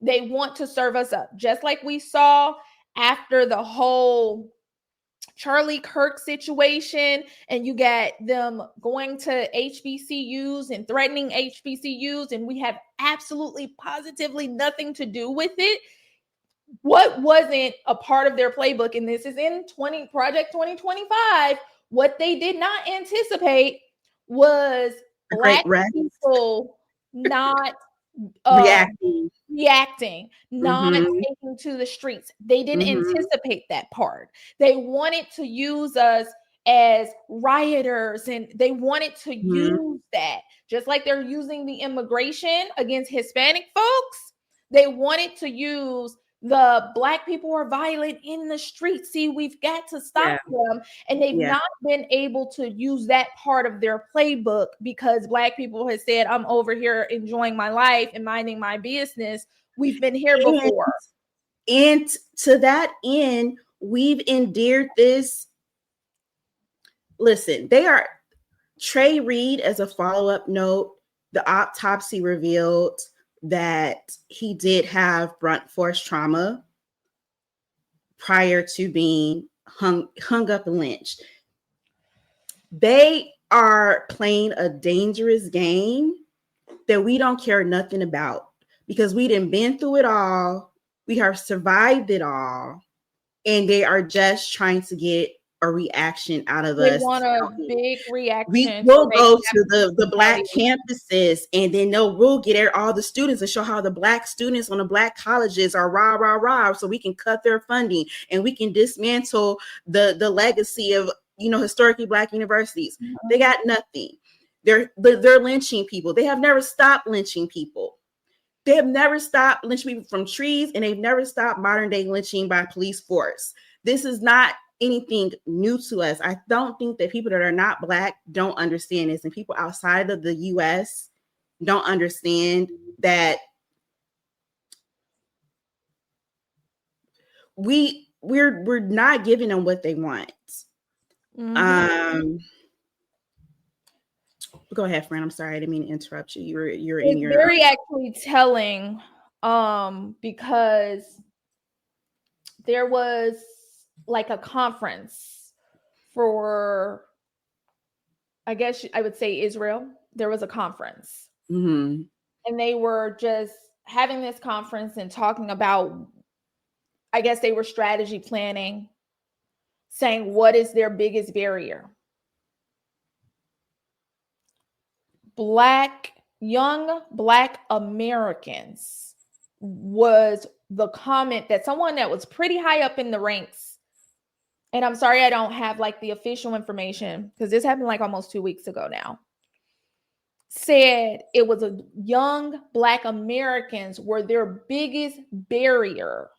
they want to serve us up. Just like we saw after the whole Charlie Kirk situation, and you got them going to HBCUs and threatening HBCUs, and we have absolutely positively nothing to do with it. What wasn't a part of their playbook, and this is in Project 2025, what they did not anticipate was Black people not reacting, not taking to the streets. They didn't anticipate that part. They wanted to use us as rioters, and they wanted to use that, just like they're using the immigration against Hispanic folks. They wanted to use the Black people are violent in the street. See, we've got to stop them. And they've not been able to use that part of their playbook because Black people have said, I'm over here enjoying my life and minding my business. We've been here before. And to that end, we've endeared this. Listen, they are Trey Reed, as a follow-up note, the autopsy revealed that he did have blunt force trauma prior to being hung up and lynched. They are playing a dangerous game that we don't care nothing about, because we done been through it all. We have survived it all. And they are just trying to get a reaction out of us. They want a big reaction. We will go to the Black campuses, and then we'll get all the students and show how the Black students on the Black colleges are rah, rah, rah, so we can cut their funding and we can dismantle the legacy of, historically Black universities. They got nothing. They're lynching people. They have never stopped lynching people. They have never stopped lynching people from trees, and they've never stopped modern day lynching by police force. This is not anything new to us. I don't think that people that are not Black don't understand this, and people outside of the US don't understand that we're not giving them what they want. Mhm. Go ahead, friend. I'm sorry, I didn't mean to interrupt you. You're It's in your very actually telling, because there was like a conference for, I guess I would say, Israel. There was a conference, Mhm. and they were just having this conference and talking about, I guess they were strategy planning, saying what is their biggest barrier. Young Black Americans was the comment that someone that was pretty high up in the ranks, and I'm sorry I don't have like the official information because this happened like almost 2 weeks ago now, said it was a young Black Americans were their biggest barrier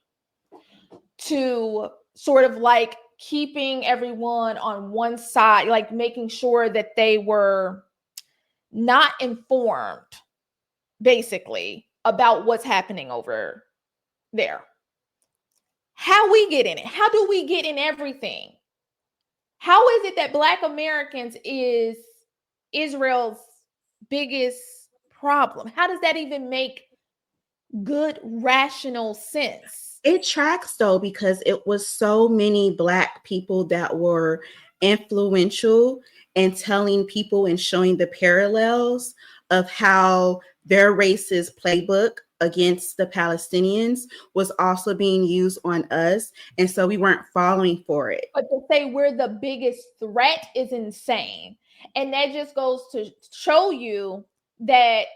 to sort of like keeping everyone on one side, like making sure that they were not informed, basically, about what's happening over there. How we get in it? How do we get in everything? How is it that Black Americans is Israel's biggest problem? How does that even make good, rational sense? It tracks though, because it was so many Black people that were influential and telling people and showing the parallels of how their racist playbook against the Palestinians was also being used on us. And so we weren't falling for it. But to say we're the biggest threat is insane. And that just goes to show you that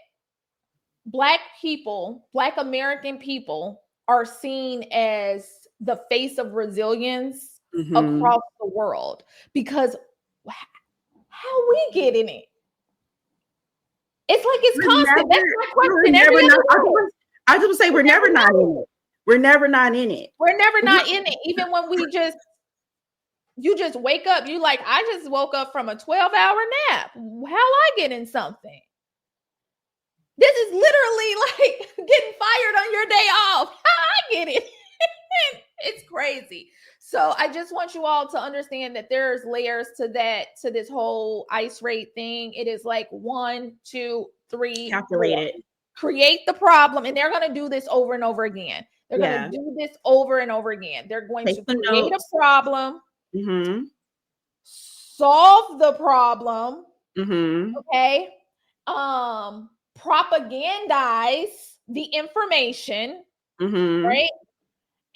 Black people, Black American people, are seen as the face of resilience across the world. Because how we get in it? It's like it's constant. That's my question. I was gonna say we're never not in it. We're never not in it. We're never not in it. Even when you just wake up, you like, I just woke up from a 12-hour nap. How I get in something? This is literally like getting fired on your day off. How I get it? It's crazy. So I just want you all to understand that there's layers to this whole ICE rate thing. It is like 1, 2, 3. Calculate it. Create the problem. And they're going to do this over and over again. They're going to do this over and over again. They're going to create a problem, solve the problem, okay? Propagandize the information, right?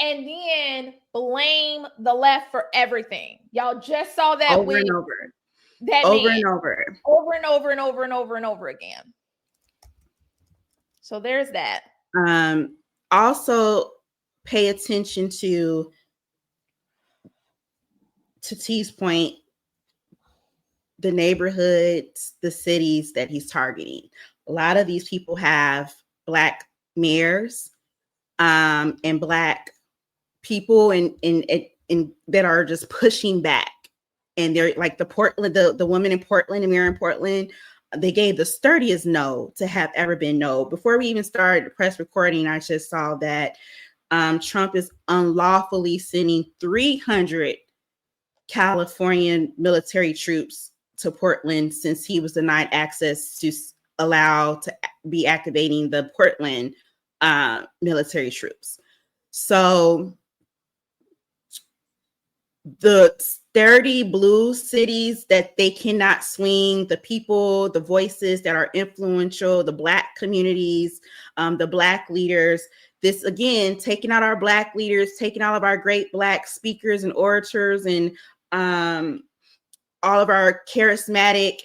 And then blame the left for everything. Y'all just saw that over and over. Over and over and over and over and over again. So there's that. Also pay attention to T's point, the neighborhoods, the cities that he's targeting. A lot of these people have Black mayors and Black people in that are just pushing back. And they're like the woman in Portland, the mayor in Portland, they gave the sturdiest no to have ever been no. Before we even started the press recording, I just saw that Trump is unlawfully sending 300 Californian military troops to Portland since he was denied access to allow to be activating the Portland military troops. So the sturdy blue cities that they cannot swing, the people, the voices that are influential, the Black communities, the Black leaders, this again, taking out our Black leaders, taking all of our great Black speakers and orators and all of our charismatic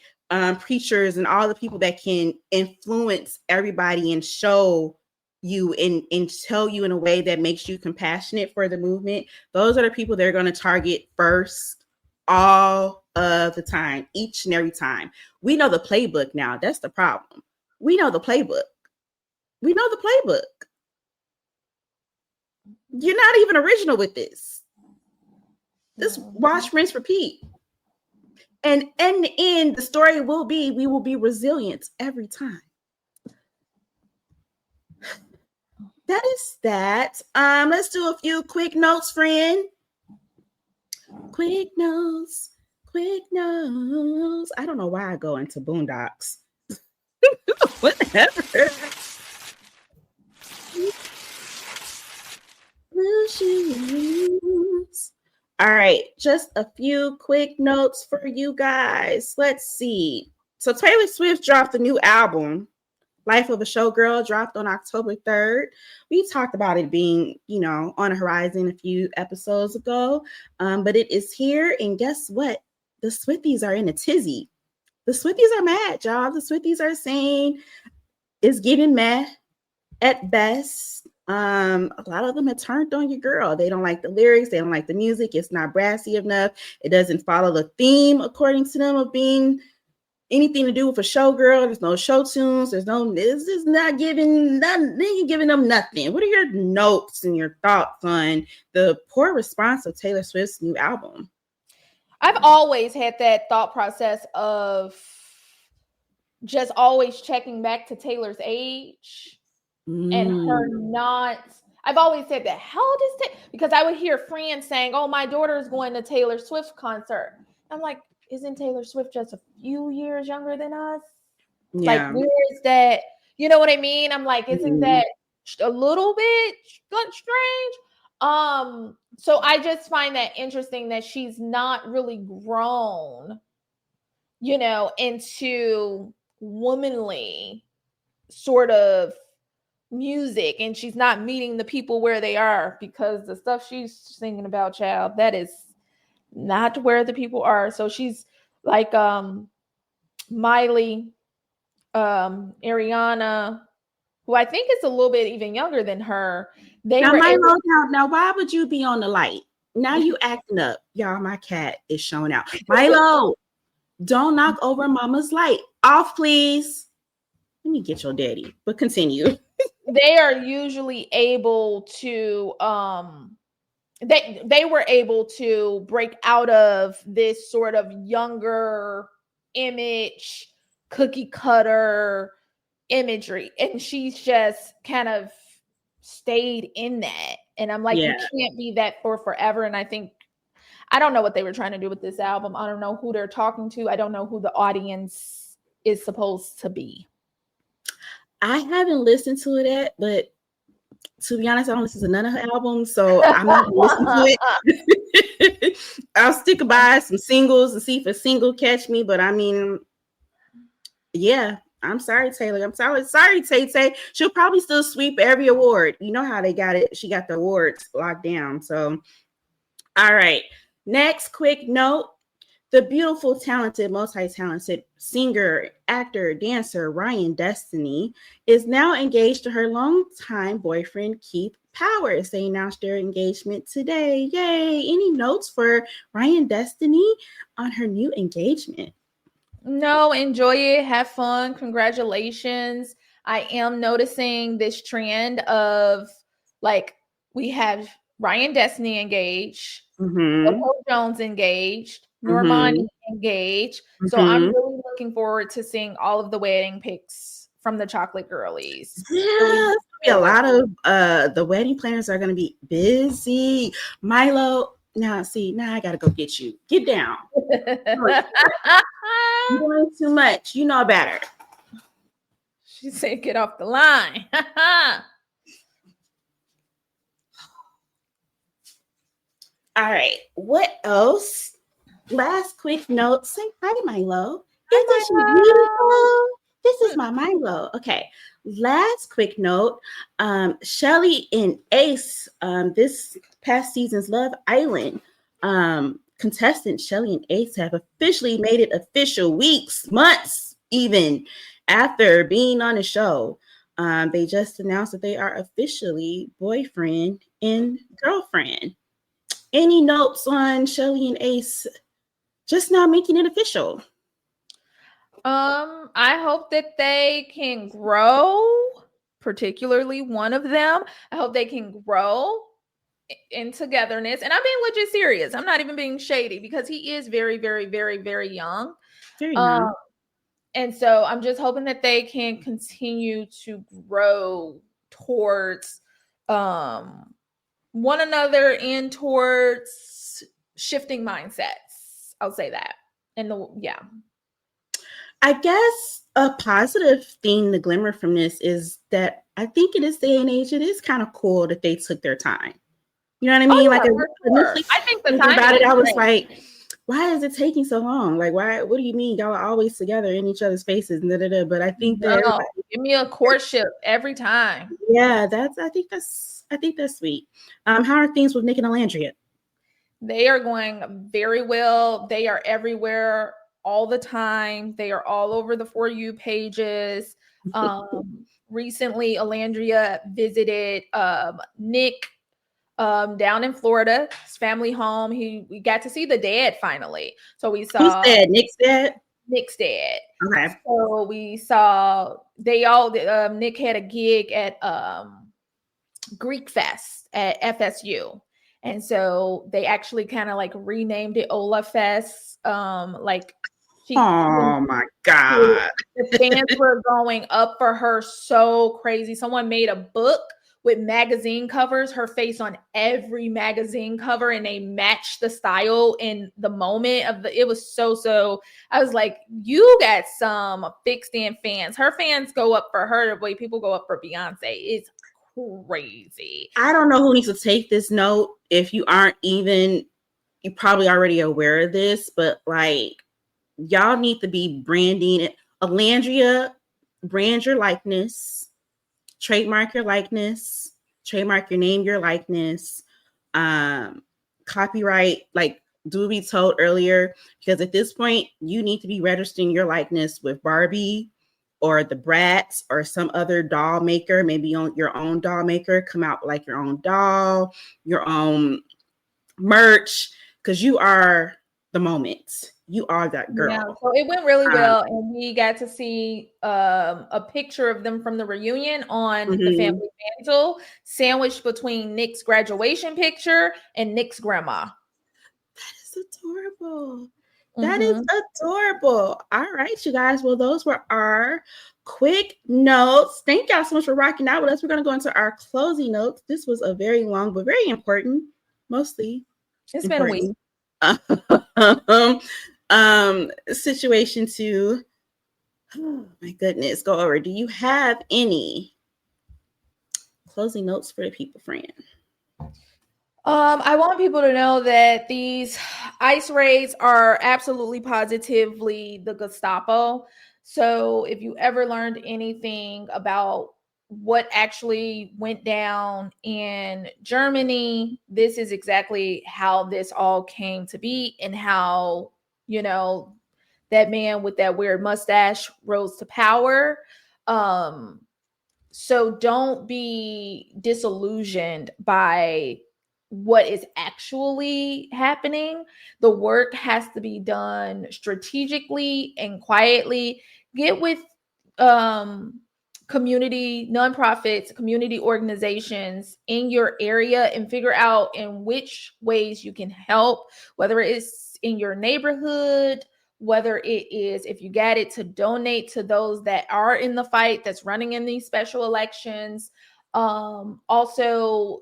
preachers and all the people that can influence everybody and show you and tell you in a way that makes you compassionate for the movement. Those are the people they're going to target first all of the time, each and every time. We know the playbook now. That's the problem. We know the playbook. You're not even original with this. This wash, rinse, repeat. And in the end, the story will be, we will be resilient every time. that is that. Let's do a few quick notes, friend. Quick notes. I don't know why I go into Boondocks. Whatever. Blue shoes. All right, just a few quick notes for you guys. Let's see. So Taylor Swift dropped a new album. Life of a Showgirl dropped on October 3rd. We talked about it being, on the horizon a few episodes ago, but it is here. And guess what? The Swifties are in a tizzy. The Swifties are mad, y'all. The Swifties are saying it's giving mad at best. A lot of them have turned on your girl. They don't like the lyrics. They don't like the music. It's not brassy enough. It doesn't follow the theme, according to them, of being anything to do with a showgirl. There's no show tunes. This is not giving nothing. You're giving them nothing. What are your notes and your thoughts on the poor response of Taylor Swift's new album? I've always had that thought process of just always checking back to Taylor's age and her not. I've always said that. How does because I would hear friends saying, "Oh, my daughter is going to Taylor Swift concert." I'm like, isn't Taylor Swift just a few years younger than us? Yeah. Like, where is that? You know what I mean? I'm like, isn't that a little bit strange? So I just find that interesting that she's not really grown, into womanly sort of music, and she's not meeting the people where they are, because the stuff she's singing about, child, that is not where the people are. So she's like Miley, Ariana, who I think is a little bit even younger than her. Now why would you be on the light? Now you acting up. Y'all, my cat is showing out. Milo, don't knock over mama's light. Off, please. Let me get your daddy, but continue. They are usually able to they were able to break out of this sort of younger image, cookie cutter imagery, and she's just kind of stayed in that. And I'm like, you can't be that for forever. And I don't know what they were trying to do with this album. I don't know who they're talking to. I don't know who the audience is supposed to be. I haven't listened to it yet, but to be honest, I don't listen to none of her albums, so I'm not gonna listen to it. I'll stick by some singles and see if a single catch me. But I mean, yeah, I'm sorry, Taylor. I'm sorry, Tay. She'll probably still sweep every award. You know how they got it. She got the awards locked down. So, all right. Next quick note. The beautiful, talented, multi-talented singer, actor, dancer, Ryan Destiny is now engaged to her longtime boyfriend, Keith Powers. They announced their engagement today. Yay. Any notes for Ryan Destiny on her new engagement? No, enjoy it. Have fun. Congratulations. I am noticing this trend of, like, we have Ryan Destiny engaged, Coco Jones engaged, Normani engaged. So I'm really looking forward to seeing all of the wedding pics from the Chocolate Girlies. Yeah, be a lot of the wedding planners are going to be busy. Milo, now I got to go get you. Get down. You're doing too much. You know better. She said, get off the line. All right. What else? Last quick note. Say hi, Milo. Isn't she beautiful? This is my Milo. Okay. Last quick note. Shelly and Ace, this past season's Love Island contestants Shelly and Ace have officially made it official weeks, months, even after being on the show. They just announced that they are officially boyfriend and girlfriend. Any notes on Shelly and Ace just now making it official? I hope that they can grow, particularly one of them. I hope they can grow in togetherness. And I'm being legit serious. I'm not even being shady, because he is very, very, very, very young. Very young. And so I'm just hoping that they can continue to grow towards one another and towards shifting mindsets. I'll say that. And I guess a positive thing to glimmer from this is that I think in this day and age, it is kind of cool that they took their time. You know what I mean? Sure. I think the time about it, I was like, why is it taking so long? Like, why? What do you mean? Y'all are always together in each other's faces. But I think that give me a courtship every time. Yeah, I think that's sweet. How are things with Nick and Alandria? They are going very well. They are everywhere all the time. They are all over the For You pages. Recently, Alandria visited Nick down in Florida, his family home. We got to see the dad finally. So we saw Who's dad? Nick's dad? Nick's dad. Okay. So we saw Nick had a gig at Greek Fest at FSU. And so they actually kind of like renamed it Ola Fest. Oh my God. The fans were going up for her so crazy. Someone made a book with magazine covers, her face on every magazine cover, and they matched the style in the moment it was so. I was like, you got some big stand fans. Her fans go up for her the way people go up for Beyonce. It's crazy. I don't know who needs to take this note. If you aren't you're probably already aware of this, but like, y'all need to be branding it. Alandria, brand your likeness, trademark your likeness, trademark your name, your likeness, copyright, like Doobie told earlier, because at this point, you need to be registering your likeness with Barbie or the Bratz or some other doll maker, maybe on your own doll maker, come out like your own doll, your own merch, because you are the moment. You are that girl. Yeah, so it went really well, and we got to see a picture of them from the reunion on the family mantle, sandwiched between Nick's graduation picture and Nick's grandma. That is adorable. That is adorable. All right, you guys. Well, those were our quick notes. Thank y'all so much for rocking out with us. We're going to go into our closing notes. This was a very long but very important, mostly. It's been a week. Situation to, oh my goodness, go over. Do you have any closing notes for the people, friend? I want people to know that these ICE raids are absolutely positively the Gestapo. So if you ever learned anything about what actually went down in Germany, this is exactly how this all came to be, and how, that man with that weird mustache rose to power. So don't be disillusioned by what is actually happening. The work has to be done strategically and quietly. Get with community nonprofits, community organizations in your area, and figure out in which ways you can help, whether it's in your neighborhood, whether it is, if you got it, to donate to those that are in the fight, that's running in these special elections. Also,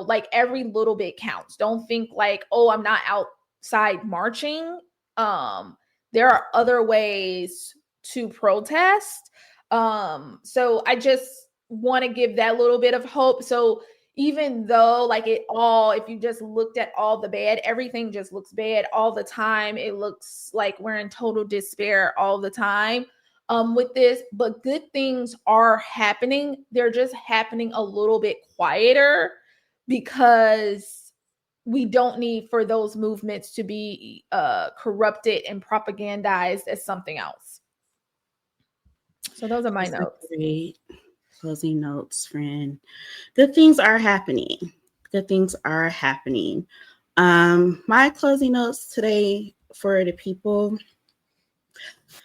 like, every little bit counts. Don't think like, oh, I'm not outside marching. There are other ways to protest. So I just want to give that little bit of hope. So even though if you just looked at all the bad, everything just looks bad all the time. It looks like we're in total despair all the time with this, but good things are happening. They're just happening a little bit quieter, because we don't need for those movements to be corrupted and propagandized as something else. So those are my notes. Great closing notes, friend. Good things are happening. Good things are happening. My closing notes today for the people.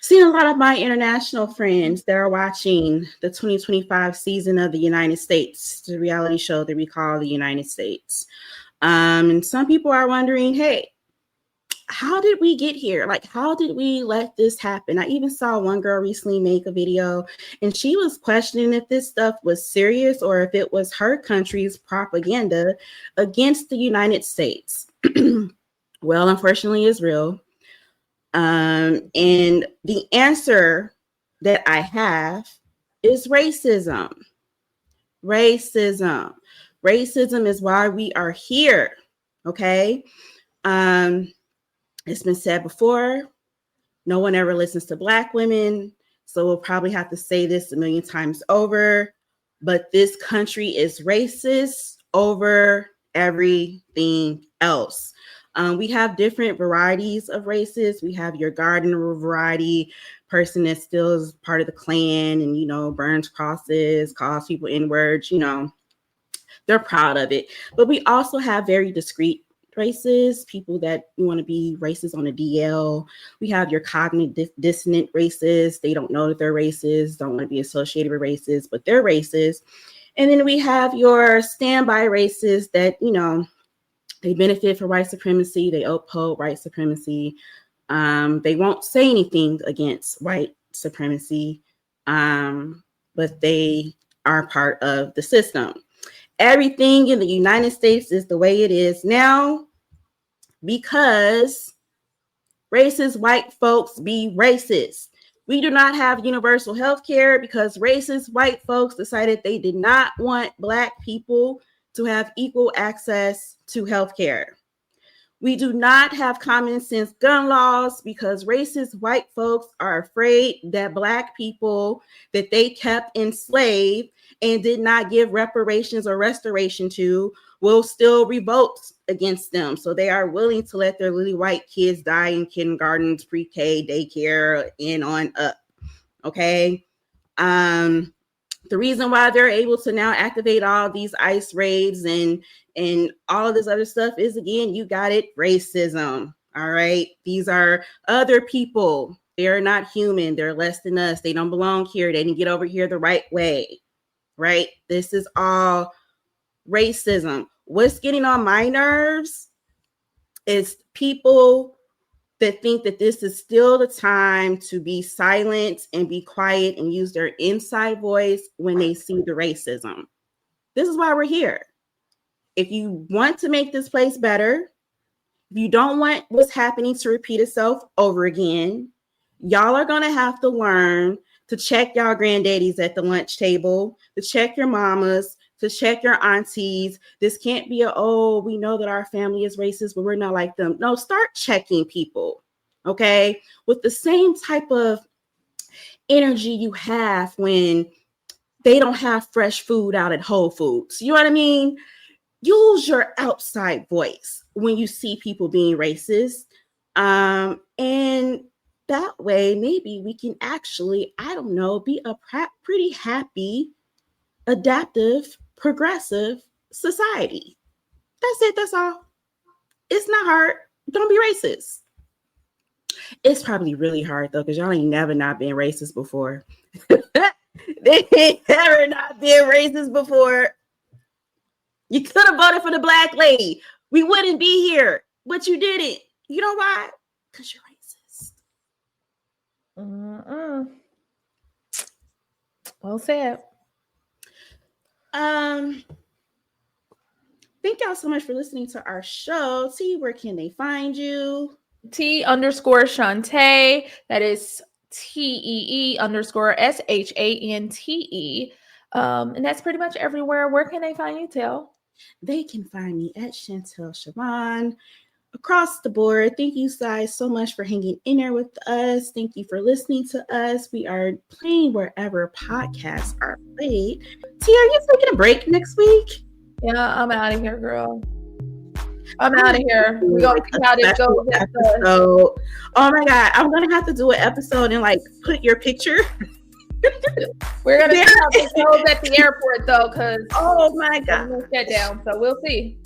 Seen a lot of my international friends that are watching the 2025 season of the United States, the reality show that we call the United States. And some people are wondering, hey, how did we get here? Like, how did we let this happen? I even saw one girl recently make a video, and she was questioning if this stuff was serious or if it was her country's propaganda against the United States. Well, unfortunately, it's real. And the answer that I have is racism. Racism. Racism is why we are here. Okay. It's been said before, no one ever listens to Black women, so we'll probably have to say this a million times over, but this country is racist over everything else. We have different varieties of races. We have your garden variety, person that still is part of the Klan and, you know, burns crosses, calls people N-words, you know, they're proud of it. But we also have very discreet races, people that want to be racist on a DL. We have your cognitive dissonant races. They don't know that they're racist, don't want to be associated with races, but they're racist. And then we have your standby races that, you know, they benefit from white supremacy. They uphold white supremacy. They won't say anything against white supremacy, but they are part of the system. Everything in the United States is the way it is now because racist white folks be racist. We do not have universal health care because racist white folks decided they did not want Black people to have equal access to health care. We do not have common sense gun laws because racist white folks are afraid that Black people that they kept enslaved and did not give reparations or restoration to will still revolt against them. So they are willing to let their little white kids die in kindergartens, pre-K, daycare, and on up. Okay. The reason why they're able to now activate all these ICE raids and all of this other stuff is, again, you got it, racism. All right. These are other people. They're not human. They're less than us. They don't belong here. They didn't get over here the right way. Right? This is all racism. What's getting on my nerves is people that think that this is still the time to be silent and be quiet and use their inside voice when they see the racism. This is why we're here. If you want to make this place better, if you don't want what's happening to repeat itself over again, y'all are going to have to learn to check y'all granddaddies at the lunch table, to check your mamas, to check your aunties. This can't be we know that our family is racist, but we're not like them. No, start checking people, okay? With the same type of energy you have when they don't have fresh food out at Whole Foods. You know what I mean? Use your outside voice when you see people being racist. And that way, maybe we can actually, I don't know, be a pretty happy, adaptive, progressive society. That's it. That's all. It's not hard. Don't be racist. It's probably really hard, though, because y'all ain't never not been racist before. They ain't never not been racist before. You could have voted for the Black lady. We wouldn't be here, but you didn't. You know why? Because you're racist. Well said. Thank y'all so much for listening to our show. T, where can they find you? T_Shante. That is TEE_SHANTE. And that's pretty much everywhere. Where can they find you, Tel? They can find me at Chantel Siobhan. Across the board, thank you guys so much for hanging in there with us. Thank you for listening to us. We are playing wherever podcasts are played. T, are you taking a break next week? Yeah, I'm out of here, girl. I'm out of here. We're going to see how this goes. Oh my God. I'm going to have to do an episode and put your picture. We're going to see how this goes at the airport, though, because oh my God, shut down. So we'll see.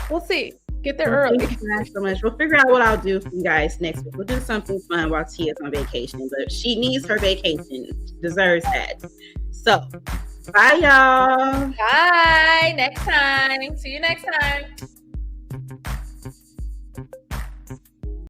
We'll see. Get there early. Thank you guys so much. We'll figure out what I'll do for you guys next week. We'll do something fun while Tia's on vacation, but she needs her vacation. Deserves that. So, bye, y'all. Bye. Next time. See you next time.